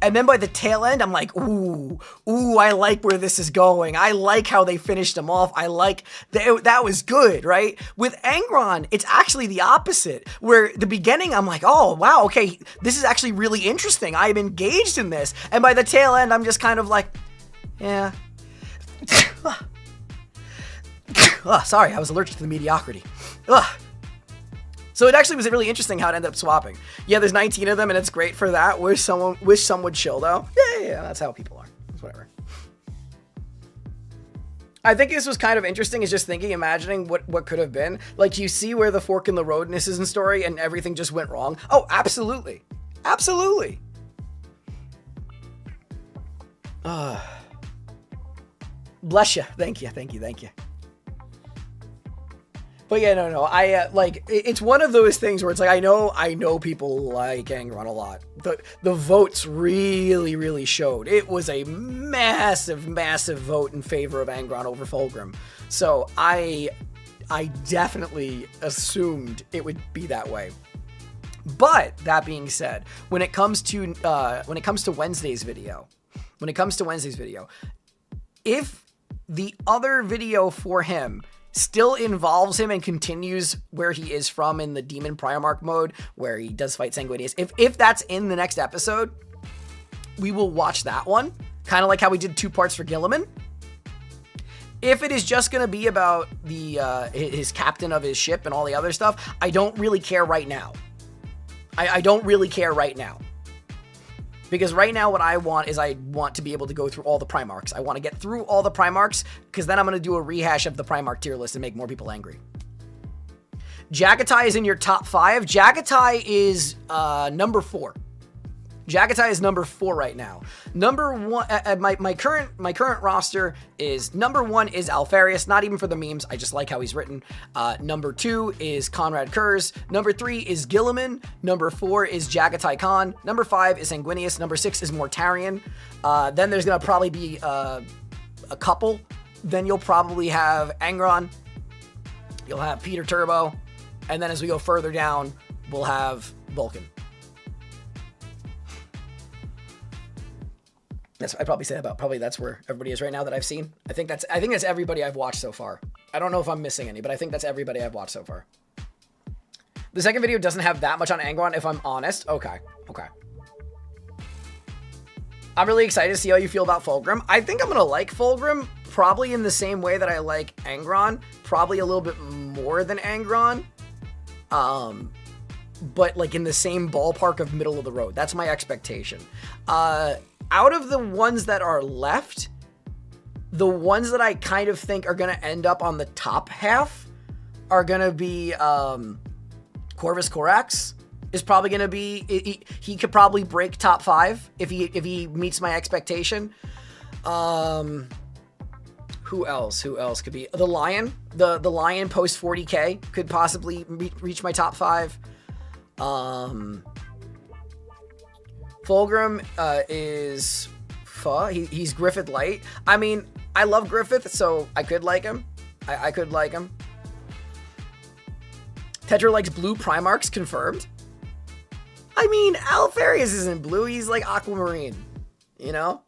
And then by the tail end, I'm like, ooh, I like where this is going. I like how they finished him off. I like that was good, right? With Angron, it's actually the opposite. Where the beginning, I'm like, oh, wow, okay, this is actually really interesting. I'm engaged in this. And by the tail end, I'm just kind of like, yeah. Sorry, I was allergic to the mediocrity. So it actually was really interesting how it ended up swapping. Yeah, there's 19 of them, and it's great for that. Wish some would chill, though. Yeah, that's how people are. It's whatever. I think this was kind of interesting, is just imagining what could have been. Like, you see where the fork in the roadness is in story, and everything just went wrong. Oh, absolutely. Absolutely. Bless you. Thank you. But yeah, no. I it's one of those things where it's like I know people like Angron a lot. The votes really showed. It was a massive vote in favor of Angron over Fulgrim. So I definitely assumed it would be that way. But that being said, when it comes to Wednesday's video, if the other video for him still involves him and continues where he is from in the Demon Primarch mode, where he does fight Sanguinius, if that's in the next episode, we will watch that one, kind of like how we did 2 parts for Gilliman. If it is just going to be about his captain of his ship and all the other stuff, I don't really care right now. I don't really care right now. Because right now what I want to be able to go through all the Primarchs. I want to get through all the Primarchs, because then I'm going to do a rehash of the Primarch tier list and make more people angry. Jagatai is in your top 5. Jagatai is number 4. Jagatai is number 4 right now. Number 1, my current roster is number 1 is Alfarius, not even for the memes. I just like how he's written. Number 2 is Conrad Kurz. Number 3 is Gilliman. Number 4 is Jagatai Khan. Number 5 is Sanguinius. Number 6 is Mortarion. Then there's gonna probably be a couple. Then you'll probably have Angron. You'll have Peter Turbo, and then as we go further down, we'll have Vulcan. I'd probably say that's where everybody is right now that I've seen. I think that's everybody I've watched so far. I don't know if I'm missing any, but I think that's everybody I've watched so far. The second video doesn't have that much on Angron, if I'm honest. Okay. I'm really excited to see how you feel about Fulgrim. I think I'm gonna like Fulgrim probably in the same way that I like Angron, probably a little bit more than Angron. But like in the same ballpark of middle of the road. That's my expectation. Out of the ones that are left, the ones that I kind of think are going to end up on the top half are going to be Corvus Corax is probably going to be, he could probably break top 5 if he meets my expectation. Who else could be? The Lion, the Lion post 40k could possibly reach my top 5. Fulgrim is he's Griffith Light. I mean, I love Griffith, so I could like him. I could like him. Tetra likes blue Primarchs, confirmed. I mean, Alfarius isn't blue, he's like aquamarine. You know,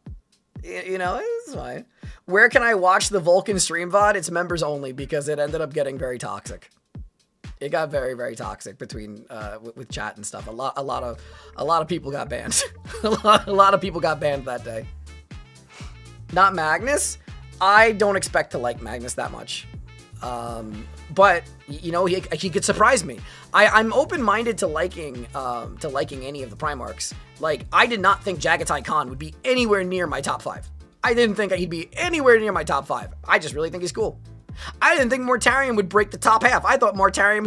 it's fine. Where can I watch the Vulcan stream VOD? It's members only because it ended up getting very toxic. It got very, very toxic between with chat and stuff. A lot of people got banned. a lot of people got banned that day. Not Magnus. I don't expect to like Magnus that much. But you know, he could surprise me. I'm open-minded to liking any of the Primarchs. Like, I did not think Jagatai Khan would be anywhere near my top 5. I didn't think he'd be anywhere near my top 5. I just really think he's cool. I didn't think Mortarion would break the top half. I thought Mortarion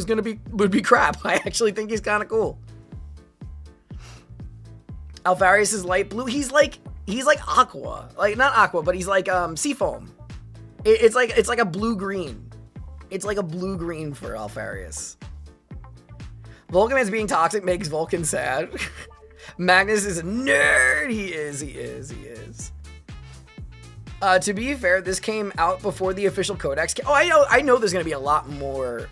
would be crap. I actually think he's kind of cool. Alfarius is light blue. He's like aqua, like not aqua, but he's like seafoam. It's like a blue green. It's like a blue green for Alfarius. Vulcan as being toxic makes Vulcan sad. Magnus is a nerd. He is. To be fair, this came out before the official codex. Oh, I know there's going to be a lot more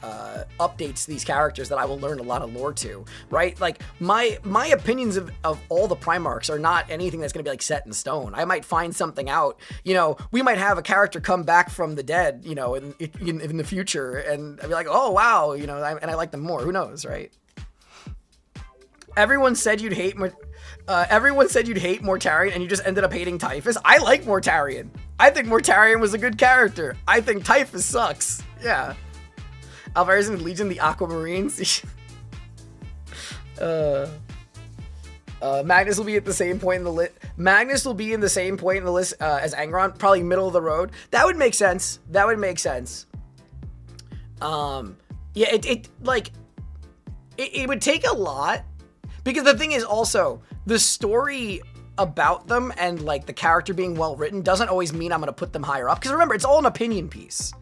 updates to these characters that I will learn a lot of lore to, right? Like, my opinions of all the Primarchs are not anything that's going to be, like, set in stone. I might find something out. You know, we might have a character come back from the dead, you know, in the future, and I'd be like, oh, wow, you know, and I like them more. Who knows, right? Everyone said you'd hate Mortarion, and you just ended up hating Typhus. I like Mortarion. I think Mortarion was a good character. I think Typhus sucks. Yeah. Alvarez and Legion, the Aquamarines. Magnus will be at the same point in the list. Magnus will be in the same point in the list as Angron, probably middle of the road. That would make sense. Yeah, it would take a lot. Because the thing is also, the story about them and like the character being well written doesn't always mean I'm going to put them higher up. Because remember, it's all an opinion piece.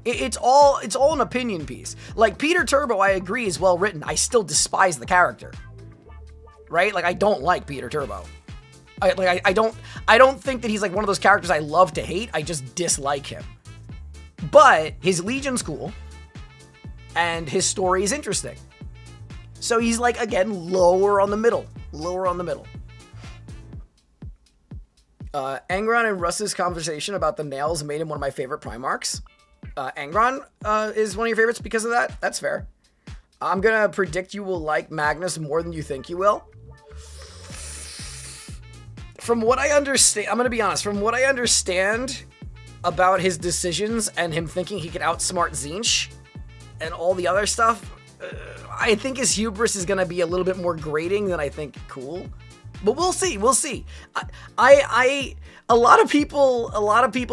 It's all an opinion piece. Like Peter Turbo, I agree, is well written. I still despise the character. Right? Like, I don't like Peter Turbo. I don't think that he's like one of those characters I love to hate. I just dislike him. But his Legion's cool. And his story is interesting. So he's like, again, lower on the middle. Angron and Russ's conversation about the nails made him one of my favorite Primarchs. Angron is one of your favorites because of that. That's fair. I'm going to predict you will like Magnus more than you think you will. From what I understand, I'm going to be honest, from what I understand about his decisions and him thinking he could outsmart Tzeentch and all the other stuff, I think his hubris is going to be a little bit more grating than I think cool. But we'll see. A lot of people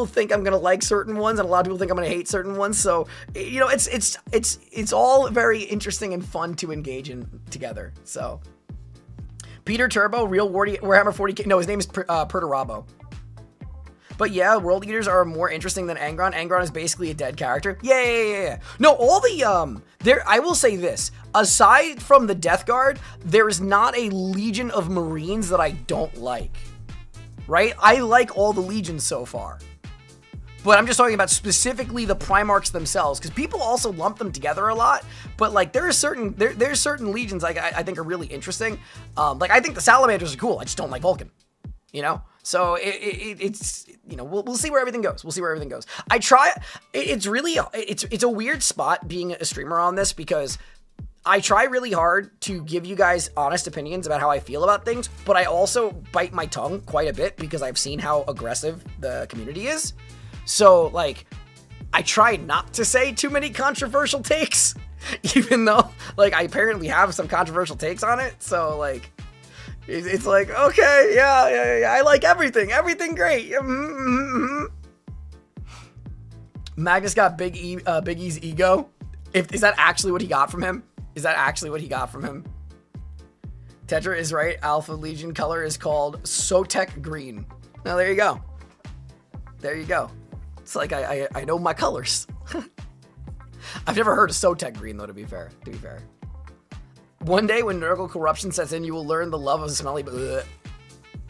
think I'm going to like certain ones, and a lot of people think I'm going to hate certain ones. So, you know, it's all very interesting and fun to engage in together. So, Peter Turbo, real Warhammer 40k. No, his name is Perturabo. But yeah, World Eaters are more interesting than Angron. Angron is basically a dead character. Yeah. No, all the, I will say this. Aside from the Death Guard, there's not a Legion of Marines that I don't like. Right? I like all the Legions so far. But I'm just talking about specifically the Primarchs themselves, because people also lump them together a lot. But like there's certain Legions like I think are really interesting. Like I think the Salamanders are cool. I just don't like Vulcan. You know? So it's you know, we'll see where everything goes. We'll see where everything goes. It's a weird spot being a streamer on this, because I try really hard to give you guys honest opinions about how I feel about things, but I also bite my tongue quite a bit because I've seen how aggressive the community is. So like I try not to say too many controversial takes, even though like I apparently have some controversial takes on it. So like it's like, okay, yeah, I like everything great. Magnus got Big E's ego. Is that actually what he got from him? Is that actually what he got from him? Tetra is right. Alpha Legion color is called Sotek Green. Now there you go. There you go. It's like I know my colors. I've never heard of Sotek Green though, to be fair. One day when Nurgle corruption sets in, you will learn the love of smelly.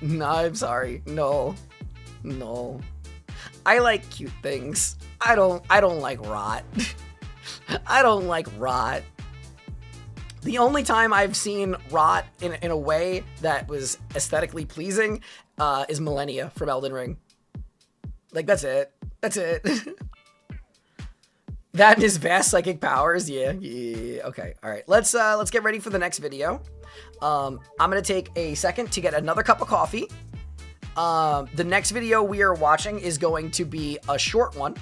No, I'm sorry. No. I like cute things. I don't like rot. I don't like rot. The only time I've seen rot in a way that was aesthetically pleasing is Millennia from Elden Ring. Like that's it. That and his vast psychic powers. Yeah. Okay. All right. Let's get ready for the next video. I'm gonna take a second to get another cup of coffee. The next video we are watching is going to be a short one.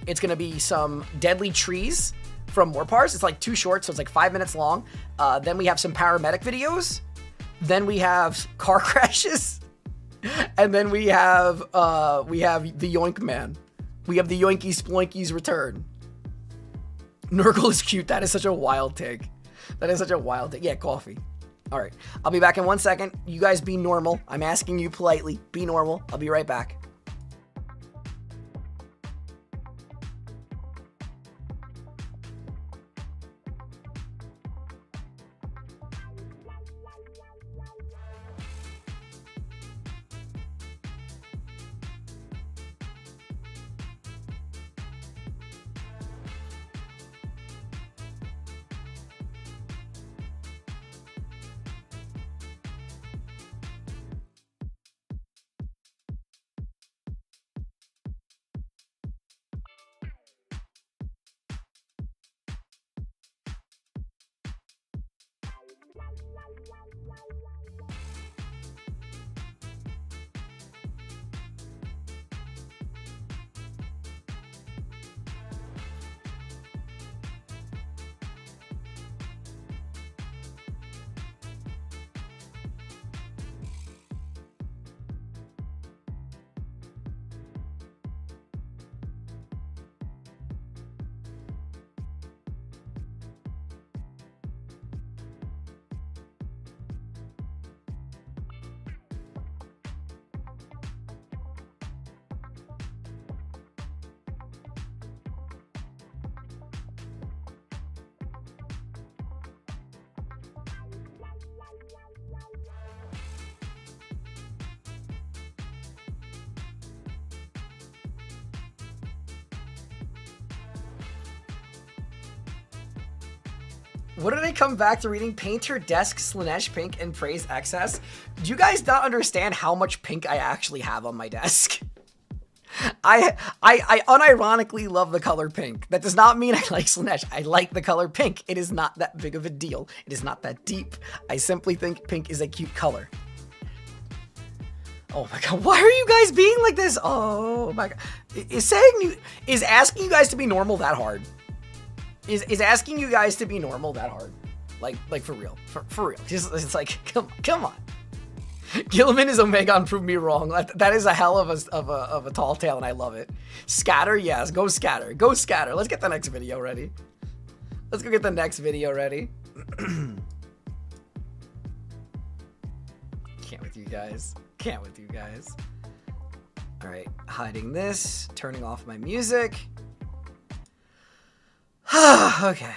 It's gonna be some deadly trees from Parz. It's like 2 shorts, so it's like 5 minutes long. Then we have some paramedic videos. Then we have car crashes. And then we have the Yoink Man. We have the Yoinky Sploinky's return. Nurgle is cute. That is such a wild take. Yeah, coffee. All right. I'll be back in 1 second. You guys be normal. I'm asking you politely. Be normal. I'll be right back. What did I come back to reading? Painter, Desk, Slanesh, Pink, and Praise Excess. Do you guys not understand how much pink I actually have on my desk? I unironically love the color pink. That does not mean I like Slanesh. I like the color pink. It is not that big of a deal. It is not that deep. I simply think pink is a cute color. Oh my god, why are you guys being like this? Oh my god. Is asking you guys to be normal that hard? Is asking you guys to be normal that hard? Like for real. For real. It's like, come on. Gilliman is Omega and prove me wrong. That is a hell of a tall tale, and I love it. Scatter, yes. Go scatter. Go scatter. Let's get the next video ready. Let's go get the next video ready. you guys. Can't with you guys. All right, hiding this, turning off my music. Okay.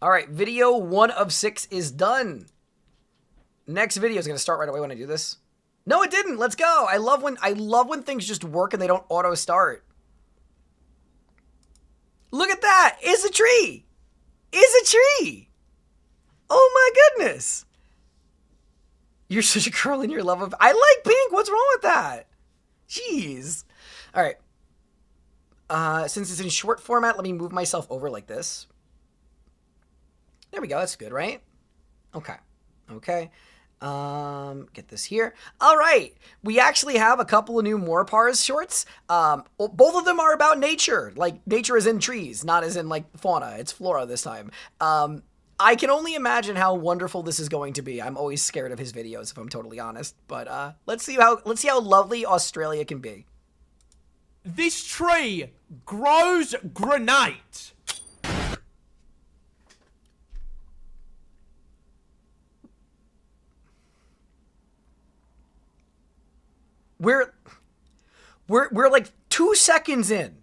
All right, video 1 of 6 is done. Next video is going to start right away when I do this. No, it didn't. Let's go. I love when things just work and they don't auto start. Look at that. It's a tree. It's a tree. Oh my goodness. You're such a girl in your love of... I like pink. What's wrong with that? Jeez. All right. Since it's in short format, let me move myself over like this. There we go. That's good, right? Okay. Okay. Get this here. All right. We actually have a couple of new more Parz shorts. Both of them are about nature. Like, nature is in trees, not as in, like, fauna. It's flora this time. I can only imagine how wonderful this is going to be. I'm always scared of his videos, if I'm totally honest. But, let's see how lovely Australia can be. This tree grows grenades. We're like 2 seconds in.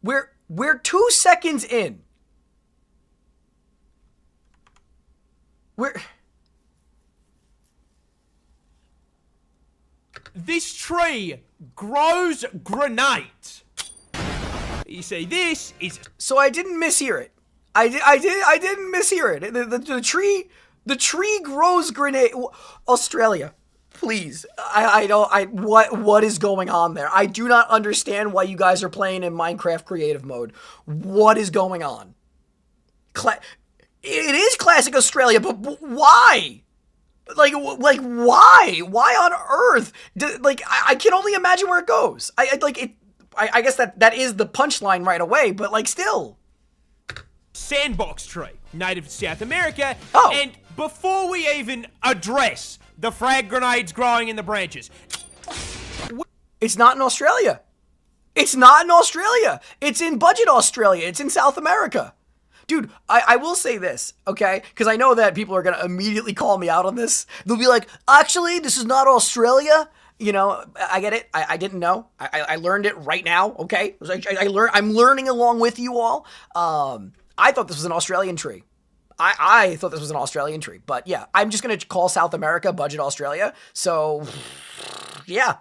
We're 2 seconds in. This tree grows grenades. You see, this is... So I didn't mishear it. I didn't mishear it. The tree grows grenade. Australia, please. What is going on there? I do not understand why you guys are playing in Minecraft creative mode. What is going on? It is classic Australia, but why? Like why? Why on earth? I can only imagine where it goes. I guess that is the punchline right away, but like still. Sandbox tree, native to South America. Oh. And before we even address the frag grenades growing in the branches. It's not in Australia. It's not in Australia. It's in budget Australia. It's in South America. Dude, I will say this, okay? Because I know that people are going to immediately call me out on this. They'll be like, actually, this is not Australia. You know, I get it. I didn't know. I learned it right now, okay? I'm learning along with you all. I thought this was an Australian tree. I thought this was an Australian tree. But yeah, I'm just going to call South America budget Australia. So, yeah.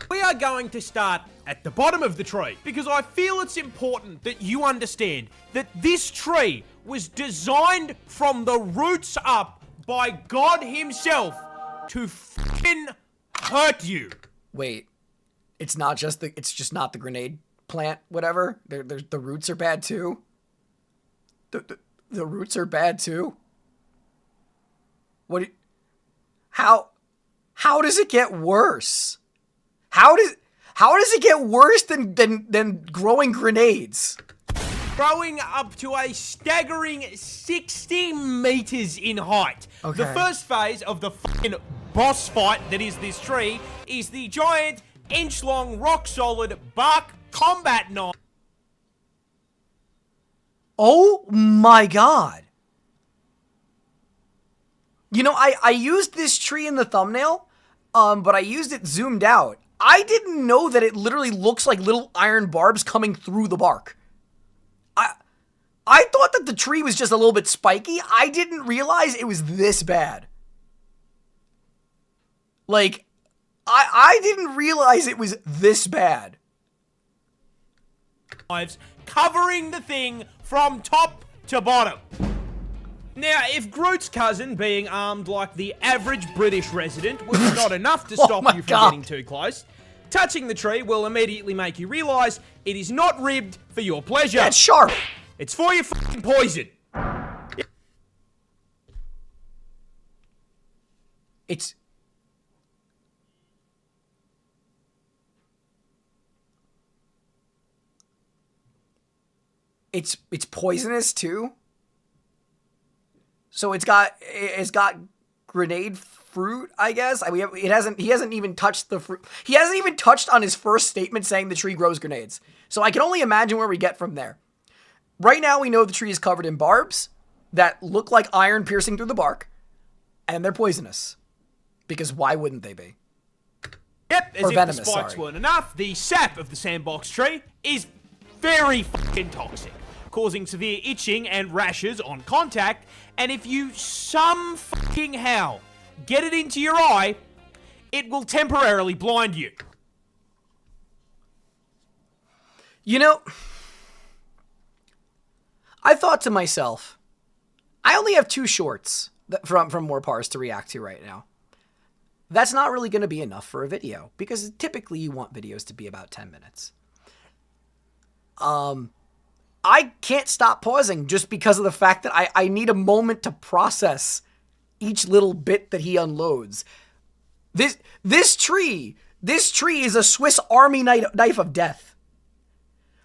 We are going to start at the bottom of the tree because I feel it's important that you understand that this tree was designed from the roots up by God himself to f***ing hurt you. Wait, it's just not the grenade plant, whatever. The roots are bad too. The roots are bad too. How does it get worse? How does it get worse than growing grenades? Growing up to a staggering 60 meters in height. Okay. The first phase of the fucking boss fight that is this tree is the giant, inch-long, rock-solid bark combat knife. Oh my god. You know, I used this tree in the thumbnail, but I used it zoomed out. I didn't know that it literally looks like little iron barbs coming through the bark. I thought that the tree was just a little bit spiky. I didn't realize it was this bad. Like, I didn't realize it was this bad. Covering the thing from top to bottom. Now, if Groot's cousin being armed like the average British resident was not enough to stop you from getting too close, touching the tree will immediately make you realize it is not ribbed for your pleasure. That's sharp. It's for your fucking poison. It's poisonous too. So it's got grenade fruit, I guess. He hasn't even touched the fruit. He hasn't even touched on his first statement saying the tree grows grenades. So I can only imagine where we get from there. Right now we know the tree is covered in barbs. that look like iron piercing through the bark, and they're poisonous. Because why wouldn't they be? Yep, as Or if venomous, the spikes sorry. weren't enough, the sap of the sandbox tree is very fucking toxic, causing severe itching and rashes on contact, and if you some fucking how get it into your eye, it will temporarily blind you. You know, I thought to myself, I only have 2 shorts from More Parz to react to right now. That's not really going to be enough for a video, because typically you want videos to be about 10 minutes. I can't stop pausing just because of the fact that I need a moment to process each little bit that he unloads. This tree is a Swiss Army knife of death.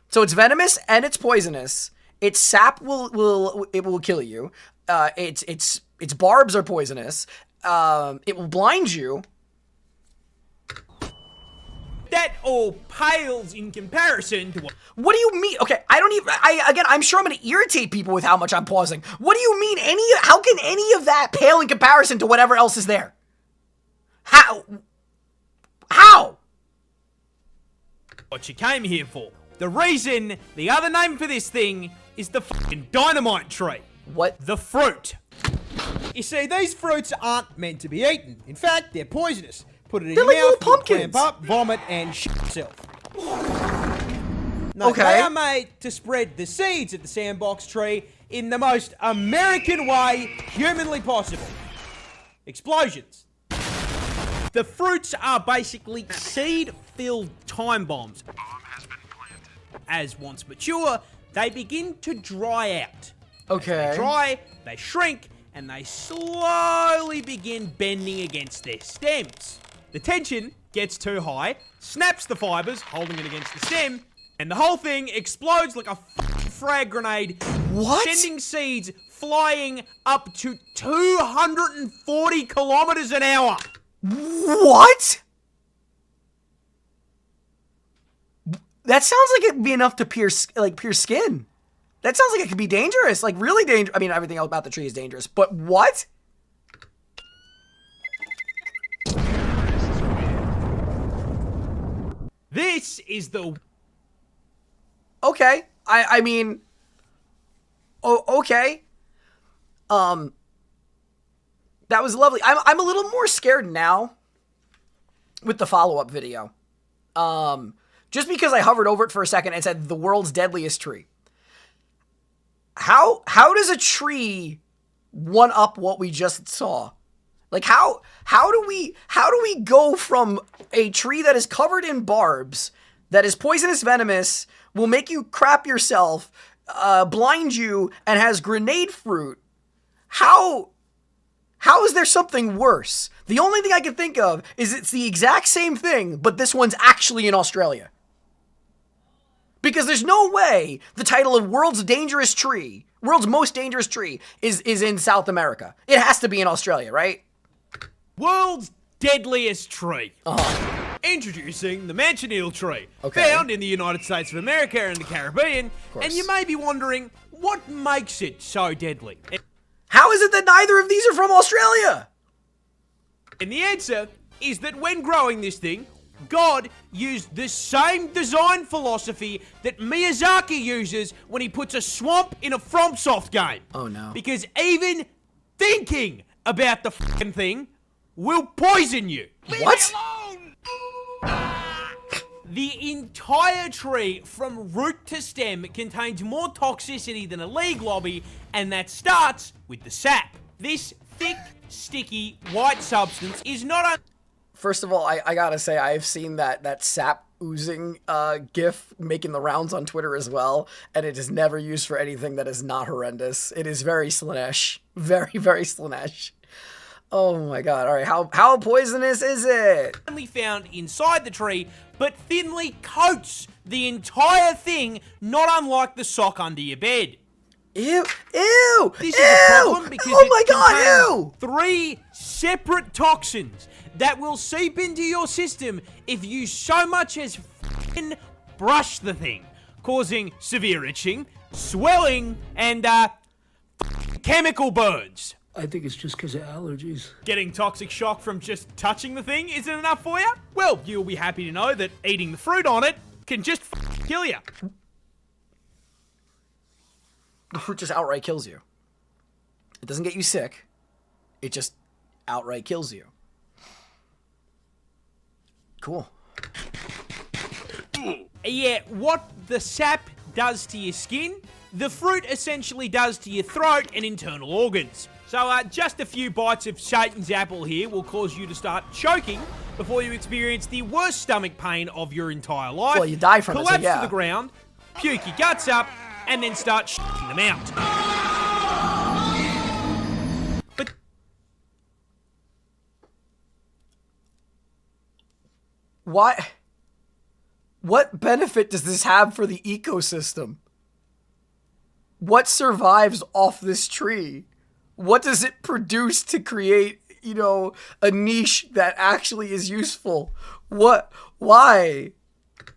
So it's venomous and it's poisonous. Its sap will kill you. Its barbs are poisonous. It will blind you. That all pales in comparison to what... What do you mean? Okay, I'm sure I'm going to irritate people with how much I'm pausing. What do you mean how can any of that pale in comparison to whatever else is there? How? what you came here for. The reason, the other name for this thing, is the fucking dynamite tree. What? The fruit. You see, these fruits aren't meant to be eaten. In fact, they're poisonous. Put it in They're your like little mouth, you'll pumpkins. clamp up, vomit, and shit yourself. No, Okay. they are made to spread the seeds of the sandbox tree in the most American way humanly possible. Explosions. The fruits are basically seed-filled time bombs. As once mature, they begin to dry out. Okay. They dry, they shrink, and they slowly begin bending against their stems. The tension gets too high, snaps the fibers, holding it against the stem, and the whole thing explodes like a fucking frag grenade, What? sending seeds flying up to 240 kilometers an hour. What? That sounds like it'd be enough to pierce skin. That sounds like it could be dangerous, like really dangerous. I mean, everything else about the tree is dangerous, but what? This is the... Okay. I mean, okay. That was lovely. I'm a little more scared now with the follow-up video. Just because I hovered over it for a second and said the world's deadliest tree. How does a tree one up what we just saw? Like how do we go from a tree that is covered in barbs, that is poisonous, venomous, will make you crap yourself, blind you, and has grenade fruit? How is there something worse? The only thing I can think of is it's the exact same thing, but this one's actually in Australia. Because there's no way the title of world's most dangerous tree is in South America. It has to be in Australia, right? world's deadliest tree. Uh-huh. Introducing the manchineal tree, Okay. found in the United States of America and the Caribbean. course. And you may be wondering, what makes it so deadly? How is it that neither of these are from Australia? And the answer is that when growing this thing, God used the same design philosophy that Miyazaki uses when he puts a swamp in a FromSoft game. Oh, no. Because even thinking about the fucking thing will poison you. What? The entire tree, from root to stem, contains more toxicity than a league lobby, and that starts with the sap. This thick, sticky, white substance is not a... First of all, I gotta say, I've seen that sap oozing gif making the rounds on Twitter as well, and it is never used for anything that is not horrendous. It is very Slanesh. Very, very Slanesh. Oh my god, alright, how poisonous is it? only found inside the tree, but thinly coats the entire thing, not unlike the sock under your bed. Ew, ew, This ew! is a problem because oh my it god, contains 3 separate toxins that will seep into your system if you so much as f***ing brush the thing, causing severe itching, swelling, and chemical burns. I think it's just because of allergies. Getting toxic shock from just touching the thing isn't enough for you? Well, you'll be happy to know that eating the fruit on it can just kill you. The fruit just outright kills you. It doesn't get you sick. It just outright kills you. Cool. Yeah, what the sap does to your skin, the fruit essentially does to your throat and internal organs. So just a few bites of Satan's apple here will cause you to start choking before you experience the worst stomach pain of your entire life. Well, you die from it, so collapse yeah. to the ground, puke your guts up, and then start shitting them out. But What benefit does this have for the ecosystem? What survives off this tree? What does it produce to create, you know, a niche that actually is useful? What? Why?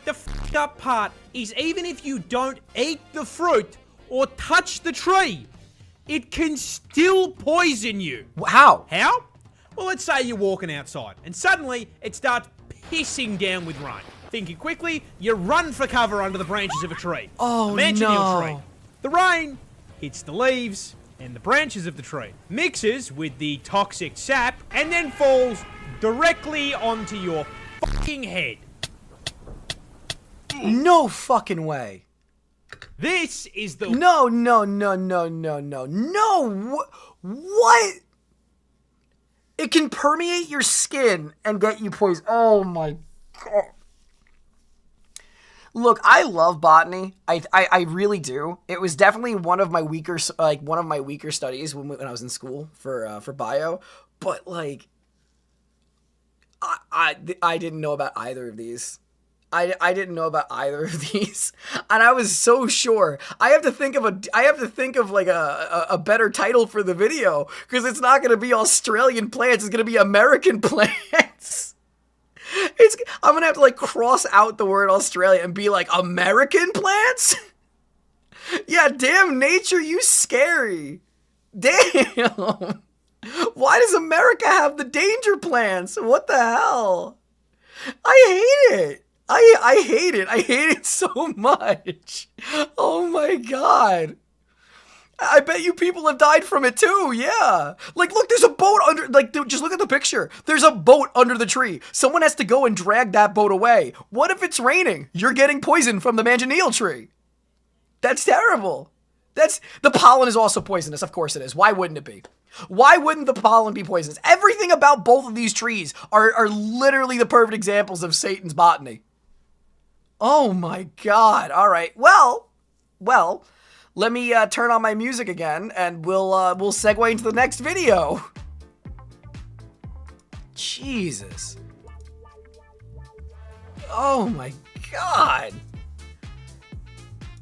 the f***ed up part is even if you don't eat the fruit or touch the tree, it can still poison you. How? How? Well, let's say you're walking outside and suddenly it starts pissing down with rain. Thinking quickly, you run for cover under the branches of a tree. Oh, a manganiel no. tree. The rain hits the leaves and the branches of the tree, mixes with the toxic sap, and then falls directly onto your fucking head. No fucking way. This is the... No. What? It can permeate your skin and get you poisoned. Oh my god. Look, I love botany. I really do. It was definitely one of my weaker studies when I was in school for bio. But like, I didn't know about either of these. I didn't know about either of these, and I was so sure. I have to think of like a better title for the video, because it's not going to be Australian plants. It's going to be American plants. I'm going to have to like cross out the word Australia and be like American plants. Yeah, damn nature, you scary. Damn. Why does America have the danger plants? What the hell? I hate it. I hate it. I hate it so much. Oh my god. I bet you people have died from it too, yeah. Like, look, there's a boat under, like, dude, just look at the picture. There's a boat under the tree. Someone has to go and drag that boat away. What if it's raining? You're getting poisoned from the manganiel tree. That's terrible. The pollen is also poisonous, of course it is. Why wouldn't it be? Why wouldn't the pollen be poisonous? Everything about both of these trees are literally the perfect examples of Satan's botany. Oh my god. All right. Well, let me turn on my music again and we'll segue into the next video. Jesus. Oh my god.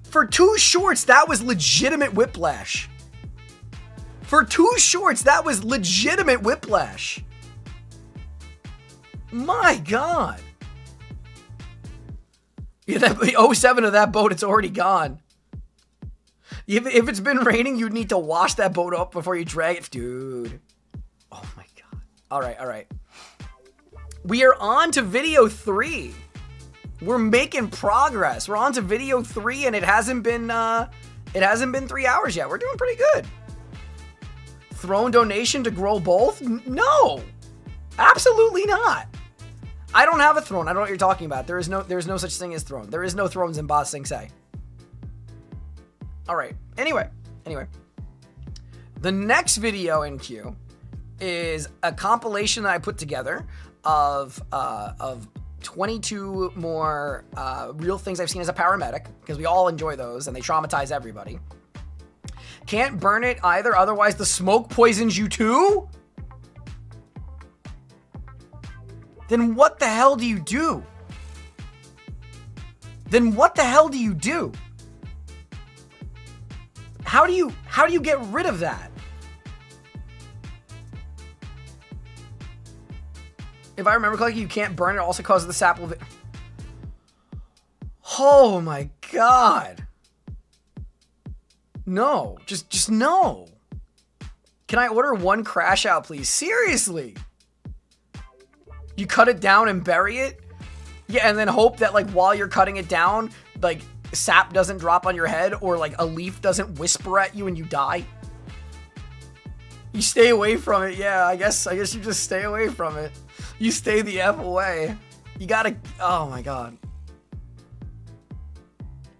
For 2 shorts, that was legitimate whiplash. For 2 shorts, that was legitimate whiplash. My god. Yeah, the 07 of that boat, it's already gone. If it's been raining, you'd need to wash that boat up before you drag it. Dude. Oh my god. All right. We are on to video 3. We're making progress. We're on to video 3, and it hasn't been 3 hours yet. We're doing pretty good. Throne donation to grow both? No. Absolutely not. I don't have a throne. I don't know what you're talking about. There's no such thing as throne. There is no thrones in Ba Sing Se. All right. Anyway. The next video in queue is a compilation that I put together of 22 more real things I've seen as a paramedic, because we all enjoy those and they traumatize everybody. Can't burn it either, otherwise the smoke poisons you too? Then what the hell do you do? How do you get rid of that? If I remember correctly, you can't burn it. Also causes the sap of it. Oh my god. No, just no. Can I order one crash out, please? Seriously? You cut it down and bury it? Yeah, and then hope that, like, while you're cutting it down, like, sap doesn't drop on your head or, like, a leaf doesn't whisper at you and you die? You stay away from it. Yeah, I guess you just stay away from it. You stay the F away. You gotta... Oh, my God.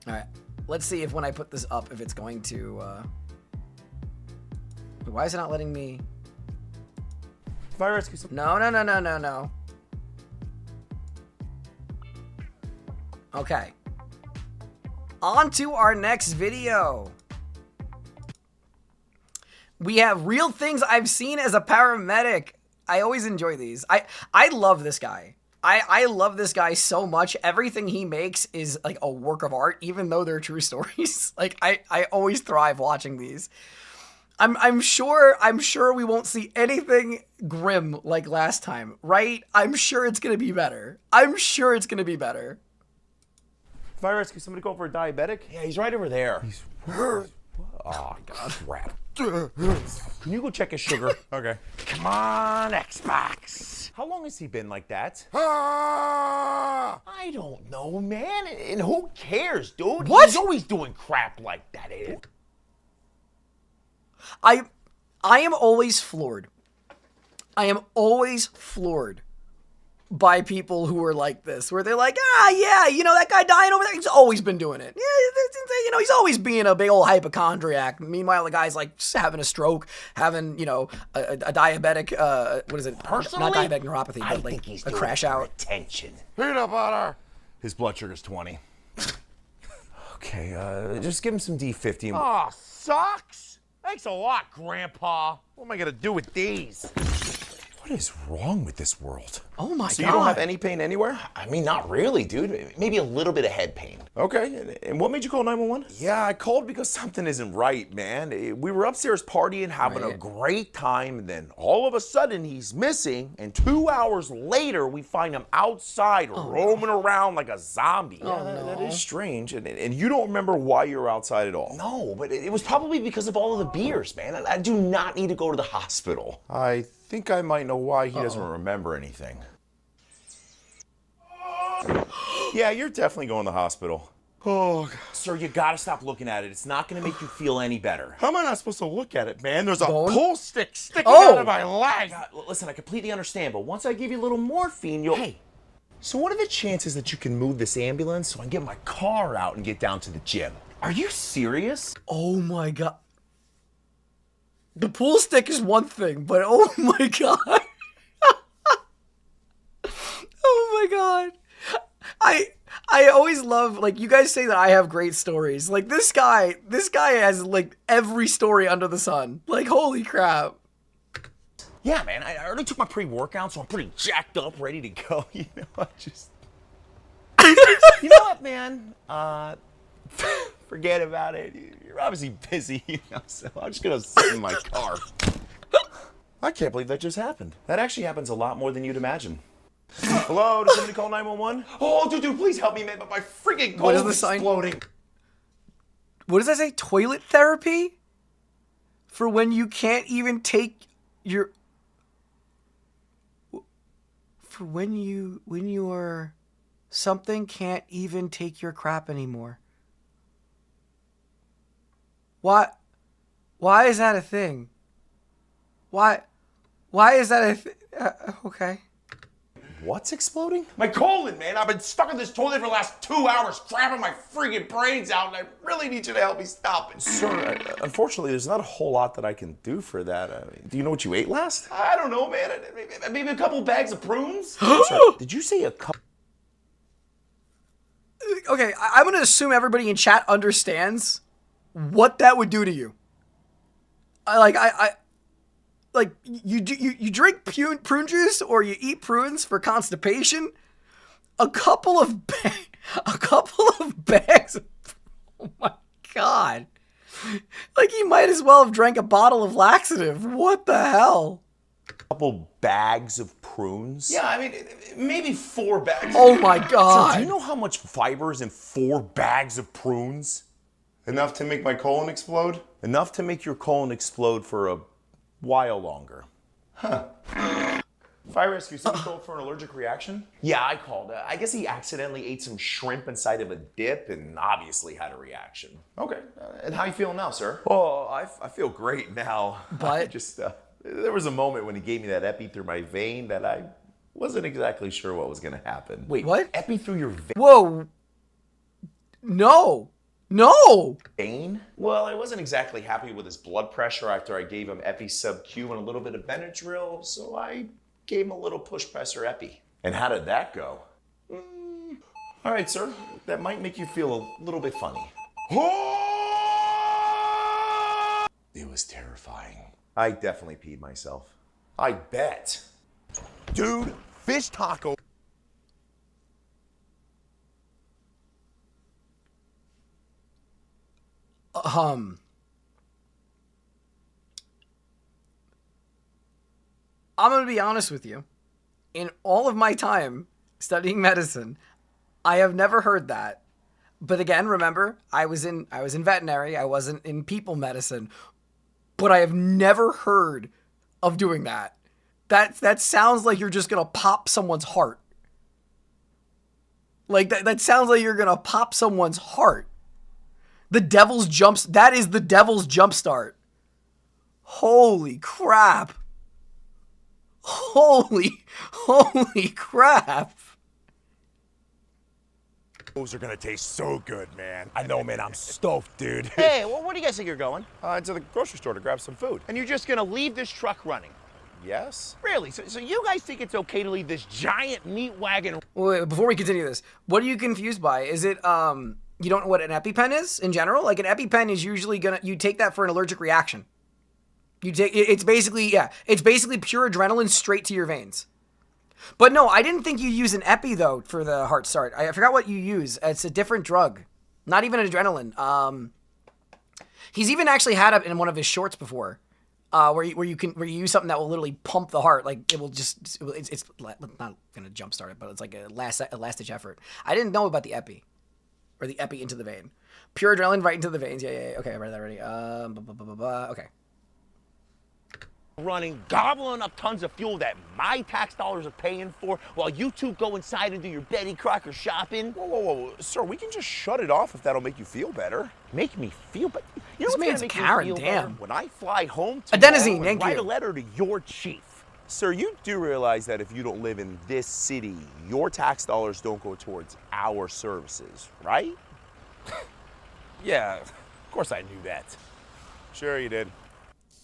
All right. Let's see if when I put this up, if it's going to... Why is it not letting me... Fire rescue. No. Okay. On to our next video. We have real things I've seen as a paramedic. I always enjoy these. I love this guy. I love this guy so much. Everything he makes is like a work of art, even though they're true stories. Like I always thrive watching these. I'm sure we won't see anything grim like last time, right? I'm sure it's gonna be better. Fire rescue. Somebody call for a diabetic. Yeah, he's right over there. Oh, crap. Can you go check his sugar? Okay. Come on, Xbox. How long has he been like that? I don't know, man. And who cares, dude? What? He's always doing crap like that. I am always floored. I am always floored by people who are like this, where they're like, yeah, you know, that guy dying over there, he's always been doing it. Yeah, you know, he's always being a big old hypochondriac. Meanwhile, the guy's like having a stroke, having, you know, a diabetic, what is it? Personally, not diabetic neuropathy, I but like think he's a doing crash it for out. attention. Peanut butter. His blood sugar's 20. Okay, just give him some D50. Oh, sucks. Thanks a lot, Grandpa. What am I gonna do with these? What is wrong with this world? Oh my So God. you don't have any pain anywhere? I mean, not really, dude. Maybe a little bit of head pain. Okay, and what made you call 911? Yeah, I called because something isn't right, man. We were upstairs partying, having a great time, and then all of a sudden he's missing, and 2 hours later we find him outside roaming around like a zombie. That is strange, and you don't remember why you were outside at all? No, but it was probably because of all of the beers, man. I do not need to go to the hospital. I think I might know why he doesn't remember anything. Yeah, you're definitely going to the hospital. Oh, Sir, you gotta stop looking at it. It's not gonna make you feel any better. how am I not supposed to look at it, man? There's a Bone? pull stick sticking Oh! out of my leg. Listen, I completely understand, but once I give you a little morphine, you'll... Hey, so what are the chances that you can move this ambulance so I can get my car out and get down to the gym? Are you serious? Oh my God. The pool stick is one thing, but oh my God. Oh my God. I always love, like, you guys say that I have great stories. Like, this guy has, like, every story under the sun. Like, holy crap. Yeah, man, I already took my pre-workout, so I'm pretty jacked up, ready to go. You know, I just... You know what, man? Forget about it. You're obviously busy, you know, so I'm just gonna sit in my car. I can't believe that just happened. That actually happens a lot more than you'd imagine. Hello, does somebody call 911? Oh, dude, please help me, man, but my freaking What is colon the sign? exploding. What does that say? Toilet therapy? For when you can't even take your... For when you are... Something can't even take your crap anymore. Why is that a thing? Why is that a thing? Okay. What's exploding? My colon, man. I've been stuck in this toilet for the last 2 hours, crapping my freaking brains out, and I really need you to help me stop it. Sir, unfortunately, there's not a whole lot that I can do for that. I mean, do you know what you ate last? I don't know, man. Maybe a couple bags of prunes? Sorry, did you say a cup? Okay, I'm gonna assume everybody in chat understands what that would do to you. Like you drink prune juice or you eat prunes for constipation. A couple of bags. Oh my God! Like you might as well have drank a bottle of laxative. What the hell? Couple bags of prunes? Yeah, I mean, maybe 4 bags. Oh my Sir, God! do you know how much fiber is in 4 bags of prunes? Enough to make my colon explode? Enough to make your colon explode for a while longer. Fire rescue, someone called for an allergic reaction? Yeah, I called. I guess he accidentally ate some shrimp inside of a dip and obviously had a reaction. Okay, and how you feeling now, sir? Oh, I feel great now. But I just, there was a moment when he gave me that epi through my vein that I wasn't exactly sure what was gonna happen. Wait, what? Epi through your vein? Whoa. No. No. Vein? Well, I wasn't exactly happy with his blood pressure after I gave him epi sub-Q and a little bit of Benadryl, so I gave him a little push pressor epi. And how did that go? All right, sir. That might make you feel a little bit funny. It was terrifying. I definitely peed myself. I bet. Dude, fish taco. I'm going to be honest with you. In all of my time studying medicine, I have never heard that. But again, remember, I was in veterinary. I wasn't in people medicine. But I have never heard of doing that. That sounds like you're just going to pop someone's heart. Like that sounds like you're going to pop someone's heart. That is the devil's jump start. Holy crap. Holy crap. Those are gonna taste so good, man. I know, man, I'm stoked, dude. Hey, well, where do you guys think you're going? To the grocery store to grab some food. And you're just gonna leave this truck running? Yes? Really? So you guys think it's okay to leave this giant meat wagon? Wait, before we continue this, what are you confused by? Is it, you don't know what an EpiPen is in general? Like an EpiPen is usually you take that for an allergic reaction. It's basically pure adrenaline straight to your veins. But no, I didn't think you use an epi though for the heart start. I forgot what you use. It's a different drug. Not even adrenaline. He's even actually had it in one of his shorts before. Where you use something that will literally pump the heart. Like it's not gonna jumpstart it, but it's like a last ditch effort. I didn't know about the epi. Or the epi into the vein. Pure adrenaline right into the veins. Yeah. Okay, I read that already. Okay. Running, gobbling up tons of fuel that my tax dollars are paying for, while you two go inside and do your Betty Crocker shopping. Whoa. Sir, we can just shut it off if that'll make you feel better. Make me feel better? You know This what's man's gonna make Karen, me feel damn. better? When I fly home Adenosine, tomorrow and thank write you. a letter to your chief. Sir, you do realize that if you don't live in this city, your tax dollars don't go towards our services, right? Yeah, of course I knew that. Sure you did.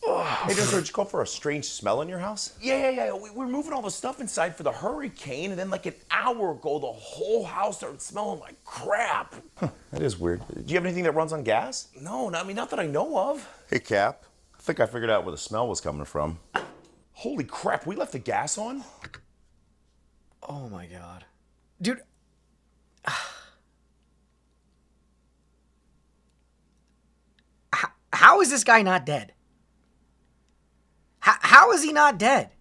Hey, sir, did you call for a strange smell in your house? Yeah. We're moving all the stuff inside for the hurricane, and then like an hour ago, the whole house started smelling like crap. That is weird. Do you have anything that runs on gas? No, not that I know of. Hey, Cap. I think I figured out where the smell was coming from. Holy crap, we left the gas on? Oh my god. Dude. How is this guy not dead? How is he not dead?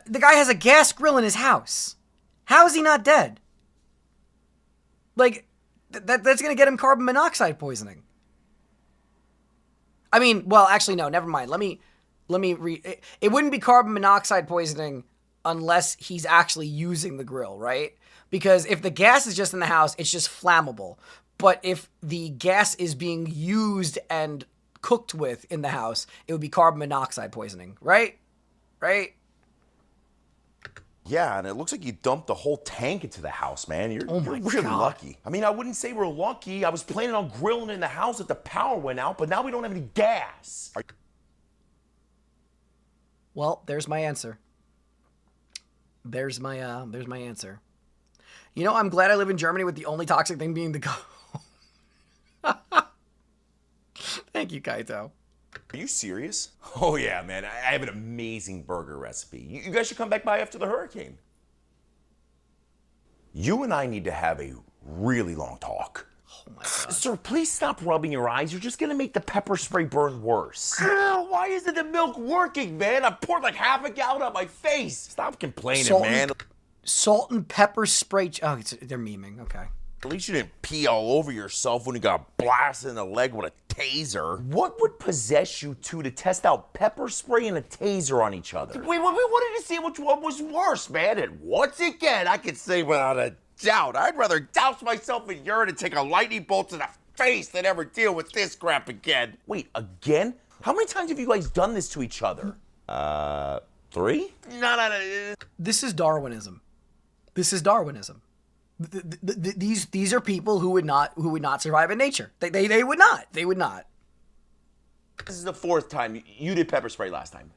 The guy has a gas grill in his house. How is he not dead? Like, that's going to get him carbon monoxide poisoning. I mean, well, actually, no, never mind. Let me it wouldn't be carbon monoxide poisoning unless he's actually using the grill, right? Because if the gas is just in the house, it's just flammable. But if the gas is being used and cooked with in the house, it would be carbon monoxide poisoning, right? Right? Yeah, and it looks like you dumped the whole tank into the house, man. You're really God. lucky. I mean, I wouldn't say we're lucky. I was planning on grilling in the house if the power went out, but now we don't have any gas. Well, there's my answer. There's my answer. You know, I'm glad I live in Germany with the only toxic thing being the Thank you, Kaito. Are you serious? Oh, yeah, man. I have an amazing burger recipe. You guys should come back by after the hurricane. You and I need to have a really long talk. Oh, my God. Sir, please stop rubbing your eyes. You're just going to make the pepper spray burn worse. Why isn't the milk working, man? I poured like half a gallon on my face. Stop complaining, man. Salt and pepper spray. Oh, they're memeing. Okay. At least you didn't pee all over yourself when you got blasted in the leg with a taser. What would possess you two to test out pepper spray and a taser on each other? We wanted to see which one was worse, man. And once again, I can say without a doubt, I'd rather douse myself in urine and take a lightning bolt to the face than ever deal with this crap again. Wait, again? How many times have you guys done this to each other? 3? No. This is Darwinism. This is Darwinism. These are people who would not survive in nature. They would not. They would not. This is the 4th time. You did pepper spray last time.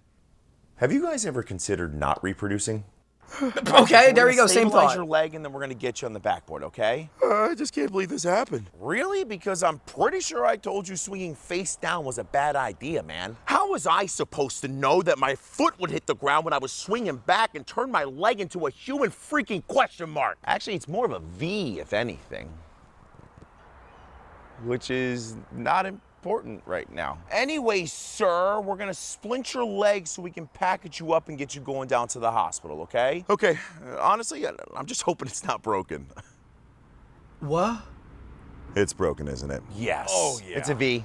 Have you guys ever considered not reproducing? Okay, there we go. Same Stabilize thought. your leg, and then we're gonna get you on the backboard, okay? I just can't believe this happened. Really? Because I'm pretty sure I told you swinging face down was a bad idea, man. How was I supposed to know that my foot would hit the ground when I was swinging back and turn my leg into a human freaking question mark? Actually, it's more of a V, if anything. Which is not important right now. Anyway, sir, we're gonna splint your leg so we can package you up and get you going down to the hospital, okay? Okay, honestly, I'm just hoping it's not broken. What? It's broken, isn't it? Yes. Oh, yeah. It's a V.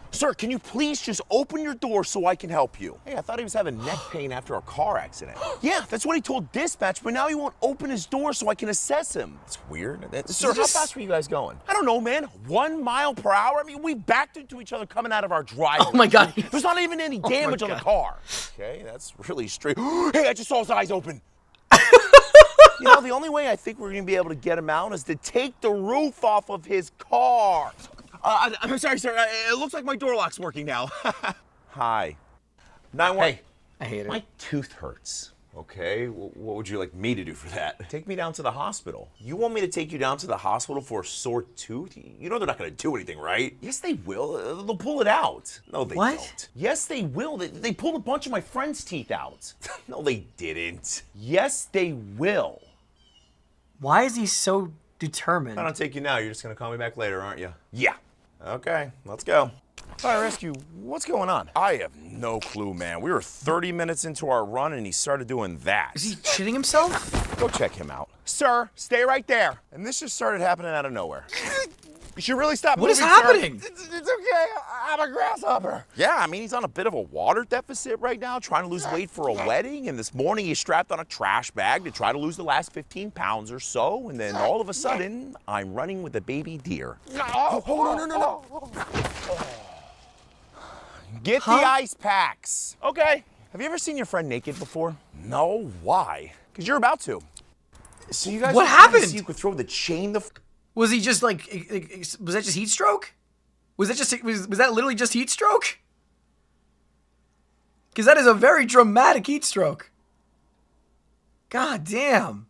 Sir, can you please just open your door so I can help you? Hey, I thought he was having neck pain after a car accident. Yeah, that's what he told dispatch, but now he won't open his door so I can assess him. It's weird. Sir, How fast were you guys going? I don't know, man. 1 mile per hour? I mean, we backed into each other coming out of our driveway. Oh my God. There's not even any damage on the car. Okay, that's really straight. Hey, I just saw his eyes open. You know, the only way I think we're going to be able to get him out is to take the roof off of his car. I'm sorry, sir. It looks like my door lock's working now. Hi. 911. Hey, I hate it. my tooth hurts. Okay, what would you like me to do for that? Take me down to the hospital. You want me to take you down to the hospital for a sore tooth? You know they're not going to do anything, right? Yes, they will. They'll pull it out. No, they What? don't. Yes, they will. They pulled a bunch of my friend's teeth out. No, they didn't. Yes, they will. Why is he so determined? I don't take you now. You're just going to call me back later, aren't you? Yeah. Okay, let's go. Fire rescue, what's going on? I have no clue, man. We were 30 minutes into our run and he started doing that. Is he shitting himself? Go check him out. Sir, stay right there. And this just started happening out of nowhere. You should really stop What is moving, sir. happening? It's okay. I'm a grasshopper. Yeah, I mean, he's on a bit of a water deficit right now, trying to lose weight for a wedding. And this morning, he strapped on a trash bag to try to lose the last 15 pounds or so. And then all of a sudden, I'm running with a baby deer. No. Get the ice packs. Okay. Have you ever seen your friend naked before? No. Why? Because you're about to. So you guys What were trying to happened? see you could throw the chain Was he just like? Was that just heat stroke? Was that literally just heat stroke? Because that is a very dramatic heat stroke. God damn.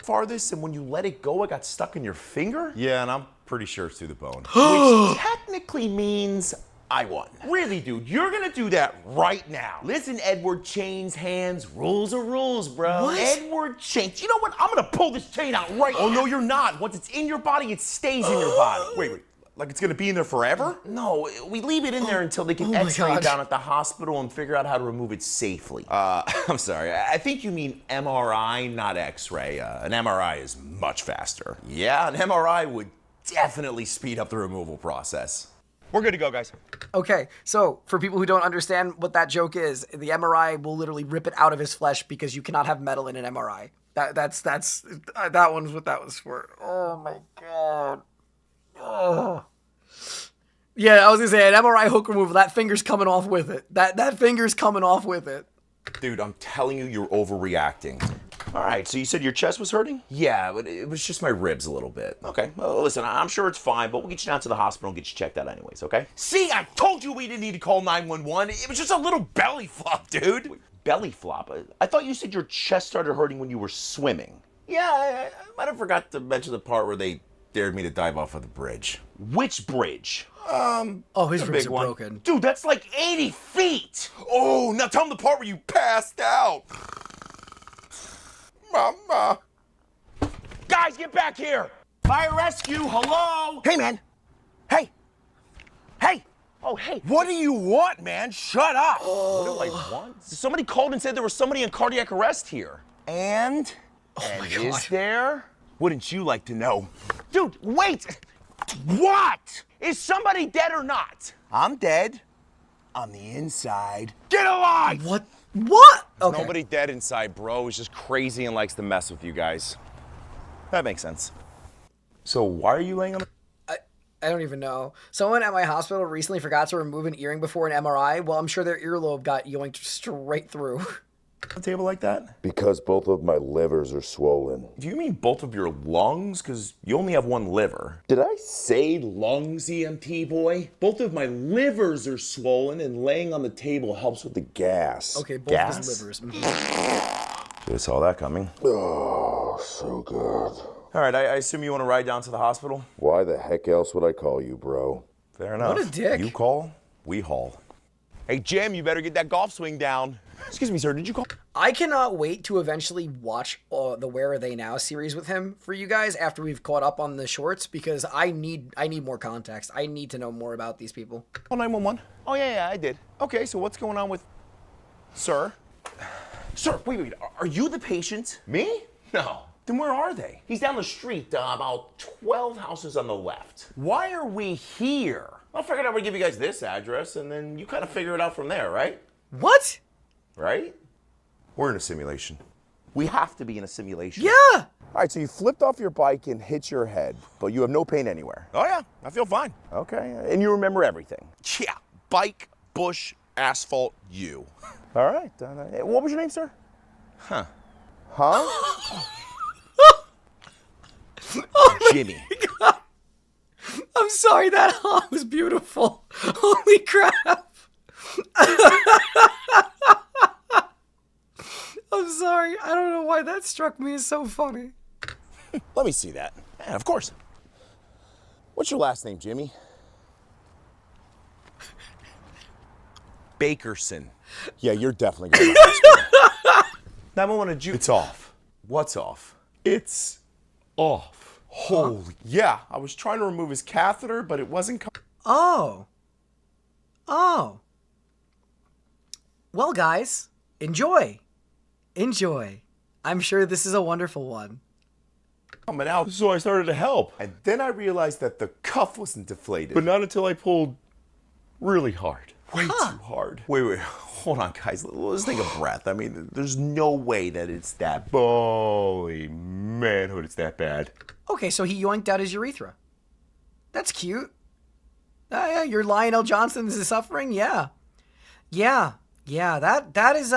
farthest, and when you let it go, it got stuck in your finger? Yeah, and I'm pretty sure it's through the bone. Which technically means I won. really, dude, you're gonna do that right now. Listen, Edward, chains, hands, rules are rules, bro. What? Edward chains. You know what? I'm gonna pull this chain out right now. Oh, no, you're not. Once it's in your body, it stays in your body. Wait. Like it's gonna be in there forever? No, we leave it in there until they can Oh my x-ray God. it down at the hospital and figure out how to remove it safely. I'm sorry. I think you mean MRI, not X-ray. An MRI is much faster. Yeah, an MRI would definitely speed up the removal process. We're good to go, guys. Okay, so for people who don't understand what that joke is, the MRI will literally rip it out of his flesh because you cannot have metal in an MRI. That one's what that was for. Oh my God. Oh. Yeah, I was gonna say an MRI hook removal. That finger's coming off with it. That finger's coming off with it. Dude, I'm telling you, you're overreacting. All right, so you said your chest was hurting? Yeah, but it was just my ribs a little bit. Okay, well, listen, I'm sure it's fine, but we'll get you down to the hospital and get you checked out anyways, okay? See, I told you we didn't need to call 911. It was just a little belly flop, dude. Wait, belly flop? I thought you said your chest started hurting when you were swimming. Yeah, I might have forgot to mention the part where they dared me to dive off of the bridge. Which bridge? Oh, his The ribs big are one. broken. Dude, that's like 80 feet. Oh, now tell them the part where you passed out. Mama. Guys, get back here. Fire rescue, hello. Hey, man. Hey. Oh, hey. What do you want, man? Shut up. What do I want? Somebody called and said there was somebody in cardiac arrest here. And my is God. there? Wouldn't you like to know? Dude, wait! What? Is somebody dead or not? I'm dead. On the inside. Get alive! What? What? Okay. Nobody dead inside, bro. He's just crazy and likes to mess with you guys. That makes sense. So why are you laying on the I don't even know. Someone at my hospital recently forgot to remove an earring before an MRI. Well, I'm sure their earlobe got yoinked straight through. table like that? Because both of my livers are swollen. Do you mean both of your lungs? Because you only have one liver. Did I Say lungs, EMT boy. Both of my livers are swollen, and laying on the table helps with the gas. Okay, both of his livers. Should have saw that coming. Oh, so good. All right, I assume you want to ride down to the hospital? Why the heck else would I call you, bro? Fair enough. What a dick. You call, we haul. Hey, Jim, you better get that golf swing down. Excuse me, sir, did you call? I cannot wait to eventually watch the Where Are They Now series with him for you guys after we've caught up on the shorts, because I need more context. I need to know more about these people. Call 911. Oh, yeah, I did. Okay, so what's going on with... Sir? Sir, wait. Are you the patient? Me? No. Then where are they? He's down the street, about 12 houses on the left. Why are we here? I figured I would give you guys this address, and then you kind of figure it out from there, right? What? Right? We're in a simulation. We have to be in a simulation. Yeah. All right, so you flipped off your bike and hit your head, but you have no pain anywhere. Oh, yeah, I feel fine. Okay, and you remember everything. Yeah, bike, bush, asphalt, you. All right. What was your name, sir? Huh? Jimmy. I'm sorry, that haunt was beautiful. Holy crap. I'm sorry. I don't know why that struck me as so funny. Let me see that. Yeah, of course. What's your last name, Jimmy? Bakerson. Yeah, you're definitely going to hospital. 911 It's off. What's off? It's off. Holy, yeah. I was trying to remove his catheter, but it wasn't Oh. Well, guys, enjoy. I'm sure this is a wonderful one. coming out, so I started to help. And then I realized that the cuff wasn't deflated. But not until I pulled really hard. Way too hard. Wait. Hold on, guys. Let's take a breath. I mean, there's no way that it's that... Holy manhood, it's that bad. Okay, so he yoinked out his urethra. That's cute. Yeah, your Lionel Johnson's is suffering? Yeah. Yeah, that is,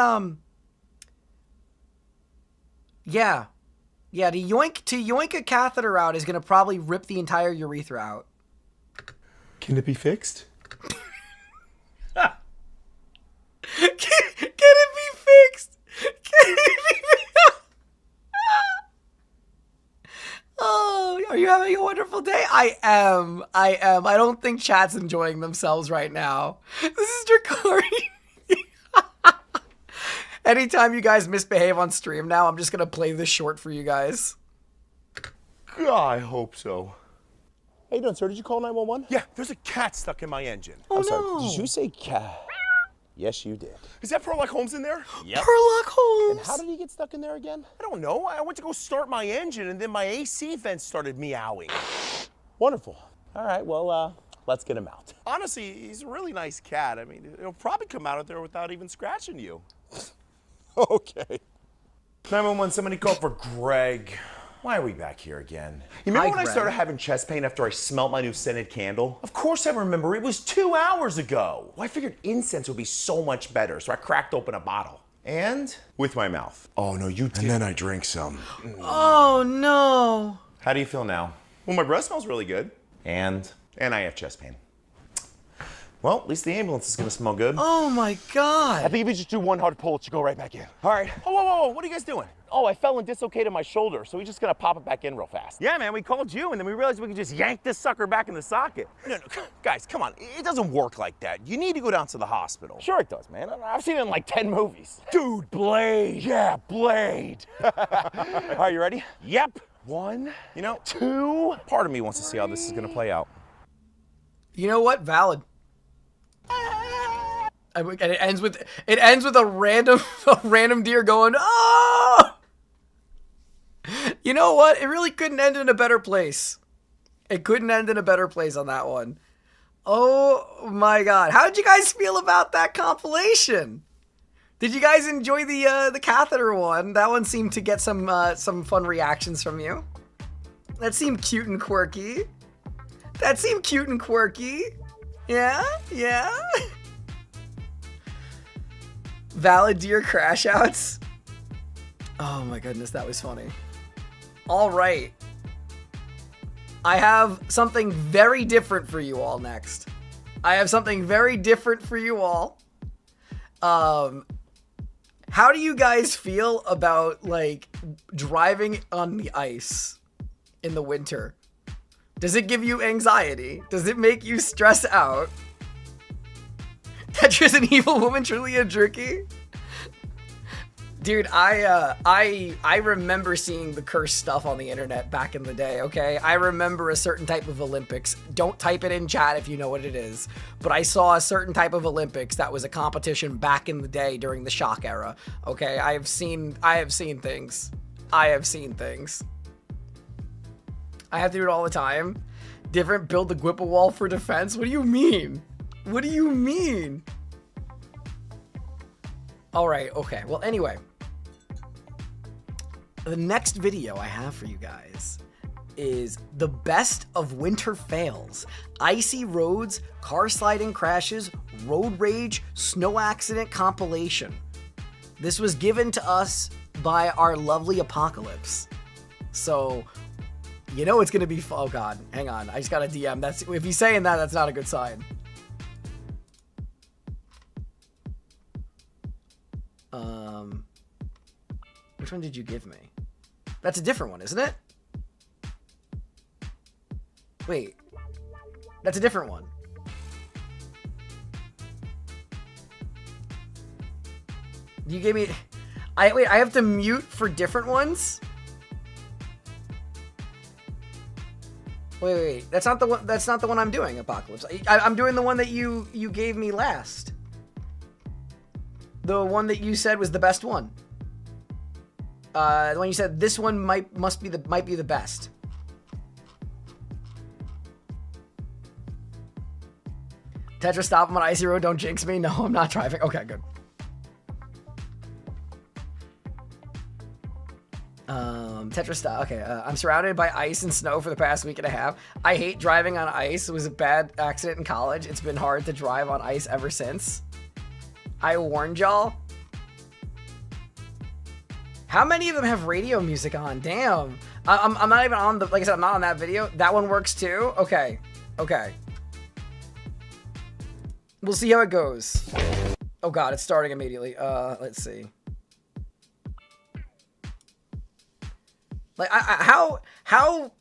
yeah. Yeah, to yoink a catheter out is gonna probably rip the entire urethra out. Can it be fixed? Can it be fixed? Can it be fixed? Oh, are you having a wonderful day? I am. I don't think chat's enjoying themselves right now. This is Drakari. Anytime you guys misbehave on stream now, I'm just gonna play this short for you guys. I hope so. How you doing, sir? Did you call 911? Yeah, there's a cat stuck in my engine. I'm sorry. Did you say cat? Yes, you did. Is that Prologue Holmes in there? Yep. Sherlock Holmes. And how did he get stuck in there again? I don't know. I went to go start my engine and then my AC vent started meowing. Wonderful. All right, well, let's get him out. Honestly, he's a really nice cat. I mean, it'll probably come out of there without even scratching you. Okay. 911, somebody call for Greg. Why are we back here again? You remember Hi, when I Greg. started having chest pain after I smelt my new scented candle? Of course I remember. It was 2 hours ago. Well, I figured incense would be so much better, so I cracked open a bottle. And? With my mouth. Oh, no, you did. And then I drank some. Oh no. How do you feel now? Well, my breath smells really good. And I have chest pain. Well, at least the ambulance is gonna smell good. Oh my god. I think if you just do one hard pull, it should go right back in. All right. Whoa, what are you guys doing? Oh, I fell and dislocated my shoulder, so we're just gonna pop it back in real fast. Yeah, man, we called you, and then we realized we could just yank this sucker back in the socket. No, guys, come on. It doesn't work like that. You need to go down to the hospital. Sure it does, man. I've seen it in like 10 movies. Dude, Blade. Yeah, Blade. All right, you ready? Yep. 1, 2. Part of me wants to see how this is gonna play out. You know what? Valid. And it ends with a random deer going, oh! You know what? It really couldn't end in a better place. It couldn't end in a better place on that one. Oh my god. How did you guys feel about that compilation? Did you guys enjoy the catheter one? That one seemed to get some fun reactions from you. That seemed cute and quirky. That seemed cute and quirky. Yeah? Yeah? Valid deer crash outs. Oh my goodness, that was funny. All right. I have something very different for you all next. I have something very different for you all. How do you guys feel about, like, driving on the ice in the winter? Does it give you anxiety? Does it make you stress out? Tetra's an evil woman, truly a jerky? Dude, I remember seeing the cursed stuff on the internet back in the day, okay? I remember a certain type of Olympics. Don't type it in chat if you know what it is. But I saw a certain type of Olympics that was a competition back in the day during the shock era, okay? I have seen things. I have seen things. I have to do it all the time. Different build the Gwippa wall for defense? What do you mean? What do you mean? Alright, okay. Well, anyway. The next video I have for you guys is the best of winter fails. Icy roads, car sliding crashes, road rage, snow accident compilation. This was given to us by our lovely Apocalypse. So, you know it's gonna be oh god, hang on. I just got a DM. That's if he's saying that, that's not a good sign. Which one did you give me? That's a different one, isn't it? Wait. That's a different one. You gave me... wait, I have to mute for different ones? Wait. That's not the one I'm doing, Apocalypse. I'm doing the one that you gave me last. The one that you said was the best one. The one you said this one might be the best. Tetra, stop him on icy road. Don't jinx me. No, I'm not driving. Okay, good. Tetra, stop. Okay, I'm surrounded by ice and snow for the past week and a half. I hate driving on ice. It was a bad accident in college. It's been hard to drive on ice ever since. I warned y'all. How many of them have radio music on? Damn. I'm not even on the, like I said, I'm not on that video. That one works too? Okay. Okay. We'll see how it goes. Oh god, it's starting immediately. Let's see. Like, how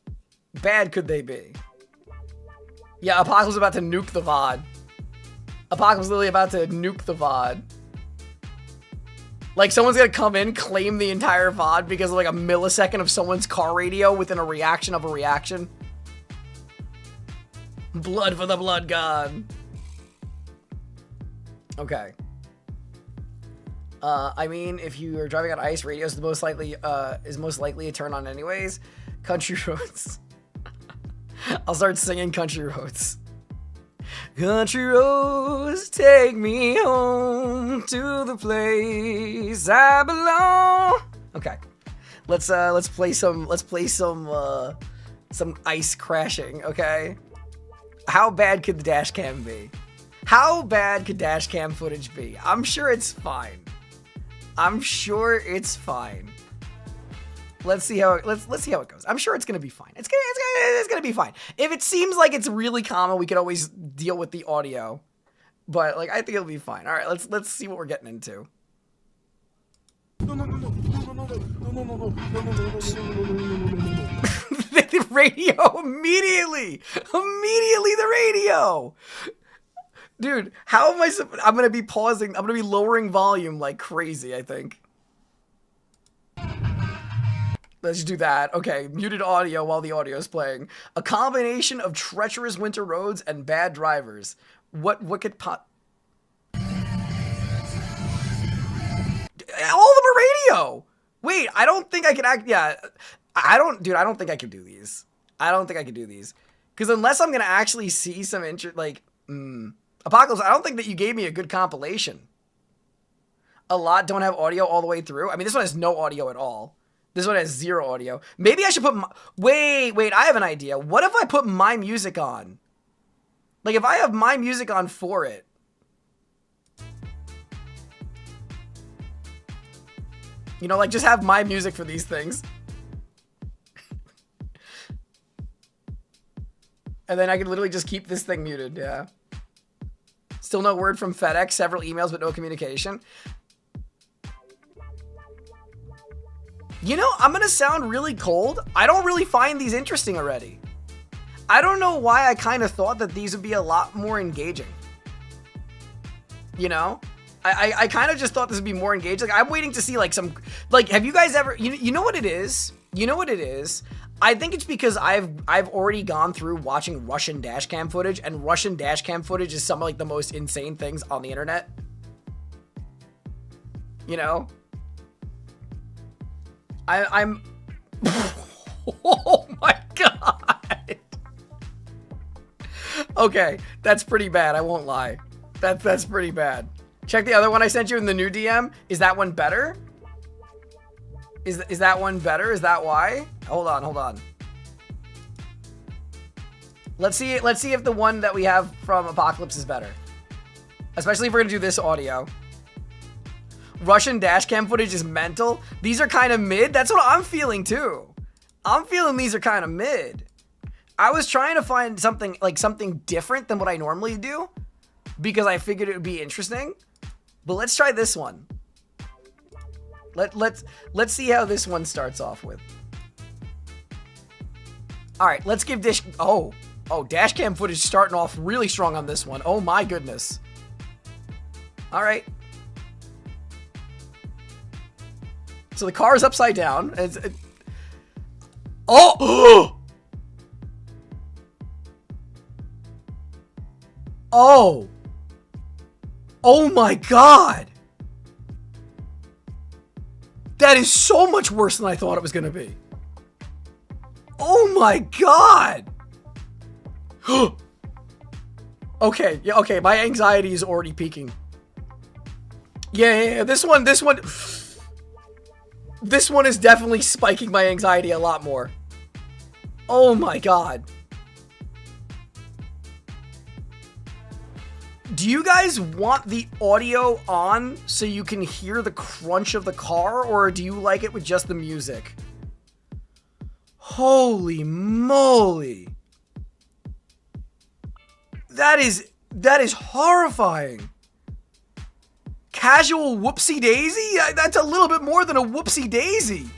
bad could they be? Yeah, Apocalypse is about to nuke the VOD. Apocalypse is literally about to nuke the VOD. Like, someone's gonna come in, claim the entire VOD because of like a millisecond of someone's car radio within a reaction of a reaction. Blood for the blood god. Okay. I mean, if you are driving on ice, radio is most likely to turn on anyways. Country roads. I'll start singing country roads. Country roads take me home to the place I belong. Okay, let's play some ice crashing. Okay, how bad could the dash cam be? How bad could dash cam footage be? I'm sure it's fine. I'm sure it's fine. Let's see how it goes. I'm sure it's gonna be fine. It's gonna be fine. If it seems like it's really common, we could always deal with the audio. But like, I think it'll be fine. All right, let's see what we're getting into. The radio immediately the radio. Dude, how am I'm gonna be pausing. I'm gonna be lowering volume like crazy, I think. Let's do that. Okay, muted audio while the audio is playing. A combination of treacherous winter roads and bad drivers. What could all of them are radio. Wait, I don't think I can act. Yeah, I don't, dude, I don't think I can do these. I don't think I can do these. Because unless I'm going to actually see some like, Apocalypse, I don't think that you gave me a good compilation. A lot don't have audio all the way through. I mean, this one has no audio at all. This one has 0 audio. Maybe I should put wait, I have an idea. What if I put my music on? Like, if I have my music on for it. You know, like, just have my music for these things. And then I could literally just keep this thing muted, yeah. Still no word from FedEx, several emails, but no communication. You know, I'm gonna sound really cold. I don't really find these interesting already. I don't know why I kind of thought that these would be a lot more engaging. You know? I kind of just thought this would be more engaging. Like, I'm waiting to see, like, some... Like, have you guys ever... You know what it is? You know what it is? I think it's because I've already gone through watching Russian dashcam footage, and Russian dashcam footage is some of, like, the most insane things on the internet. You know? I'm... Oh my god! Okay, that's pretty bad, I won't lie. That's pretty bad. Check the other one I sent you in the new DM. Is that one better? Is that one better? Is that why? Hold on. Let's see if the one that we have from Apocalypse is better. Especially if we're gonna do this audio. Russian dashcam footage is mental. These are kind of mid. That's what I'm feeling too. I'm feeling these are kind of mid. I was trying to find something different than what I normally do because I figured it would be interesting. But let's try this one. Let's see how this one starts off with. All right, let's give this. Oh, dashcam footage starting off really strong on this one. Oh my goodness. All right. So the car is upside down. Oh! Oh! Oh my god! That is so much worse than I thought it was gonna be. Oh my god! Okay, yeah, okay, my anxiety is already peaking. Yeah, this one is definitely spiking my anxiety a lot more. Oh my god. Do you guys want the audio on so you can hear the crunch of the car, or do you like it with just the music? Holy moly. That is horrifying. Casual whoopsie daisy? That's a little bit more than a whoopsie daisy.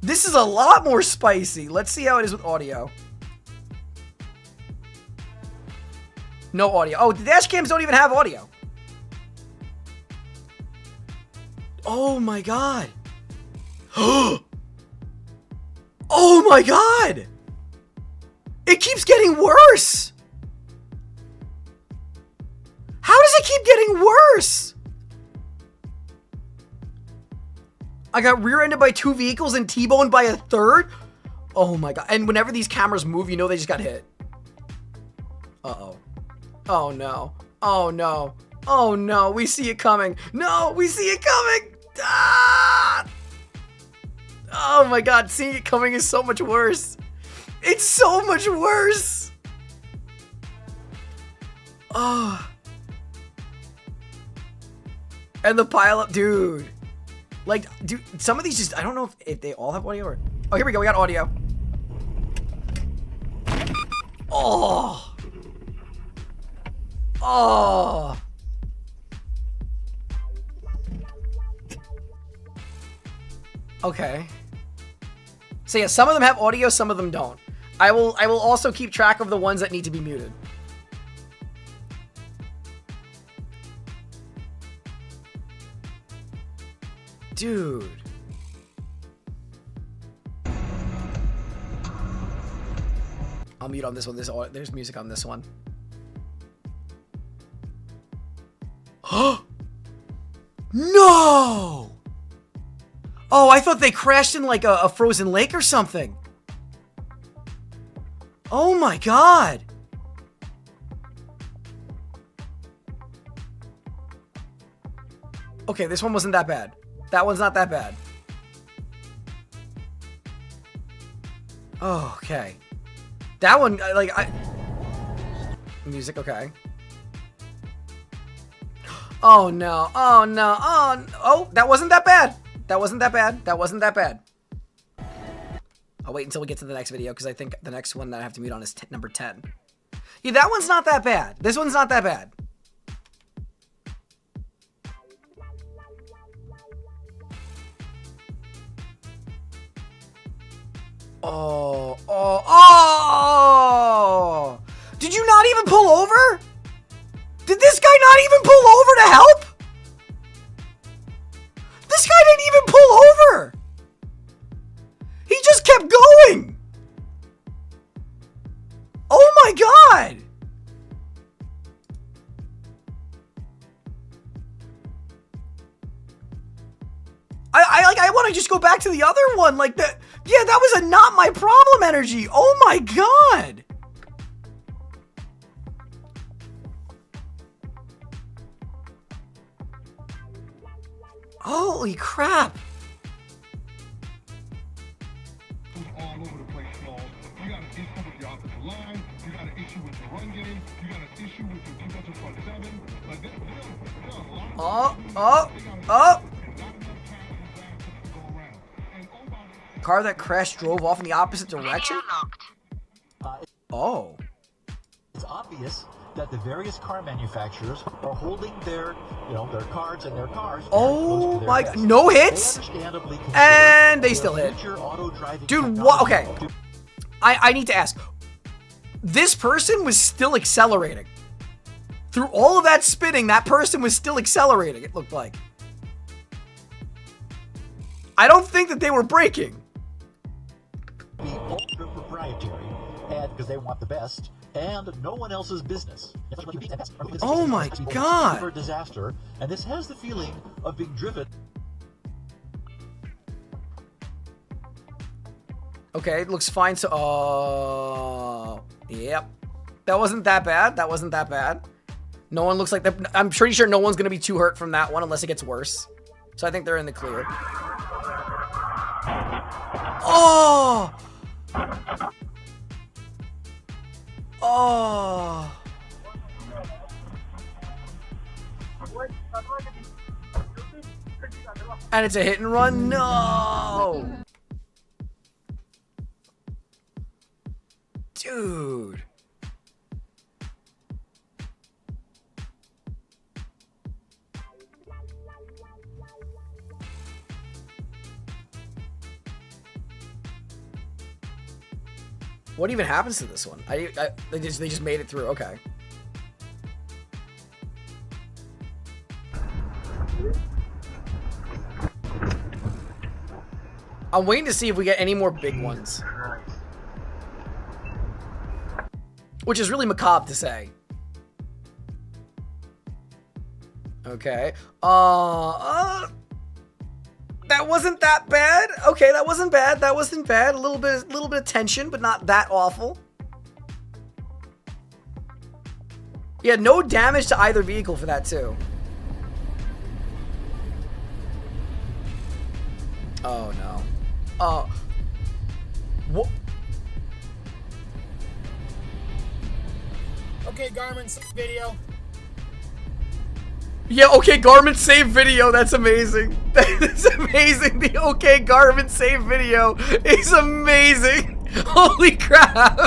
This is a lot more spicy. Let's see how it is with audio. No audio. Oh, the dash cams don't even have audio. Oh my god. Oh my god. It keeps getting worse. How does it keep getting worse? I got rear-ended by 2 vehicles and T-boned by a 3rd? Oh my god. And whenever these cameras move, you know they just got hit. Uh-oh. Oh no. Oh no. Oh no. We see it coming. No, we see it coming. Ah! Oh my god. Seeing it coming is so much worse. It's so much worse. Oh. And the pileup, dude. Like, dude, some of these just, I don't know if they all have audio or... Oh, here we go. We got audio. Oh. Oh. Okay. So yeah, some of them have audio, some of them don't. I will also keep track of the ones that need to be muted. Dude. I'll mute on this one. There's music on this one. No! Oh, I thought they crashed in like a frozen lake or something. Oh my god. Okay, this one wasn't that bad. That one's not that bad. Oh, okay. That one, like, music, okay. Oh no, oh no, oh, that wasn't that bad. That wasn't that bad. That wasn't that bad. I'll wait until we get to the next video because I think the next one that I have to mute on is number 10. Yeah, that one's not that bad. This one's not that bad. Oh, oh, oh! Did you not even pull over? Did this guy not even pull over to help? This guy didn't even pull over! He just kept going! Oh my god! I want to just go back to the other one, like that. Yeah, that was a not my problem energy. Oh my god! Holy crap! All over the place, Smalls. You got an issue with your offensive line. You got an issue with your run game. You got an issue with your defensive front seven. Like there's a lot of Car that crashed drove off in the opposite direction? Oh. It's obvious that the various car manufacturers are holding their, their cards and their cars. Oh my god. No hits? And they still hit. Dude, what? Okay. I need to ask. This person was still accelerating. Through all of that spinning, that person was still accelerating, it looked like. I don't think that they were braking. Be ultra proprietary, and because they want the best, and no one else's business. Oh my god! For disaster, and this has the feeling of being driven. Okay, it looks fine. So, yep, that wasn't that bad. That wasn't that bad. No one looks like that. I'm pretty sure no one's gonna be too hurt from that one unless it gets worse. So I think they're in the clear. Oh! Oh! And it's a hit and run? No! Dude. What even happens to this one? They just made it through. Okay. I'm waiting to see if we get any more big ones. Which is really macabre to say. Okay. That wasn't that bad. Okay, that wasn't bad. That wasn't bad. A little bit of tension, but not that awful. Yeah, no damage to either vehicle for that too. Oh no. Oh. What? Okay, Garmin video. Yeah, okay, Garmin save video. That's amazing. That's amazing. The okay Garmin save video is amazing. Holy crap.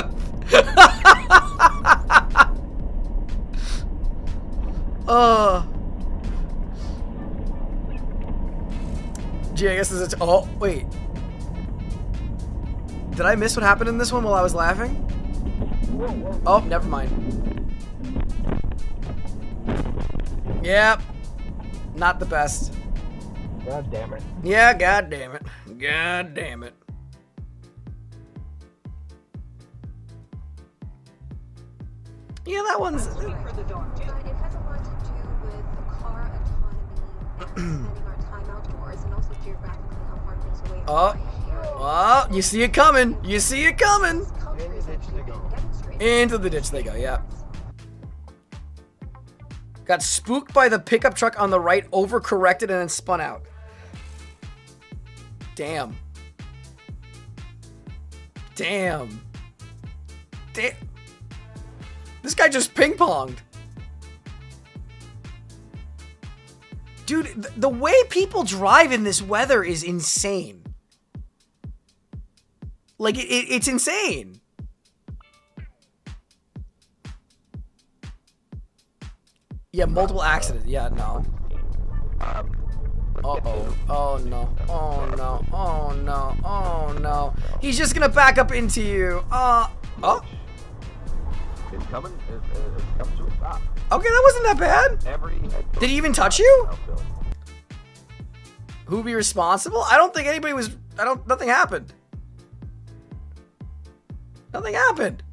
Gee, I guess this is. Oh, wait. Did I miss what happened in this one while I was laughing? Oh, never mind. Yep. Not the best. God damn it. Yeah, god damn it. God damn it. Yeah, that one's... It has a lot to do with car autonomy and spending our time outdoors, and also Oh, you see it coming. You see it coming. Into the ditch they go, yeah. Got spooked by the pickup truck on the right, overcorrected, and then spun out. Damn. Damn. Damn. This guy just ping-ponged. Dude, the way people drive in this weather is insane. Like, it's insane. Yeah, multiple accidents. Yeah, no. Uh-oh. Oh, no. Oh, no. Oh, no. Oh, no. He's just gonna back up into you. Oh. It's coming. It's coming to a stop. Okay, that wasn't that bad. Did he even touch you? Who would be responsible? I don't think anybody was... Nothing happened. Nothing happened.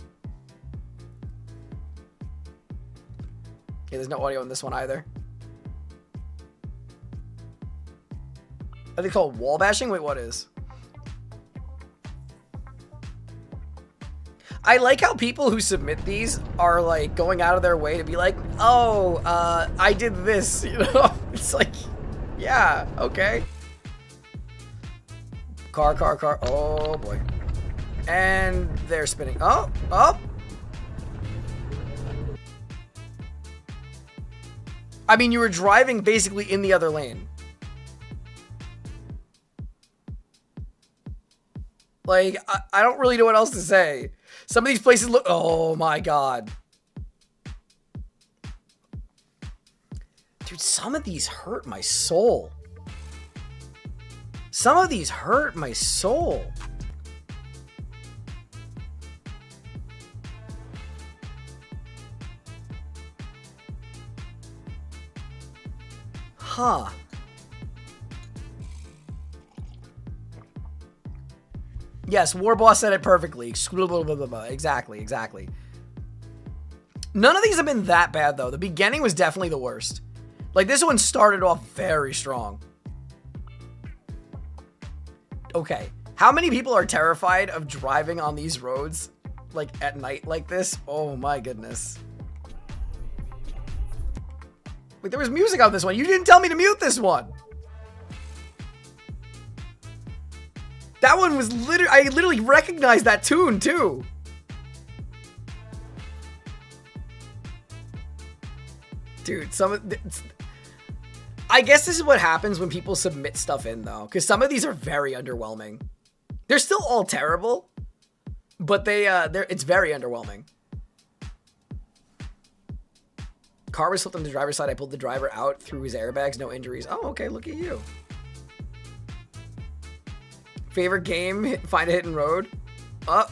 Okay, there's no audio in this one either. Are they called wall bashing? Wait, what is? I like how people who submit these are like going out of their way to be like, oh, I did this, you know? It's like, yeah, okay. Car. Oh boy. And they're spinning. Oh. I mean, you were driving basically in the other lane. Like, I don't really know what else to say. Some of these places look... Oh, my God. Dude, some of these hurt my soul. Some of these hurt my soul. Huh. Yes, Warboss said it perfectly. Exactly. None of these have been that bad, though. The beginning was definitely the worst. Like, this one started off very strong. Okay. How many people are terrified of driving on these roads, like, at night like this? Oh, my goodness. Wait, there was music on this one. You didn't tell me to mute this one. That one was I literally recognized that tune, too. Dude, I guess this is what happens when people submit stuff in, though. Because some of these are very underwhelming. They're still all terrible. But it's very underwhelming. Car was flipped on the driver's side. I pulled the driver out through his airbags. No injuries. Oh, okay. Look at you. Favorite game? Find a hidden road. No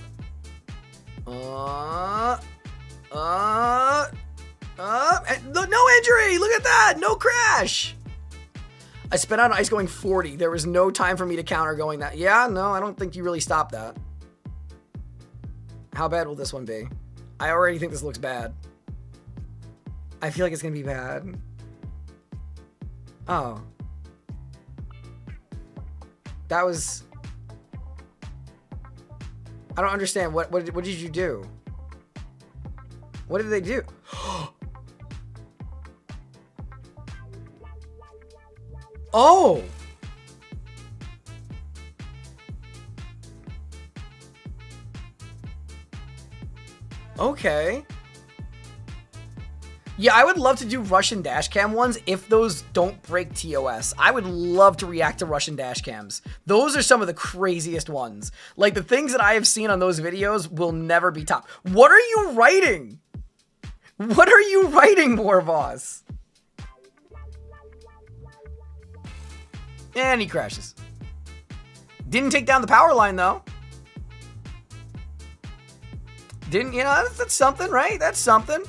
injury. Look at that. No crash. I sped on ice going 40. There was no time for me to counter going that. Yeah, no, I don't think you really stopped that. How bad will this one be? I already think this looks bad. I feel like it's gonna be bad. Oh. That was... I don't understand. What did you do? What did they do? Oh! Okay. Yeah, I would love to do Russian dashcam ones if those don't break TOS. I would love to react to Russian dashcams. Those are some of the craziest ones. Like, the things that I have seen on those videos will never be top. What are you writing? What are you writing, Warboss? And he crashes. Didn't take down the power line, though. Didn't, you know, that's something, right? That's something.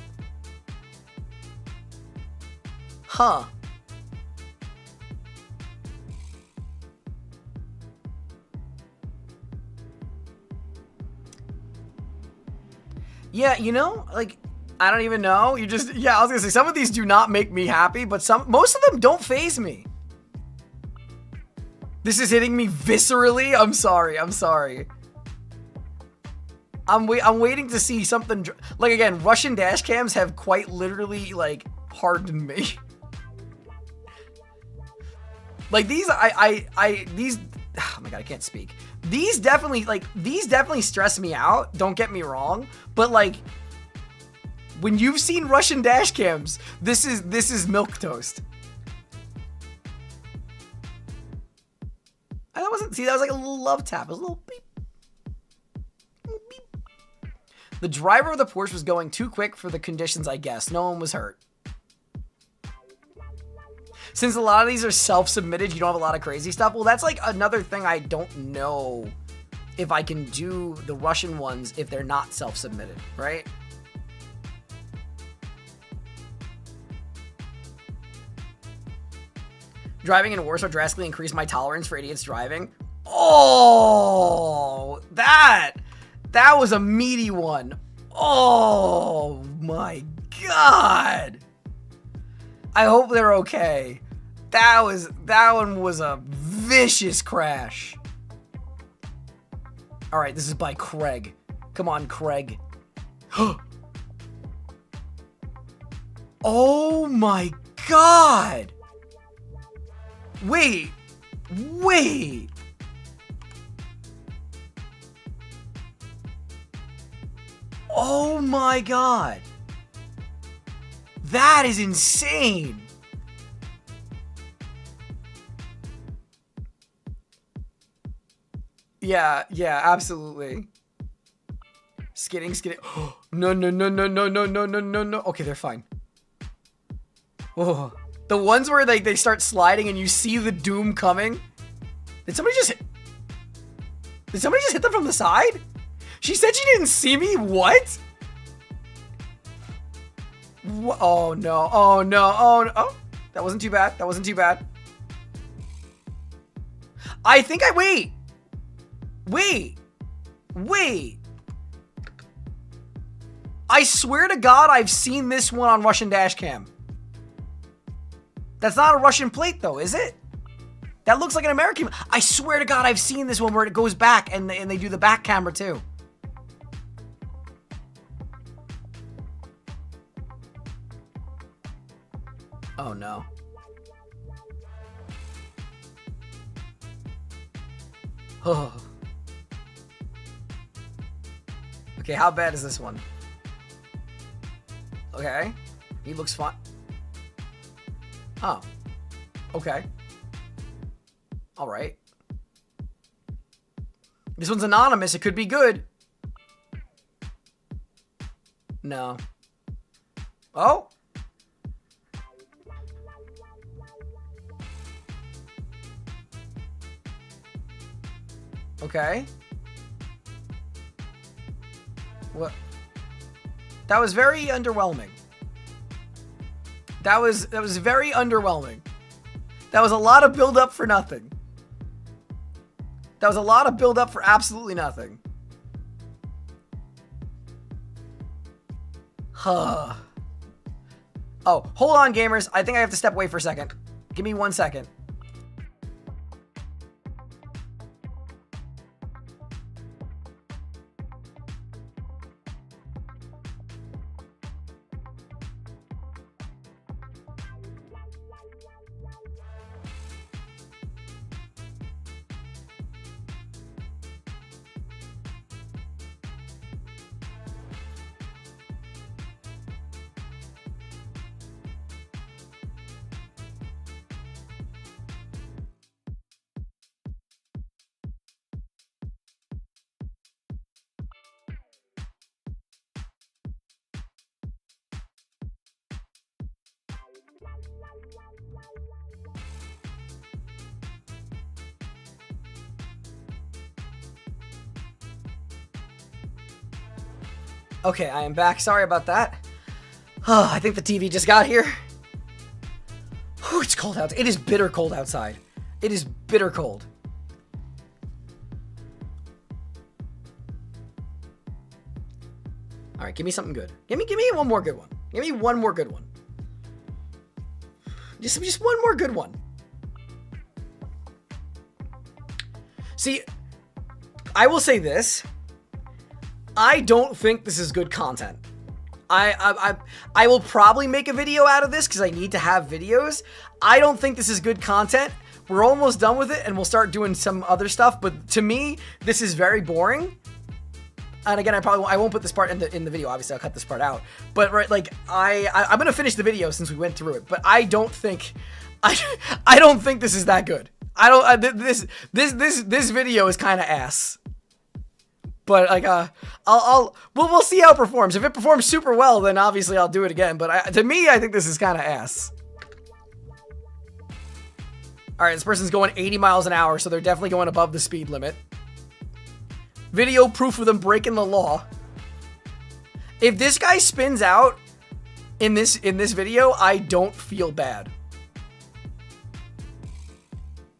Huh. Yeah, you know, like, I don't even know. You just, yeah, I was gonna say, some of these do not make me happy, but most of them don't faze me. This is hitting me viscerally. I'm sorry. I'm sorry. I'm waiting to see something. Like, again, Russian dash cams have quite literally, like, hardened me. Like, these, these, oh my god, I can't speak. These definitely stress me out. Don't get me wrong. But, like, when you've seen Russian dash cams, this is milquetoast. And that wasn't, see, that was like a little love tap. It was a little beep. Little beep. The driver of the Porsche was going too quick for the conditions, I guess. No one was hurt. Since a lot of these are self-submitted, you don't have a lot of crazy stuff. Well, that's like another thing I don't know if I can do the Russian ones if they're not self-submitted, right? Driving in Warsaw drastically increased my tolerance for idiots driving. Oh, that was a meaty one. Oh my god. I hope they're okay. That one was a vicious crash. All right, this is by Craig. Come on, Craig. Oh my god. Wait. Oh my god. That is insane. Yeah, absolutely. Skidding. No. Okay, they're fine. Oh. The ones where they start sliding and you see the doom coming. Did somebody just hit them from the side? She said she didn't see me? What? Oh no. Oh, that wasn't too bad. I think wait. I swear to God, I've seen this one on Russian dashcam. That's not a Russian plate though, is it? That looks like an American. I swear to God, I've seen this one where it goes back and they do the back camera too. Oh no. Oh. Okay, how bad is this one? Okay. He looks fine. Oh. Okay. Alright. This one's anonymous. It could be good. No. Oh. Okay. What? That was very underwhelming. That was very underwhelming. That was a lot of build up for nothing. That was a lot of build up for absolutely nothing. Huh. Oh, hold on, gamers. I think I have to step away for a second. Give me 1 second. Okay, I am back. Sorry about that. Oh, I think the TV just got here. Whew, it's cold out. It is bitter cold outside. It is bitter cold. All right, give me something good. Give me one more good one. Give me one more good one. Just one more good one. See, I will say this. I don't think this is good content. I will probably make a video out of this because I need to have videos. I don't think this is good content. We're almost done with it and we'll start doing some other stuff. But to me, this is very boring. And again, I won't put this part in the video. Obviously, I'll cut this part out. But right, like I'm gonna finish the video since we went through it. But I don't think this is that good. This video is kind of ass. But like we'll see how it performs. If it performs super well, then obviously I'll do it again. But to me, I think this is kind of ass. All right, this person's going 80 miles an hour, so they're definitely going above the speed limit. Video proof of them breaking the law. If this guy spins out in this video, I don't feel bad.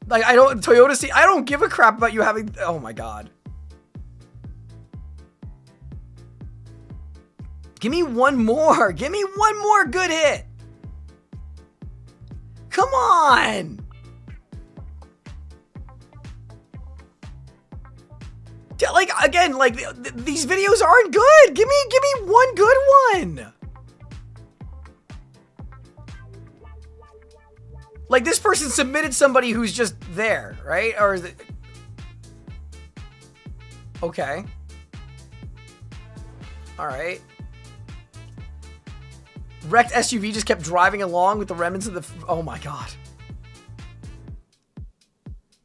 Like, I don't give a crap about you having, oh my God. Give me one more. Give me one more good hit. Come on. Like, again, like, these videos aren't good. Give me one good one. Like, this person submitted somebody who's just there, right? Or is it... Okay. All right. Wrecked SUV just kept driving along with the remnants of the... Oh, my God.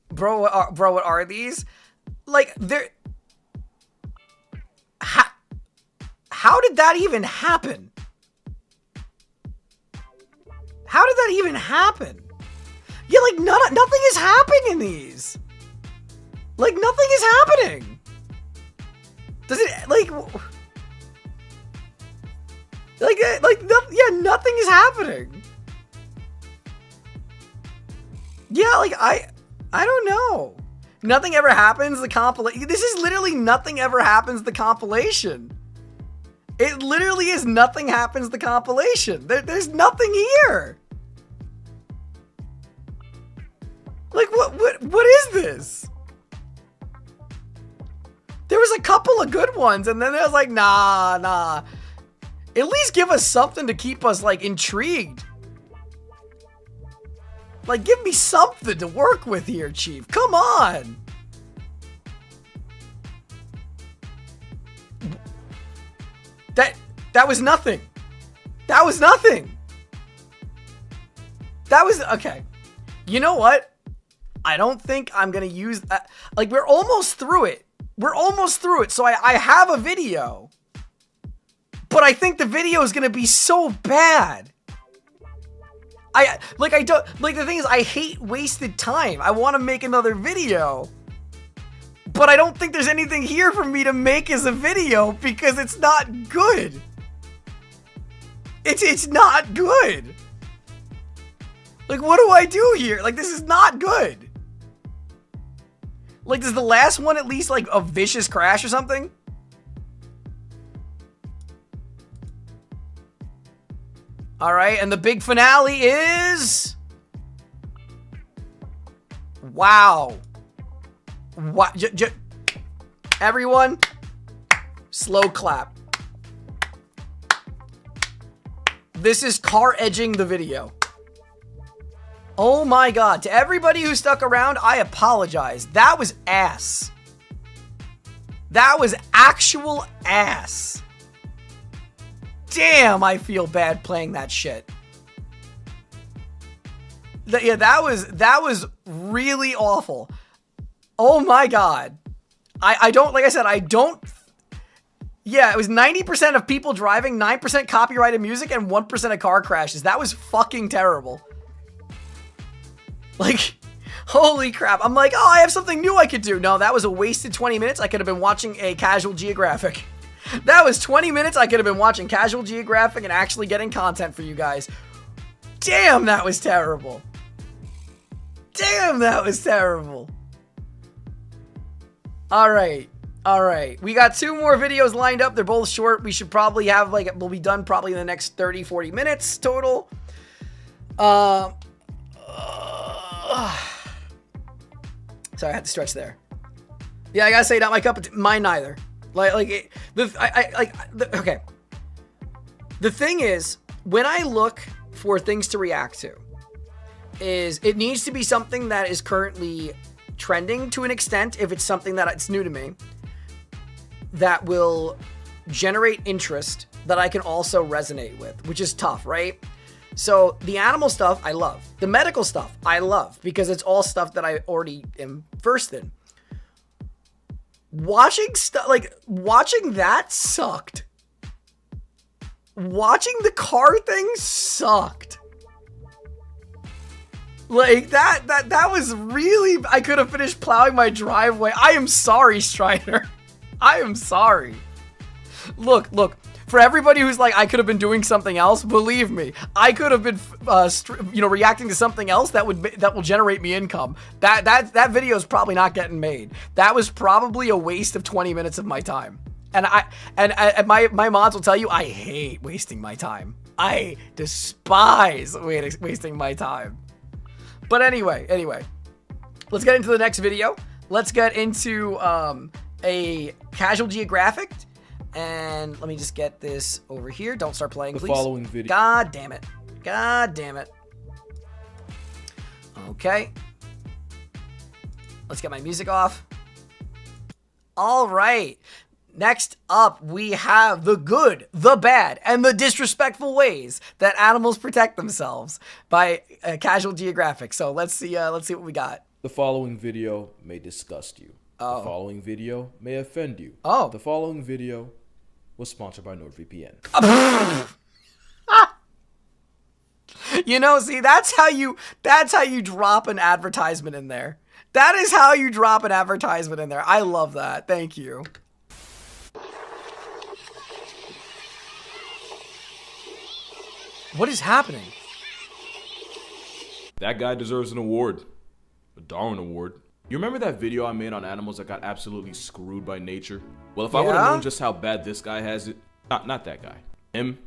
Bro, what are these? Like, they're... How did that even happen? How did that even happen? Yeah, like, nothing is happening in these. Like, nothing is happening. Does it, like... yeah, nothing is happening. Yeah, like, I don't know. Nothing ever happens, the compilation. This is literally nothing ever happens, the compilation. It literally is nothing happens, the compilation. There's nothing here. Like, what is this? There was a couple of good ones, and then there was like, nah. At least give us something to keep us, like, intrigued. Like, give me something to work with here, Chief. Come on. That was nothing. That was nothing. That was, okay. You know what? I don't think I'm going to use, like, we're almost through it. We're almost through it. So I have a video. But I think the video is going to be so bad. The thing is, I hate wasted time. I want to make another video. But I don't think there's anything here for me to make as a video because it's not good. It's not good. Like, what do I do here? Like, this is not good. Like, does the last one at least, like, a vicious crash or something? Alright, and the big finale is... Wow. What? Everyone, slow clap. This is car edging the video. Oh my God. To everybody who stuck around, I apologize. That was ass. That was actual ass. Damn, I feel bad playing that shit. Yeah, that was really awful. Oh my God. I don't, like I said, I don't. Yeah, it was 90% of people driving, 9% copyrighted music, and 1% of car crashes. That was fucking terrible. Like, holy crap. I'm like, oh, I have something new I could do. No, that was a wasted 20 minutes. I could have been watching a Casual Geographic. That was 20 minutes. I could have been watching Casual Geographic and actually getting content for you guys. Damn, that was terrible. Damn, that was terrible. All right. We got 2 more videos lined up. They're both short. We should probably have, like, we'll be done probably in the next 30, 40 minutes total. Sorry, I had to stretch there. Yeah, I gotta say, not my cup of tea. Mine neither. Okay. The thing is, when I look for things to react to, is it needs to be something that is currently trending to an extent, if it's something that it's new to me, that will generate interest that I can also resonate with, which is tough, right? So the animal stuff, I love. The medical stuff, I love, because it's all stuff that I already am versed in. Watching that sucked. Watching the car thing sucked. Like, that was really... I could have finished plowing my driveway. I am sorry, Strider. I am sorry. Look. For everybody who's like, I could have been doing something else, believe me, I could have been, reacting to something else that will generate me income. That video is probably not getting made. That was probably a waste of 20 minutes of my time. And my mods will tell you, I hate wasting my time. I despise wasting my time. But anyway, let's get into the next video. Let's get into a casual geographic. And let me just get this over here. Don't start playing, please. The following video. God damn it. Okay. Let's get my music off. All right. Next up, we have the good, the bad, and the disrespectful ways that animals protect themselves by Casual Geographic. So let's see what we got. The following video may disgust you. Oh. The following video may offend you. Oh. The following video was sponsored by NordVPN. See, that's how you drop an advertisement in there. That is how you drop an advertisement in there. I love that. Thank you. What is happening? That guy deserves an award. A Darwin Award. You remember that video I made on animals that got absolutely screwed by nature? Well, if I would have known just how bad this guy has it, not that guy, him,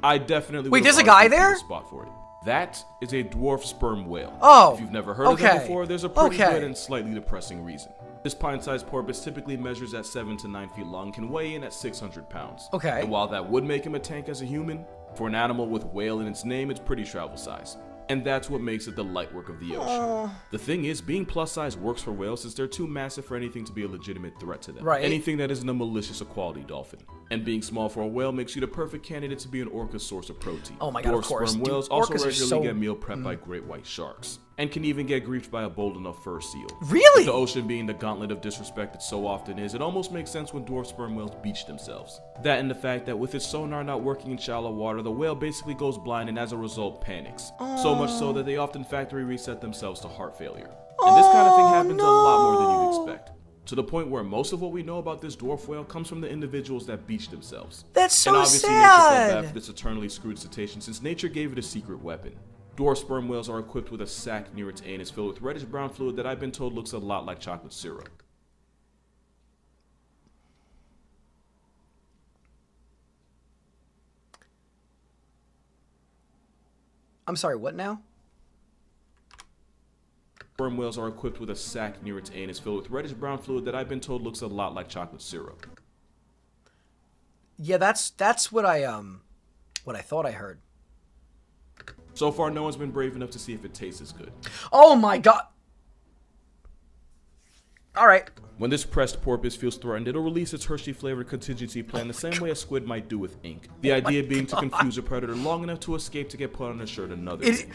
I definitely Wait, there's a guy there? Spot for it. That is a dwarf sperm whale. Oh, if you've never heard of them before, there's a pretty good and slightly depressing reason. This pint-sized porpoise typically measures at 7 to 9 feet long, can weigh in at 600 pounds. Okay. And while that would make him a tank as a human, for an animal with whale in its name, it's pretty travel size. And that's what makes it the light work of the ocean. The thing is, being plus size works for whales since they're too massive for anything to be a legitimate threat to them. Right. Anything that isn't a malicious equality dolphin. And being small for a whale makes you the perfect candidate to be an orca's source of protein. Oh my god, of course. Sperm whales also orcas regularly get meal prepped by great white sharks. And can even get griefed by a bold enough fur seal. Really? With the ocean being the gauntlet of disrespect it so often is, it almost makes sense when dwarf sperm whales beach themselves. That and the fact that with its sonar not working in shallow water, the whale basically goes blind and as a result panics. So much so that they often factory reset themselves to heart failure. And this kind of thing happens a lot more than you'd expect. To the point where most of what we know about this dwarf whale comes from the individuals that beach themselves. That's so and obviously sad. nature felt bad for this eternally screwed cetacean since nature gave it a secret weapon. Dwarf sperm whales are equipped with a sac near its anus filled with reddish brown fluid that I've been told looks a lot like chocolate syrup. I'm sorry, what now? Sperm whales are equipped with a sac near its anus filled with reddish brown fluid that I've been told looks a lot like chocolate syrup. Yeah, that's what I thought I heard. So far, no one's been brave enough to see if it tastes as good. Oh my god. Alright. When this pressed porpoise feels threatened, it'll release its Hershey-flavored contingency plan the same way a squid might do with ink. The idea being to confuse a predator long enough to escape to get put on a shirt another day.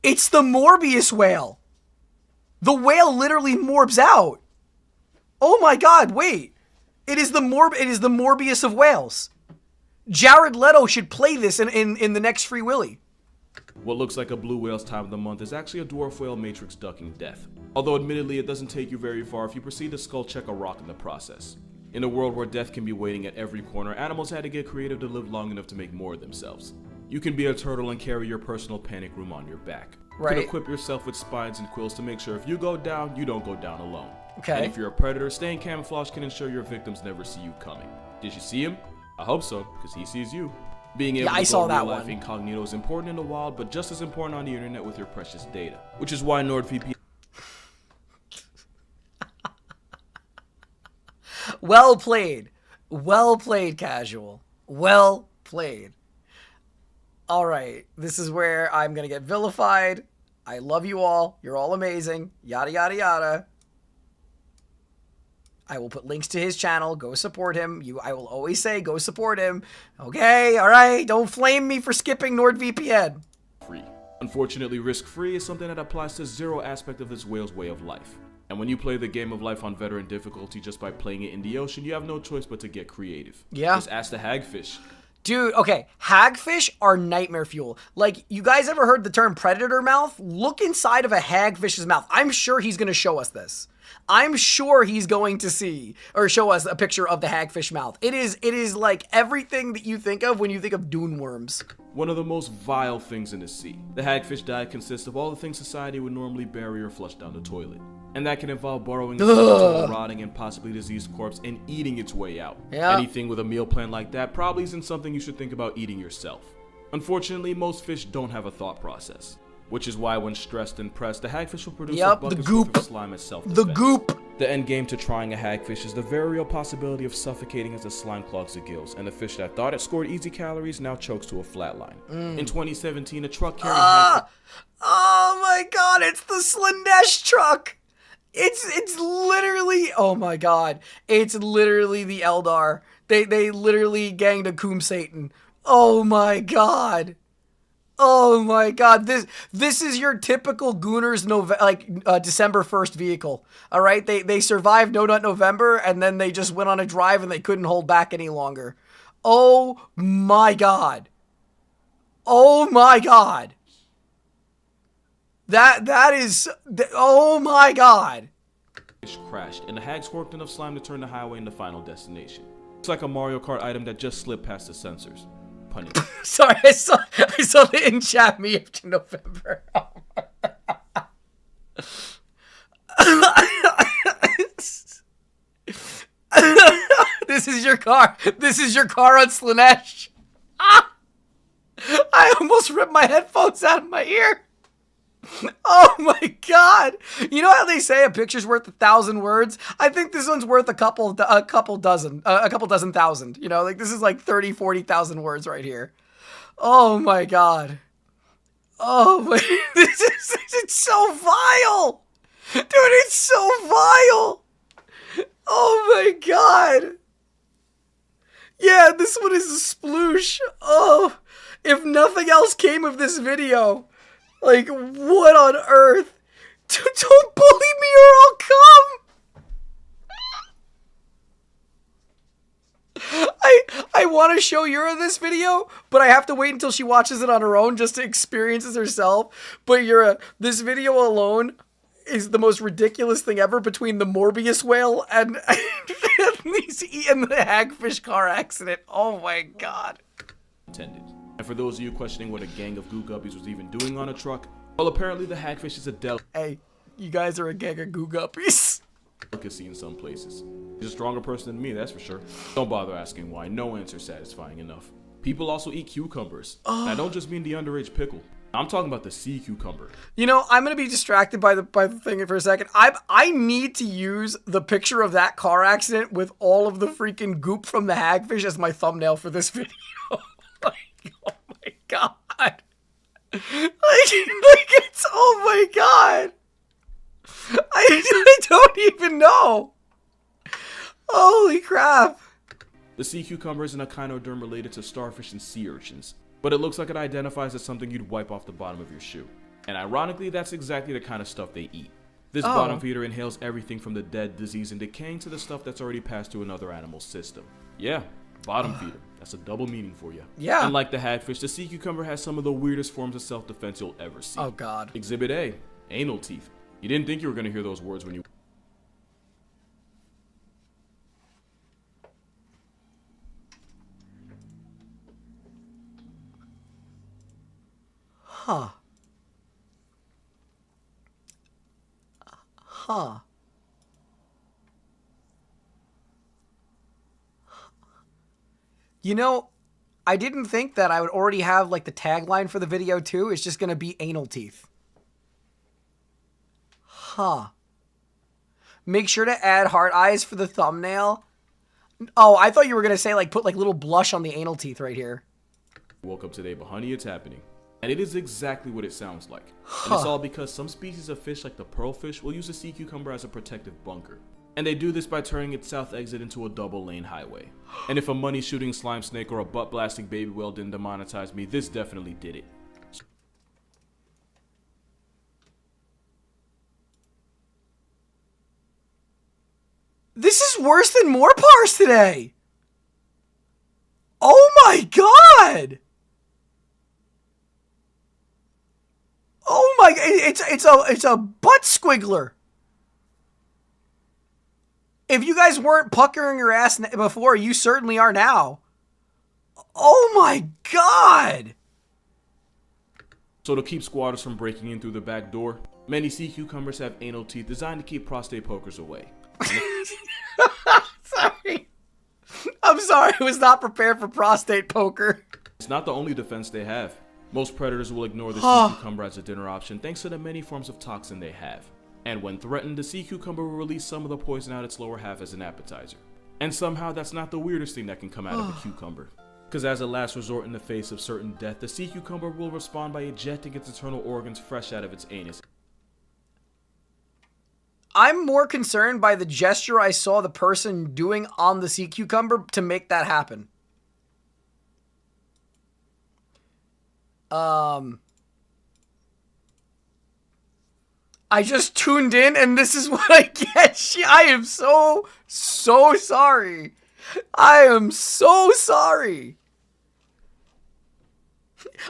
It's the Morbius whale. The whale literally morbs out. Oh my god, wait. It is the Morbius of whales. Jared Leto should play this in the next Free Willy. What looks like a blue whale's time of the month is actually a dwarf whale matrix ducking death. Although admittedly it doesn't take you very far if you proceed to skull check a rock in the process. In a world where death can be waiting at every corner, animals had to get creative to live long enough to make more of themselves. You can be a turtle and carry your personal panic room on your back. You can equip yourself with spines and quills to make sure if you go down, you don't go down alone. Okay. And if you're a predator, staying camouflage can ensure your victims never see you coming. Did you see him? I hope so, because he sees you. Being able to go real life incognito is important in the wild, but just as important on the internet with your precious data. Which is why NordVPN... Well played. Well played, casual. Well played. All right. This is where I'm going to get vilified. I love you all. You're all amazing. Yada, yada, yada. I will put links to his channel. Go support him. I will always say, go support him. Okay, all right. Don't flame me for skipping NordVPN. Free. Unfortunately, risk-free is something that applies to zero aspect of this whale's way of life. And when you play the game of life on veteran difficulty just by playing it in the ocean, you have no choice but to get creative. Yeah. Just ask the hagfish. Dude, okay, hagfish are nightmare fuel. Like, you guys ever heard the term predator mouth? Look inside of a hagfish's mouth. I'm sure he's going to show us this. I'm sure he's going to see or show us a picture of the hagfish mouth. It is like everything that you think of when you think of dune worms. One of the most vile things in the sea. The hagfish diet consists of all the things society would normally bury or flush down the toilet. And that can involve burrowing into a rotting and possibly diseased corpse and eating its way out. Yeah. Anything with a meal plan like that probably isn't something you should think about eating yourself. Unfortunately, most fish don't have a thought process. Which is why when stressed and pressed, the hagfish will produce a bucket of slime as self-defense. The goop! The end game to trying a hagfish is the very real possibility of suffocating as the slime clogs the gills, and the fish that thought it scored easy calories now chokes to a flatline. In 2017, a truck carrying hagfish... Oh my god, it's the Slanesh truck! It's literally... Oh my god. It's literally the Eldar. They literally ganged a Coom Satan. Oh my god. Oh my god, this is your typical Gooners December 1st vehicle. All right, they survived No Nut November and then they just went on a drive and they couldn't hold back any longer. Oh my god. Oh my god. That is oh my god. Crashed and the hags worked enough slime to turn the highway into Final Destination. It's like a Mario Kart item that just slipped past the sensors. Sorry, I saw the in-chat me after November. This is your car. This is your car on Slanesh. Ah! I almost ripped my headphones out of my ear. Oh my god. You know how they say a picture's worth 1,000 words? I think this one's worth a couple dozen thousand. You know, like this is like 30, 40,000 words right here. Oh my god. Oh my, it's so vile. Dude, it's so vile. Oh my god. Yeah, this one is a sploosh. Oh, if nothing else came of this video, like, what on earth? Don't bully me or I'll come! I want to show Yura this video, but I have to wait until she watches it on her own just to experience it herself. But Yura, this video alone is the most ridiculous thing ever between the Morbius whale and, and the hagfish car accident. Oh my god. Intended. And for those of you questioning what a gang of goo guppies was even doing on a truck, well, apparently the hagfish is a Hey, you guys are a gang of goo guppies. delicacy in some places. He's a stronger person than me, that's for sure. Don't bother asking why. No answer's satisfying enough. People also eat cucumbers. And I don't just mean the underage pickle. I'm talking about the sea cucumber. You know, I'm gonna be distracted by the thing for a second. I need to use the picture of that car accident with all of the freaking goop from the hagfish as my thumbnail for this video. Oh my god. Like it's, oh my god. I don't even know. Holy crap. The sea cucumber is an echinoderm related to starfish and sea urchins, but it looks like it identifies as something you'd wipe off the bottom of your shoe. And ironically, that's exactly the kind of stuff they eat. This bottom feeder inhales everything from the dead, disease, and decaying to the stuff that's already passed to another animal's system. Yeah, bottom feeder. That's a double meaning for you. Yeah. And like the hagfish, the sea cucumber has some of the weirdest forms of self-defense you'll ever see. Oh god. Exhibit A, anal teeth. You didn't think you were going to hear those words when you... Huh. Huh. You know, I didn't think that I would already have like the tagline for the video too. It's just going to be anal teeth. Huh. Make sure to add heart eyes for the thumbnail. Oh, I thought you were gonna say like put like little blush on the anal teeth right here. Woke up today, but honey, it's happening. And it is exactly what it sounds like. And it's all because some species of fish like the pearlfish will use a sea cucumber as a protective bunker. And they do this by turning its south exit into a double-lane highway. And if a money-shooting slime snake or a butt-blasting baby whale didn't demonetize me, this definitely did it. This is worse than more Parz today. Oh my god. Oh my, it's a butt squiggler. If you guys weren't puckering your ass before, you certainly are now. Oh my god. So to keep squatters from breaking in through the back door, many sea cucumbers have anal teeth designed to keep prostate pokers away. Sorry. I'm sorry, I was not prepared for prostate poker. It's not the only defense they have. Most predators will ignore the sea cucumber as a dinner option thanks to the many forms of toxin they have. And when threatened, the sea cucumber will release some of the poison out its lower half as an appetizer. And somehow that's not the weirdest thing that can come out of a cucumber. Because as a last resort in the face of certain death, the sea cucumber will respond by ejecting its internal organs fresh out of its anus. I'm more concerned by the gesture I saw the person doing on the sea cucumber to make that happen. I just tuned in and this is what I get. I am so sorry. I am so sorry.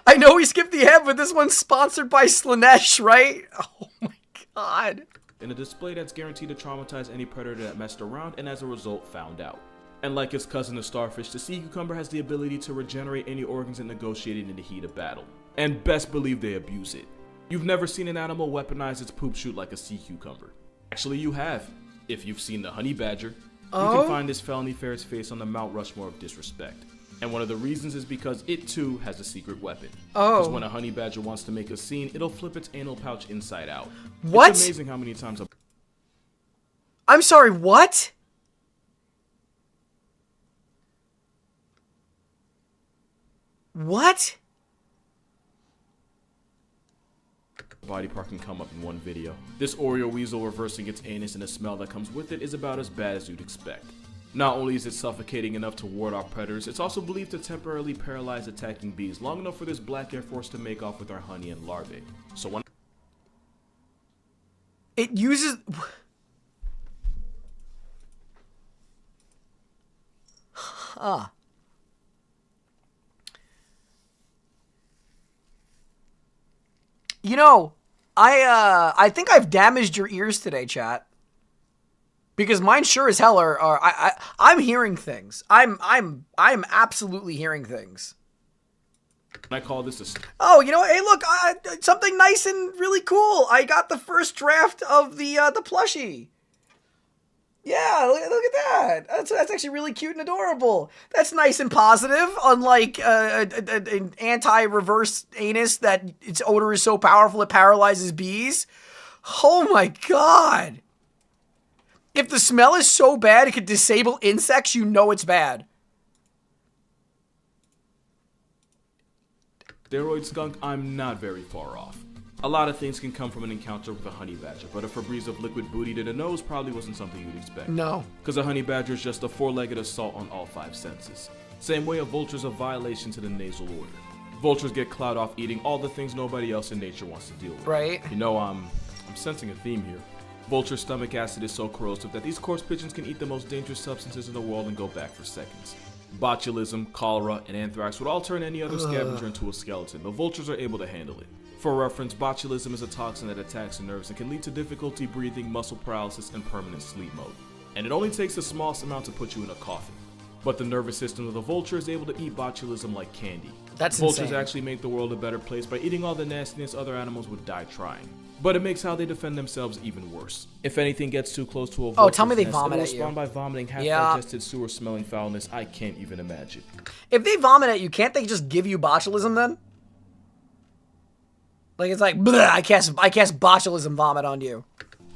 I know we skipped the head, but this one's sponsored by Slanesh, right? Oh my god. In a display that's guaranteed to traumatize any predator that messed around and as a result found out. And like its cousin the starfish, the sea cucumber has the ability to regenerate any organs it negotiated in the heat of battle. And best believe they abuse it. You've never seen an animal weaponize its poop chute like a sea cucumber. Actually, you have. If you've seen the honey badger, you can find this felony ferret's face on the Mount Rushmore of disrespect. And one of the reasons is because it too has a secret weapon. Because when a honey badger wants to make a scene, it'll flip its anal pouch inside out. What? It's amazing how many times I'm sorry, what? What? body part can come up in one video. This Oreo weasel reversing its anus and the smell that comes with it is about as bad as you'd expect. Not only is it suffocating enough to ward off predators, it's also believed to temporarily paralyze attacking bees long enough for this black Air Force to make off with our honey and larvae. So when it uses... You know, I think I've damaged your ears today, chat. Because mine sure as hell are I'm hearing things. I'm absolutely hearing things. I call this a... Oh, you know, hey, look, something nice and really cool. I got the first draft of the plushie. Yeah, look at that. That's actually really cute and adorable. That's nice and positive, unlike an anti-reverse anus that its odor is so powerful it paralyzes bees. Oh my god. If the smell is so bad it could disable insects, you know it's bad. Steroid skunk, I'm not very far off. A lot of things can come from an encounter with a honey badger, but a Febreze of liquid booty to the nose probably wasn't something you'd expect. No. Because a honey badger is just a four-legged assault on all five senses. Same way a vulture's a violation to the nasal order. Vultures get clout off eating all the things nobody else in nature wants to deal with. Right. You know, I'm sensing a theme here. Vulture stomach acid is so corrosive that these corpse pigeons can eat the most dangerous substances in the world and go back for seconds. Botulism, cholera, and anthrax would all turn any other scavenger into a skeleton, but vultures are able to handle it. For reference, botulism is a toxin that attacks the nerves and can lead to difficulty breathing, muscle paralysis, and permanent sleep mode. And it only takes the smallest amount to put you in a coffin. But the nervous system of the vulture is able to eat botulism like candy. That's Vultures insane. actually make the world a better place by eating all the nastiness other animals would die trying. But it makes how they defend themselves even worse. If anything gets too close to a vulture's tell me they nest, vomit it'll at you. respond by vomiting half-digested sewer-smelling foulness I can't even imagine. If they vomit at you, can't they just give you botulism then? Like, it's like, bleh, I cast botulism vomit on you.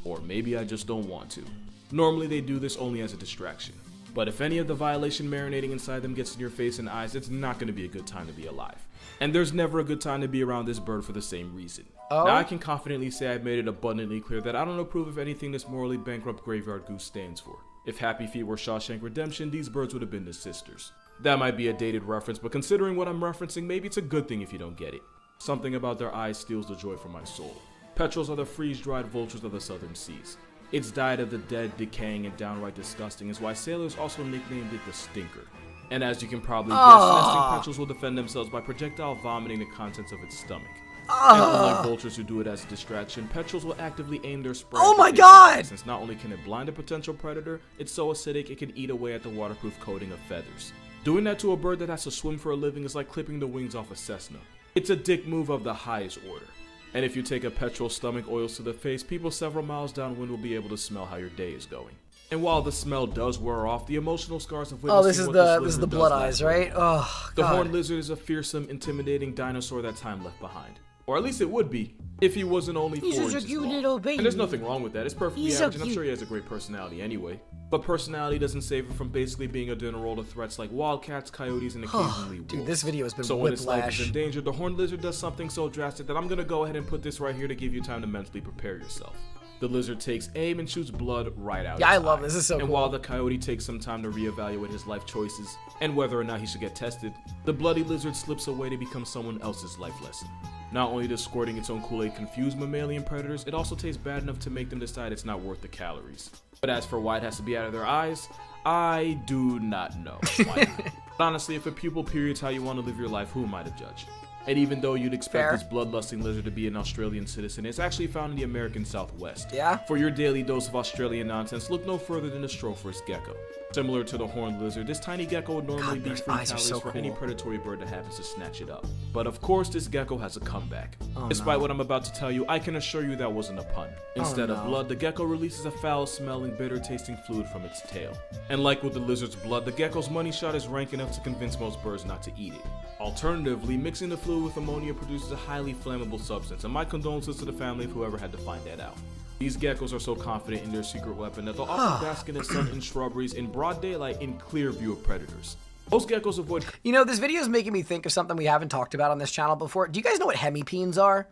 Or maybe I just don't want to. Normally they do this only as a distraction. But if any of the violation marinating inside them gets in your face and eyes, it's not going to be a good time to be alive. And there's never a good time to be around this bird for the same reason. Now I can confidently say I've made it abundantly clear that I don't approve of anything this morally bankrupt graveyard goose stands for. If Happy Feet were Shawshank Redemption, these birds would have been the sisters. That might be a dated reference, but considering what I'm referencing, maybe it's a good thing if you don't get it. Something about their eyes steals the joy from my soul. Petrels are the freeze-dried vultures of the southern seas. Its diet of the dead, decaying, and downright disgusting is why sailors also nicknamed it the Stinker. And as you can probably guess, nesting petrels will defend themselves by projectile vomiting the contents of its stomach. And unlike vultures who do it as a distraction, petrels will actively aim their spray. Oh my god! Since not only can it blind a potential predator, it's so acidic it can eat away at the waterproof coating of feathers. Doing that to a bird that has to swim for a living is like clipping the wings off a Cessna. It's a dick move of the highest order. And if you take a petrel's stomach oils to the face, people several miles downwind will be able to smell how your day is going. And while the smell does wear off, the emotional scars of witnessing this is the blood eyes, right? Oh, the horned lizard is a fearsome, intimidating dinosaur that time left behind. Or at least it would be, if he wasn't only 4 inches long. And there's nothing wrong with that, it's perfectly average, and I'm sure he has a great personality anyway. But personality doesn't save him from basically being a dinner roll to threats like wildcats, coyotes, and occasionally wolves. Dude, this video has been So when its life is in whiplash. danger, the horned lizard does something so drastic that I'm gonna go ahead and put this right here to give you time to mentally prepare yourself. The lizard takes aim and shoots blood right out. Yeah, I its love eye. this. This is so And cool. while the coyote takes some time to reevaluate his life choices and whether or not he should get tested, the bloody lizard slips away to become someone else's life lesson. Not only does squirting its own Kool-Aid confuse mammalian predators, it also tastes bad enough to make them decide it's not worth the calories. But as for why it has to be out of their eyes, I do not know why not. But honestly, if a pupil period's how you want to live your life, who am I to judge? And even though you'd expect this bloodlusting lizard to be an Australian citizen, it's actually found in the American Southwest. Yeah? For your daily dose of Australian nonsense, look no further than the Stropherus gecko. Similar to the horned lizard, this tiny gecko would normally be free calories for any predatory bird that happens to snatch it up. But of course, this gecko has a comeback. Despite what I'm about to tell you, I can assure you that wasn't a pun. Instead of blood, the gecko releases a foul-smelling, bitter-tasting fluid from its tail. And like with the lizard's blood, the gecko's money shot is rank enough to convince most birds not to eat it. Alternatively, mixing the fluid with ammonia produces a highly flammable substance, and my condolences to the family of whoever had to find that out. These geckos are so confident in their secret weapon that they'll often bask in the sun and shrubberies in broad daylight in clear view of predators. Most geckos avoid... You know, this video is making me think of something we haven't talked about on this channel before. Do you guys know what hemipenes are?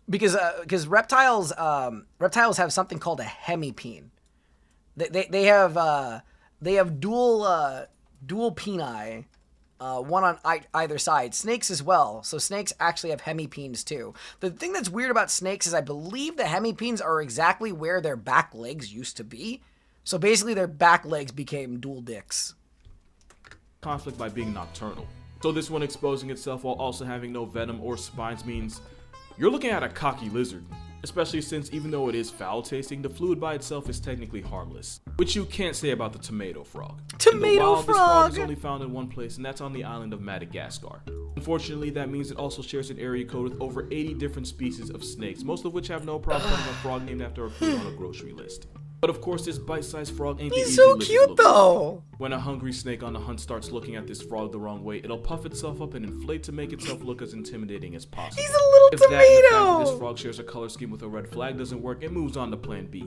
Because reptiles have something called a hemipene. They have dual peni. One on either side. Snakes as well. So snakes actually have hemipenes too. The thing that's weird about snakes is I believe the hemipenes are exactly where their back legs used to be. So basically their back legs became dual dicks. conflict by being nocturnal. So this one exposing itself while also having no venom or spines means you're looking at a cocky lizard. Especially since even though it is foul tasting, the fluid by itself is technically harmless. Which you can't say about the tomato frog. Tomato frog! This frog is only found in one place, and that's on the island of Madagascar. Unfortunately, that means it also shares an area code with over 80 different species of snakes, most of which have no problem putting a frog named after a food on a grocery list. But of course, this bite-sized frog ain't the easy so lizard cute looking. though! When a hungry snake on the hunt starts looking at this frog the wrong way, it'll puff itself up and inflate to make itself look as intimidating as possible. He's a little If that and the fact that tomato! this frog shares a color scheme with a red flag doesn't work, it moves on to plan B.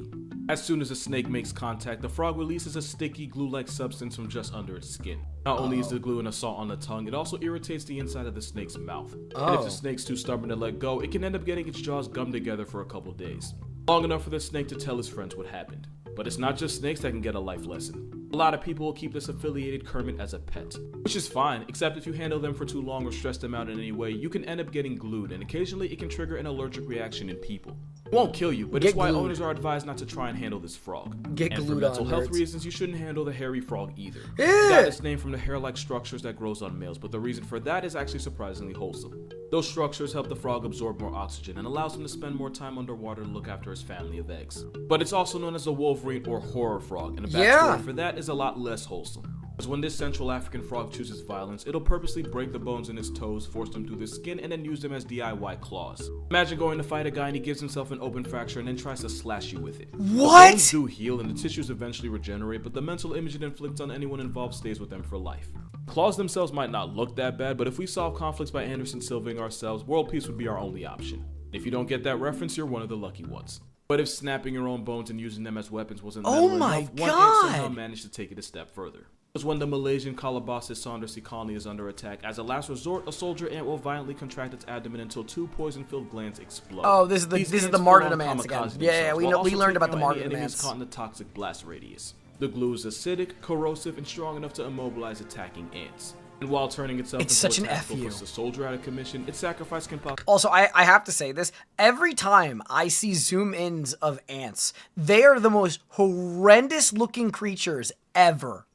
As soon as the snake makes contact, the frog releases a sticky, glue-like substance from just under its skin. Not only is the glue an assault on the tongue, it also irritates the inside of the snake's mouth. And if the snake's too stubborn to let go, it can end up getting its jaws gummed together for a couple days. Long enough for the snake to tell his friends what happened. But it's not just snakes that can get a life lesson. A lot of people will keep this affiliated Kermit as a pet, which is fine, except if you handle them for too long or stress them out in any way, you can end up getting glued, and occasionally it can trigger an allergic reaction in people. It won't kill you, but it's why owners are advised not to try and handle this frog. Get and for glued mental on, health nerds. reasons, you shouldn't handle the hairy frog either. Yeah. It got its name from the hair-like structures that grows on males, but the reason for that is actually surprisingly wholesome. Those structures help the frog absorb more oxygen and allows him to spend more time underwater to look after his family of eggs. But it's also known as a wolverine or horror frog, and the backstory for that is a lot less wholesome. Because when this Central African frog chooses violence, it'll purposely break the bones in his toes, force them through the skin, and then use them as DIY claws. Imagine going to fight a guy and he gives himself an open fracture and then tries to slash you with it. What? The bones do heal and the tissues eventually regenerate, but the mental image it inflicts on anyone involved stays with them for life. Claws themselves might not look that bad, but if we solve conflicts by Anderson Silving ourselves, world peace would be our only option. If you don't get that reference, you're one of the lucky ones. But if snapping your own bones and using them as weapons wasn't Oh metal my enough, one ant somehow God. managed to take it a step further. Because when the Malaysian Calabasas Saundersy colony is under attack, as a last resort, a soldier ant will violently contract its abdomen until 2 poison-filled glands explode. Oh, this is the These ants martyrdom full-on ants again. kamikaze Yeah, themselves, we while also learned about taking the out any martyrdom enemies ants. caught in the toxic blast radius. The glue is acidic, corrosive, and strong enough to immobilize attacking ants. And while turning itself It's into such a an tactical FU. puts the soldier out of commission, its sacrifice can possibly... Also, I have to say this. Every time I see zoom-ins of ants, they are the most horrendous-looking creatures ever.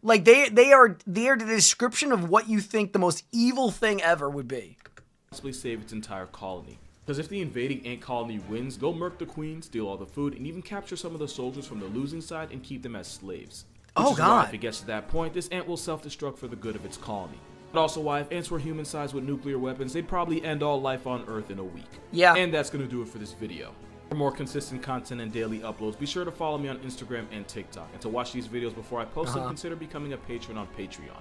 Like, they are the description of what you think the most evil thing ever would be. save its entire colony. Because if the invading ant colony wins, they'll murk the queen, steal all the food, and even capture some of the soldiers from the losing side and keep them as slaves. Which Oh, is why God. if it gets to that point, this ant will self-destruct for the good of its colony. But also why if ants were human-sized with nuclear weapons, they'd probably end all life on Earth in a week. Yeah. And that's going to do it for this video. For more consistent content and daily uploads, be sure to follow me on Instagram and TikTok. And to watch these videos before I post them, consider becoming a patron on Patreon.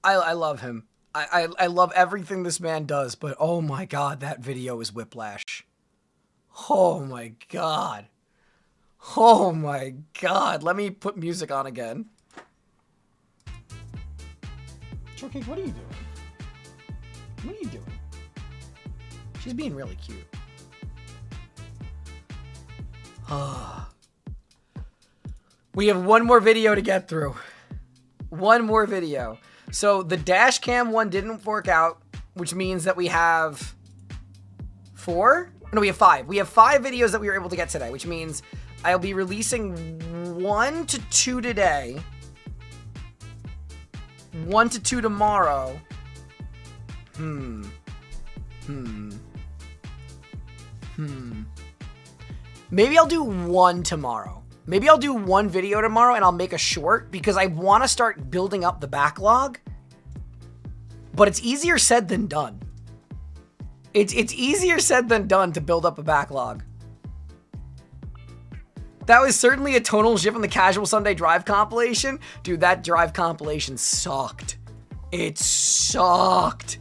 I love him. I love everything this man does, but oh my God, that video is whiplash. Oh my God. Oh my God. Let me put music on again. Shortcake, what are you doing? What are you doing? She's being really cute. We have one more video to get through. One more video. So the dash cam one didn't work out, which means that we have 4? No, we have 5. We have 5 videos that we were able to get today, which means I'll be releasing 1 to 2 today, 1 to 2 tomorrow. Maybe I'll do 1 tomorrow. Maybe I'll do 1 video tomorrow and I'll make a short because I want to start building up the backlog. But it's easier said than done. It's easier said than done to build up a backlog. That was certainly a tonal shift from the Casual Sunday Drive compilation. Dude, that Drive compilation sucked. It sucked.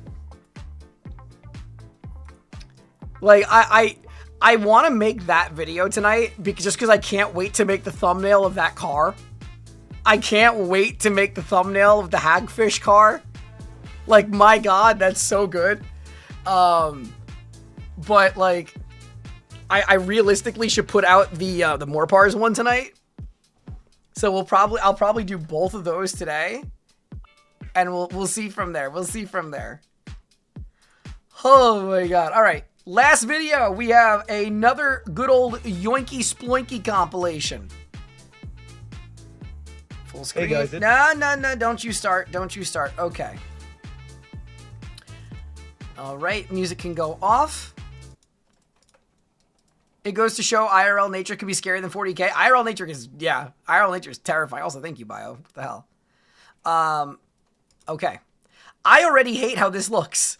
Like, I want to make that video tonight just because I can't wait to make the thumbnail of that car. I can't wait to make the thumbnail of the hagfish car. Like, my God, that's so good. But like, I realistically should put out the more Parz one tonight. So I'll probably do both of those today, and we'll see from there. We'll see from there. Oh my God! All right. Last video, we have another good old Yoinky Sploinky compilation. Full screen. Hey guys, No, don't you start. Don't you start. Okay. All right, music can go off. It goes to show IRL nature can be scarier than 40k. IRL nature is terrifying. Also, thank you, Bio. What the hell? Okay. I already hate how this looks.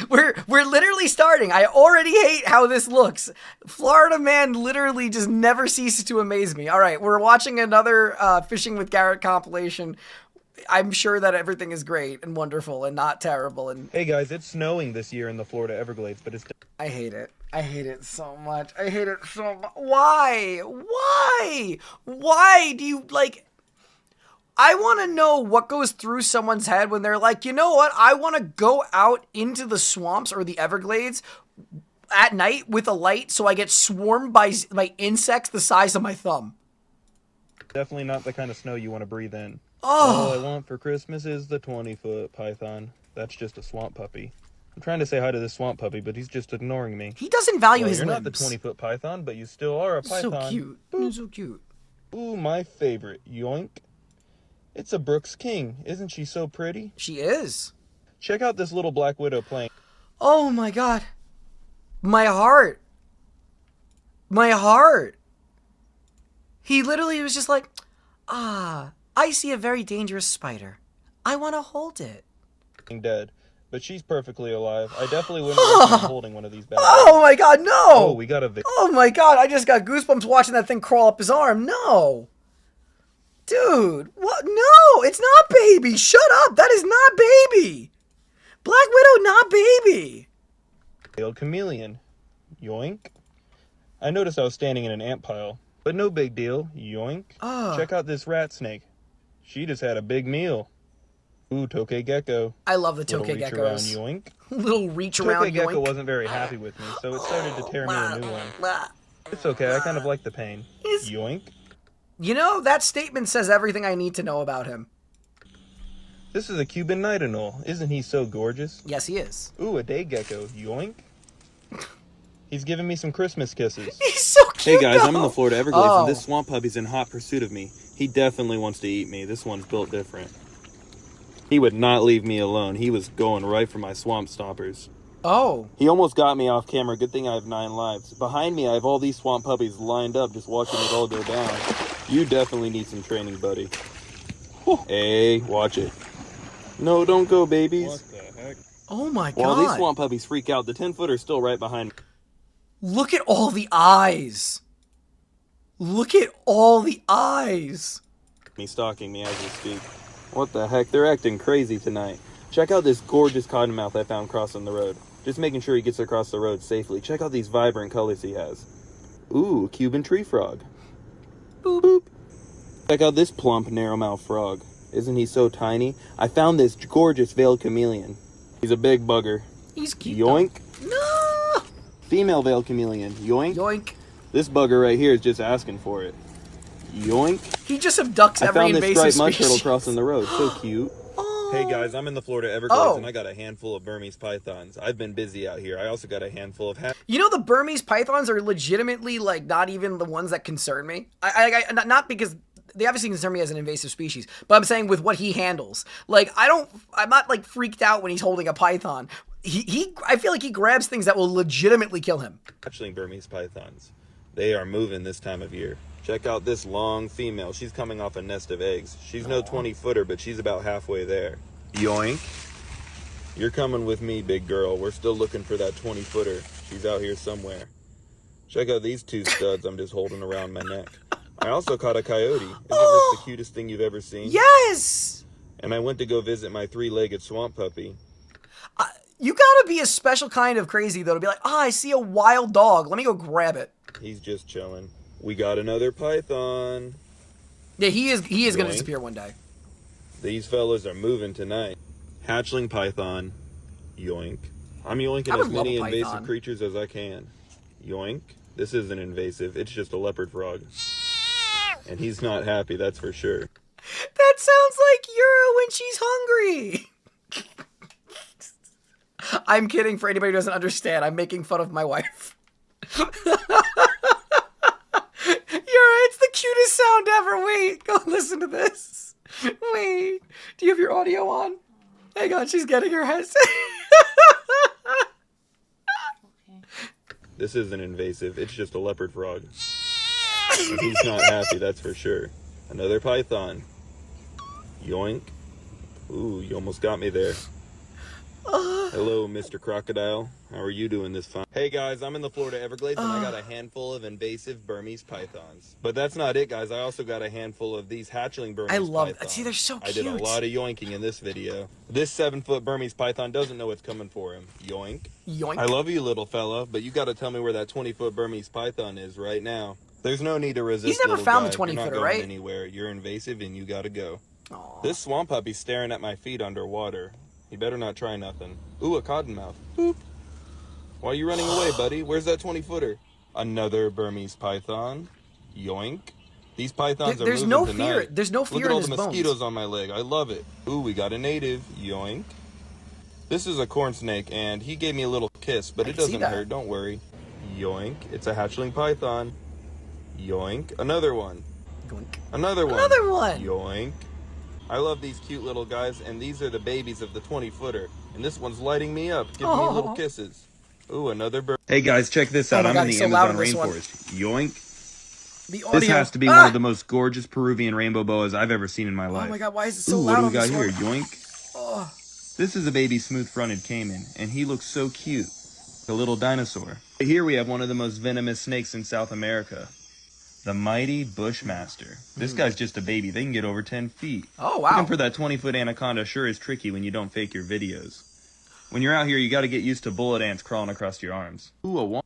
We're literally starting. I already hate how this looks. Florida man literally just never ceases to amaze me. All right, we're watching another Fishing with Garrett compilation. I'm sure that everything is great and wonderful and not terrible. And hey guys, it's snowing this year in the Florida Everglades, but it's... I hate it. I hate it so much. I hate it so much. Why? Why? Why do you, like... I want to know what goes through someone's head when they're like, you know what? I want to go out into the swamps or the Everglades at night with a light so I get swarmed by insects the size of my thumb. Definitely not the kind of snow you want to breathe in. Oh. All I want for Christmas is the 20-foot python. That's just a swamp puppy. I'm trying to say hi to this swamp puppy, but he's just ignoring me. He doesn't value his You're limbs. not the 20-foot python, but you still are a python. So cute. He's so cute. Ooh, my favorite. Yoink. It's a Brooks King. Isn't she so pretty? She is. Check out this little Black Widow playing. Oh my God. My heart. My heart. He literally was just like, I see a very dangerous spider. I want to hold it. Dead. But she's perfectly alive. I definitely wouldn't recommend holding one of these bad boys. Oh my God, no! Oh, we got a victim. Oh my God, I just got goosebumps watching that thing crawl up his arm. No! Dude, what? No, it's not baby. Shut up. That is not baby. Black Widow, not baby. Failed chameleon. Yoink. I noticed I was standing in an ant pile, but no big deal. Yoink. Check out this rat snake. She just had a big meal. Ooh, Tokay gecko. I love the Little Tokay reach geckos. around yoink. Little reach around Tokay gecko yoink. wasn't very happy with me, so it started to tear me a new one. It's okay, I kind of like the pain. Yoink. You know, that statement says everything I need to know about him. This is a Cuban nightingale. Isn't he so gorgeous? Yes, he is. Ooh, a day gecko. Yoink. He's giving me some Christmas kisses. He's so cute. Hey guys, though. I'm in the Florida Everglades, Oh. and this swamp puppy's in hot pursuit of me. He definitely wants to eat me. This one's built different. He would not leave me alone. He was going right for my swamp stompers. Oh. He almost got me off camera. Good thing I have 9 lives. Behind me, I have all these swamp puppies lined up, just watching it all go down. You definitely need some training, buddy. Hey, watch it. No, don't go, babies. What the heck? Oh my god. While these swamp puppies freak out, the 10-footer's still right behind me. Look at all the eyes. Look at all the eyes. Stalking me as we speak. What the heck? They're acting crazy tonight. Check out this gorgeous cottonmouth I found crossing the road. Just making sure he gets across the road safely. Check out these vibrant colors he has. Ooh, Cuban tree frog. Boop, boop. Check out this plump, narrow-mouthed frog. Isn't he so tiny? I found this gorgeous veiled chameleon. He's a big bugger. He's cute. Yoink. Though. No. Female veiled chameleon. Yoink. Yoink. This bugger right here is just asking for it. Yoink. He just abducts I every found this invasive striped mud species. turtle crossing the road. So cute. Hey guys, I'm in the Florida Everglades, Oh. and I got a handful of Burmese pythons. I've been busy out here. I also got a handful of You know, the Burmese pythons are legitimately, like, not even the ones that concern me. Not because they obviously concern me as an invasive species, but I'm saying with what he handles. Like, I'm not, like, freaked out when he's holding a python. I feel like he grabs things that will legitimately kill him. hatchling Burmese pythons. They are moving this time of year. Check out this long female. She's coming off a nest of eggs. She's no 20-footer, but she's about halfway there. Yoink. You're coming with me, big girl. We're still looking for that 20-footer. She's out here somewhere. Check out these 2 studs I'm just holding around my neck. I also caught a coyote. Isn't this the cutest thing you've ever seen? Yes! And I went to go visit my 3-legged swamp puppy. You gotta be a special kind of crazy, though, to be like, I see a wild dog. Let me go grab it. He's just chilling. We got another python. Yeah, he is gonna Yoink. disappear one day. These fellas are moving tonight. Hatchling python. Yoink. I'm yoinking I would as love many a invasive python. creatures as I can. Yoink. This isn't invasive. It's just a leopard frog. And he's not happy, that's for sure. That sounds like Yura when she's hungry. I'm kidding for anybody who doesn't understand. I'm making fun of my wife. Yura, it's the cutest sound ever. Wait, go listen to this. Wait, do you have your audio on? Hang on, she's getting her head. This isn't invasive. It's just a leopard frog. And he's not happy, that's for sure. Another python. Yoink. Ooh, you almost got me there. Hello, Mr. Crocodile. How are you doing this fine? Hey guys, I'm in the Florida Everglades and I got a handful of invasive Burmese pythons. But that's not it, guys. I also got a handful of these hatchling Burmese I love pythons. See, they're so I cute. did a lot of yoinking in this video. This 7-foot Burmese python doesn't know what's coming for him. Yoink. Yoink. I love you, little fella, but you gotta tell me where that 20-foot Burmese python is right now. There's no need to resist. He's never little found the guy. You're not 20-footer, going right? anywhere. You're invasive and you gotta go. Aww. This swamp puppy's staring at my feet underwater. He better not try nothing. Ooh, a cottonmouth. Boop. Why are you running away, buddy? Where's that 20-footer? Another Burmese python. Yoink. These pythons are There's moving no tonight. fear. There's no fear Look at in all his the bones. mosquitoes on my leg. I love it. Ooh, we got a native. Yoink. This is a corn snake, and he gave me a little kiss, but it can see doesn't that. hurt. Don't worry. Yoink. It's a hatchling python. Yoink. Another one. Yoink. Another one. Another one. Yoink. I love these cute little guys, and these are the babies of the 20-footer. And this one's lighting me up, giving me little kisses. Ooh, another bird. Hey guys, check this Oh out. my I'm God, in the he's so loud Amazon in this one. rainforest. Yoink. The audio. This has to be one of the most gorgeous Peruvian rainbow boas I've ever seen in my life. Oh my god, why is it so Ooh, loud what on do we got this here? one? Yoink. Oh. This is a baby smooth-fronted caiman, and he looks so cute. A little dinosaur. Here we have one of the most venomous snakes in South America. The mighty Bushmaster. This guy's just a baby. They can get over 10 feet. Oh, wow. Looking for that 20-foot anaconda sure is tricky when you don't fake your videos. When you're out here, you got to get used to bullet ants crawling across your arms. Ooh,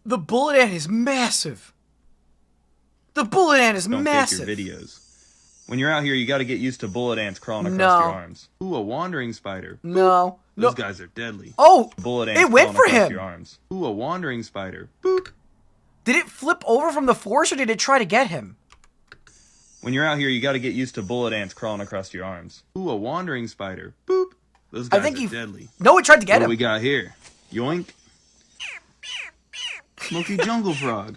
The bullet ant is massive. The bullet ant is Don't massive. fake your videos. When you're out here, you got to get used to bullet ants crawling across your arms. Ooh, a wandering spider. No. Those guys are deadly. Oh, Bullet ants it went crawling for across him. your arms. Ooh, a wandering spider. Boop. Did it flip over from the force or did it try to get him? When you're out here, you got to get used to bullet ants crawling across your arms. Ooh, a wandering spider. Boop. Those guys are deadly. No, it tried to get What him. do we got here? Yoink. Smoky jungle frog.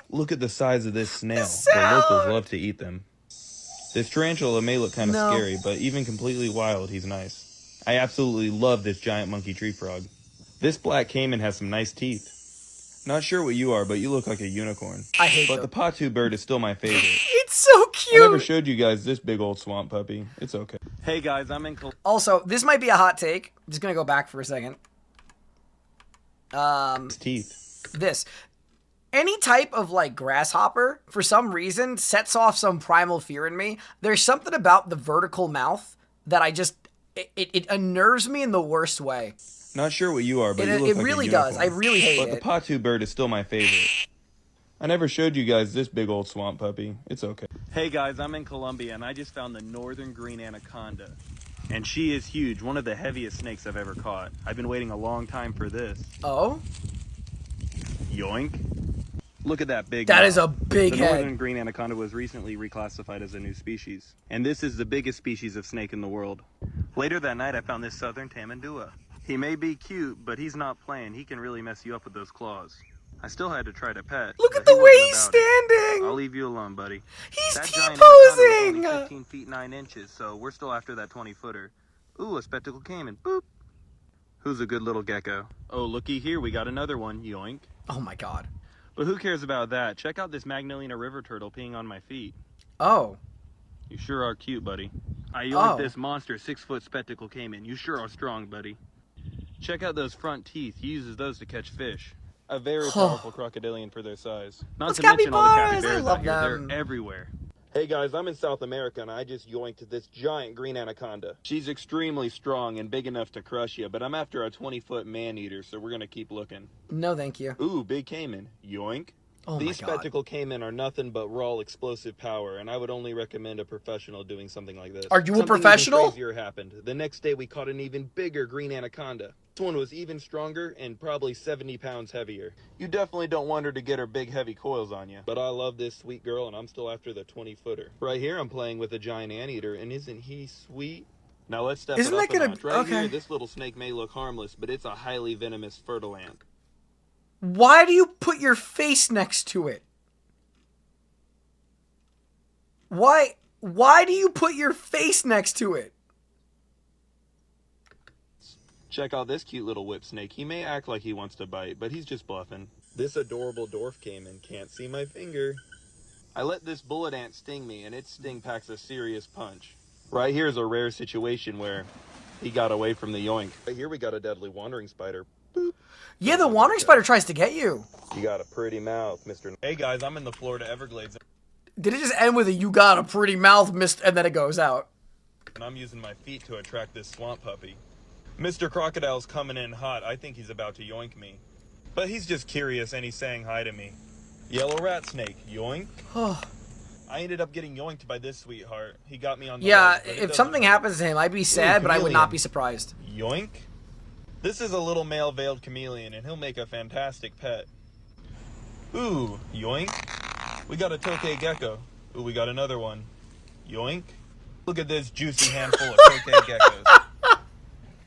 Look at the size of this snail. The locals love to eat them. This tarantula may look kind of scary, but even completely wild, he's nice. I absolutely love this giant monkey tree frog. This black caiman has some nice teeth. Not sure what you are, but you look like a unicorn. I hate But the patu-bird is still my favorite. It's so cute. I never showed you guys this big old swamp puppy. It's okay. Hey guys, I'm in Also, this might be a hot take. I'm just gonna go back for a second. teeth. This. Any type of, like, grasshopper, for some reason, sets off some primal fear in me. There's something about the vertical mouth that I just... It unnerves me in the worst way. Not sure what you are, but you look It like really a does. unicorn. I really hate But it. the patu-bird is still my favorite. I never showed you guys this big old swamp puppy. It's okay. Hey guys, I'm in Colombia and I just found the northern green anaconda. And she is huge, one of the heaviest snakes I've ever caught. I've been waiting a long time for this. Oh? Yoink. Look at that big That mouth. is a big The head. northern green anaconda was recently reclassified as a new species. And this is the biggest species of snake in the world. Later that night, I found this southern tamandua. He may be cute, but he's not playing. He can really mess you up with those claws. I still had to try to pet. Look at but the he way wasn't he's about it. standing. I'll leave you alone, buddy. He's That giant anaconda was T-posing. only 15 feet 9 inches, so we're still after that 20-footer. Ooh, a spectacle caiman. Boop. Who's a good little gecko? Oh, looky here, we got another one. Yoink. Oh my god. But who cares about that? Check out this Magdalena river turtle peeing on my feet. Oh. You sure are cute, buddy. I yoinked Oh. this monster 6-foot spectacle caiman. You sure are strong, buddy. Check out those front teeth. He uses those to catch fish. A very powerful crocodilian for their size. Not Those to mention all the capybaras, I capybaras love out here. them. They're everywhere. Hey guys, I'm in South America and I just yoinked this giant green anaconda. She's extremely strong and big enough to crush you, but I'm after a 20-foot man-eater, so we're gonna keep looking. No, thank you. Ooh, big caiman. Yoink. Oh my These God. spectacle caiman are nothing but raw explosive power, and I would only recommend a professional doing something like this. Are you a Something professional? Even crazier happened. The next day we caught an even bigger green anaconda. This one was even stronger and probably 70 pounds heavier. You definitely don't want her to get her big heavy coils on you. But I love this sweet girl and I'm still after the 20-footer. Right here I'm playing with a giant anteater, and isn't he sweet? Now let's step Isn't it up that a gonna- notch. Right okay. here, this little snake may look harmless, but it's a highly venomous fertile ant. Why do you put your face next to it? Why do you put your face next to it? Check out this cute little whip snake. He may act like he wants to bite, but he's just bluffing. This adorable dwarf caiman can't see my finger. I let this bullet ant sting me, and its sting packs a serious punch. Right here is a rare situation where he got away from the yoink. Right here we got a deadly wandering spider. Boop. Yeah, the wandering spider tries to get you. You got a pretty mouth, Mr. Hey guys, I'm in the Florida Everglades, Did it just end with a "you got a pretty mouth," and then it goes out? and I'm using my feet to attract this swamp puppy. Mr. Crocodile's coming in hot. I think he's about to yoink me. But he's just curious and he's saying hi to me. Yellow rat snake, yoink. I ended up getting yoinked by this sweetheart. He got me on the Yeah, leg, but it if doesn't something hurt. happens to him, I'd be sad, but I would not chameleon. be surprised. Yoink. This is a little male veiled chameleon and he'll make a fantastic pet. Ooh, yoink. We got a tokay gecko. Ooh, we got another one. Yoink. Look at this juicy handful of tokay geckos.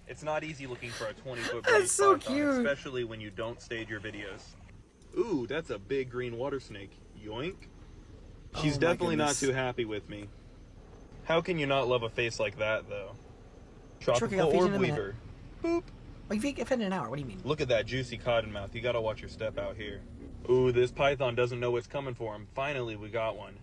It's not easy looking for a 20-foot That's so python, cute. especially when you don't stage your videos. Ooh, that's a big green water snake. Yoink. She's Oh my definitely not goodness. too happy with me. How can you not love a face like that, though? Tropical I'll feed you in orb a minute. weaver. Boop. Like, if you get fed in an hour, what do you mean? Look at that juicy cottonmouth. You gotta watch your step out here. Ooh, this python doesn't know what's coming for him. Finally, we got one.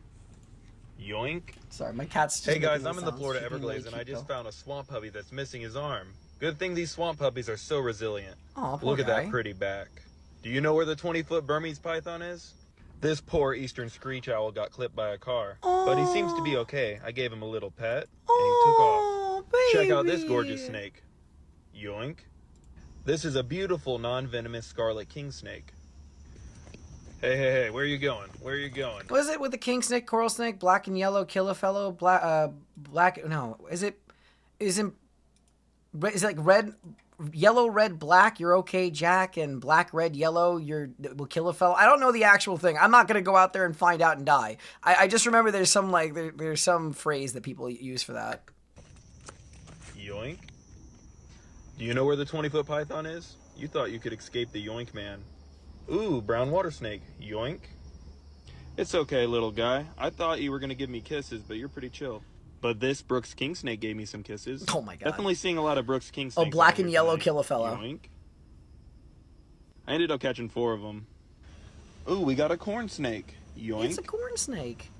Yoink. Sorry, my cat's just Hey guys, making I'm in the sounds. Florida She's being Everglades really and I cute, just though. found a swamp puppy that's missing his arm. Good thing these swamp puppies are so resilient. Aw, poor Look at guy. that pretty back. Do you know where the 20-foot Burmese python is? This poor eastern screech owl got clipped by a car, but he seems to be okay. I gave him a little pet, and he took off. Check out this gorgeous snake. Yoink. This is a beautiful non-venomous scarlet king snake. Hey, where are you going? Where are you going? What is it with the king snake, coral snake, black and yellow, kill a fellow, black, no, is it like red, yellow, red, black, you're okay, Jack, and black, red, yellow, will kill a fellow? I don't know the actual thing. I'm not going to go out there and find out and die. I just remember there's some, like, there's some phrase that people use for that. Yoink. Do you know where the 20-foot python is? You thought you could escape the yoink man. Ooh, brown water snake. Yoink. It's okay, little guy. I thought you were gonna give me kisses, but you're pretty chill. But this Brooks King Snake gave me some kisses. Oh my god. Definitely seeing a lot of Brooks King Oh, Snakes. black and yellow kill a fellow. Yoink. I ended up catching 4 of them. Ooh, we got a corn snake. Yoink. It's a corn snake.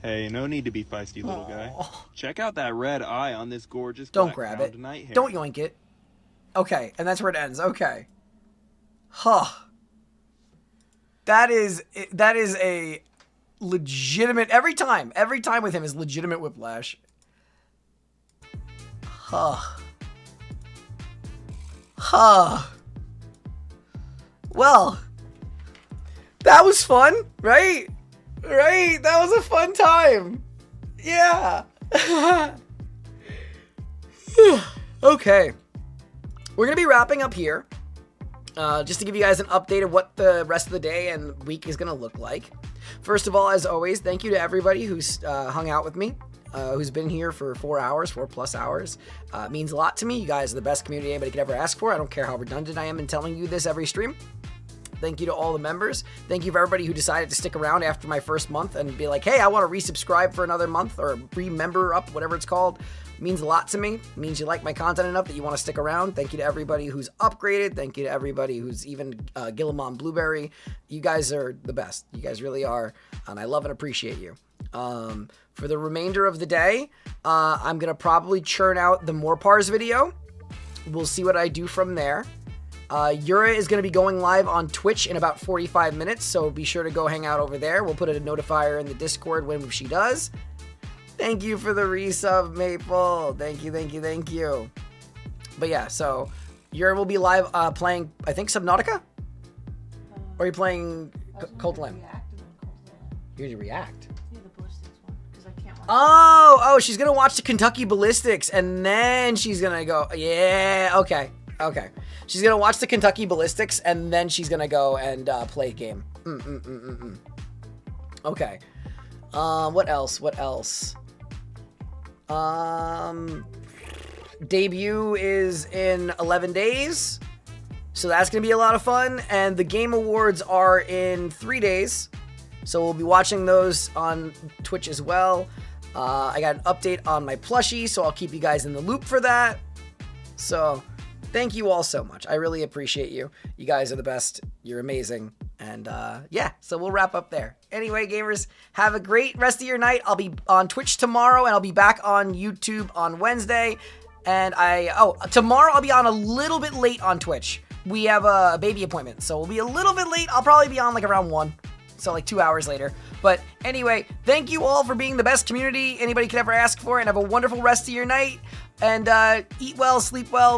Hey, no need to be feisty, little guy. Check out that red eye on this gorgeous Don't black grab crowned it. night hare. Don't yoink it. Okay, and that's where it ends. Okay. Huh. That is a legitimate, every time with him is legitimate whiplash. Huh. Well, that was fun, right? Right? That was a fun time. Yeah. Okay. We're going to be wrapping up here. Just to give you guys an update of what the rest of the day and week is going to look like. First of all, as always, thank you to everybody who's hung out with me, who's been here for 4+ hours. It means a lot to me. You guys are the best community anybody could ever ask for. I don't care how redundant I am in telling you this every stream. Thank you to all the members. Thank you for everybody who decided to stick around after my first month and be like, hey, I want to resubscribe for another month or re-member up, whatever it's called. It means a lot to me. It means you like my content enough that you want to stick around. Thank you to everybody who's upgraded. Thank you to everybody who's even Gillimon Blueberry. You guys are the best. You guys really are. And I love and appreciate you. For the remainder of the day, I'm going to probably churn out the more Parz video. We'll see what I do from there. Yura is going to be going live on Twitch in about 45 minutes, so be sure to go hang out over there. We'll put a notifier in the Discord when she does. Thank you for the resub, Maple. Thank you. But yeah, so Yura will be live playing, I think, Subnautica? Or are you playing Cult Lamb? You're going to react? Yeah, the ballistics one, because I can't watch Oh, she's going to watch the Kentucky Ballistics, and then she's going to go, yeah, okay. She's going to watch the Kentucky Ballistics, and then she's going to go and play a game. Okay. What else? Debut is in 11 days, so that's going to be a lot of fun, and the Game Awards are in 3 days, so we'll be watching those on Twitch as well. I got an update on my plushie, so I'll keep you guys in the loop for that. So thank you all so much. I really appreciate you. You guys are the best. You're amazing. And yeah, so we'll wrap up there. Anyway, gamers, have a great rest of your night. I'll be on Twitch tomorrow, and I'll be back on YouTube on Wednesday. And tomorrow I'll be on a little bit late on Twitch. We have a baby appointment, so we'll be a little bit late. I'll probably be on like around 1, so like 2 hours later. But anyway, thank you all for being the best community anybody could ever ask for, and have a wonderful rest of your night. And eat well, sleep well,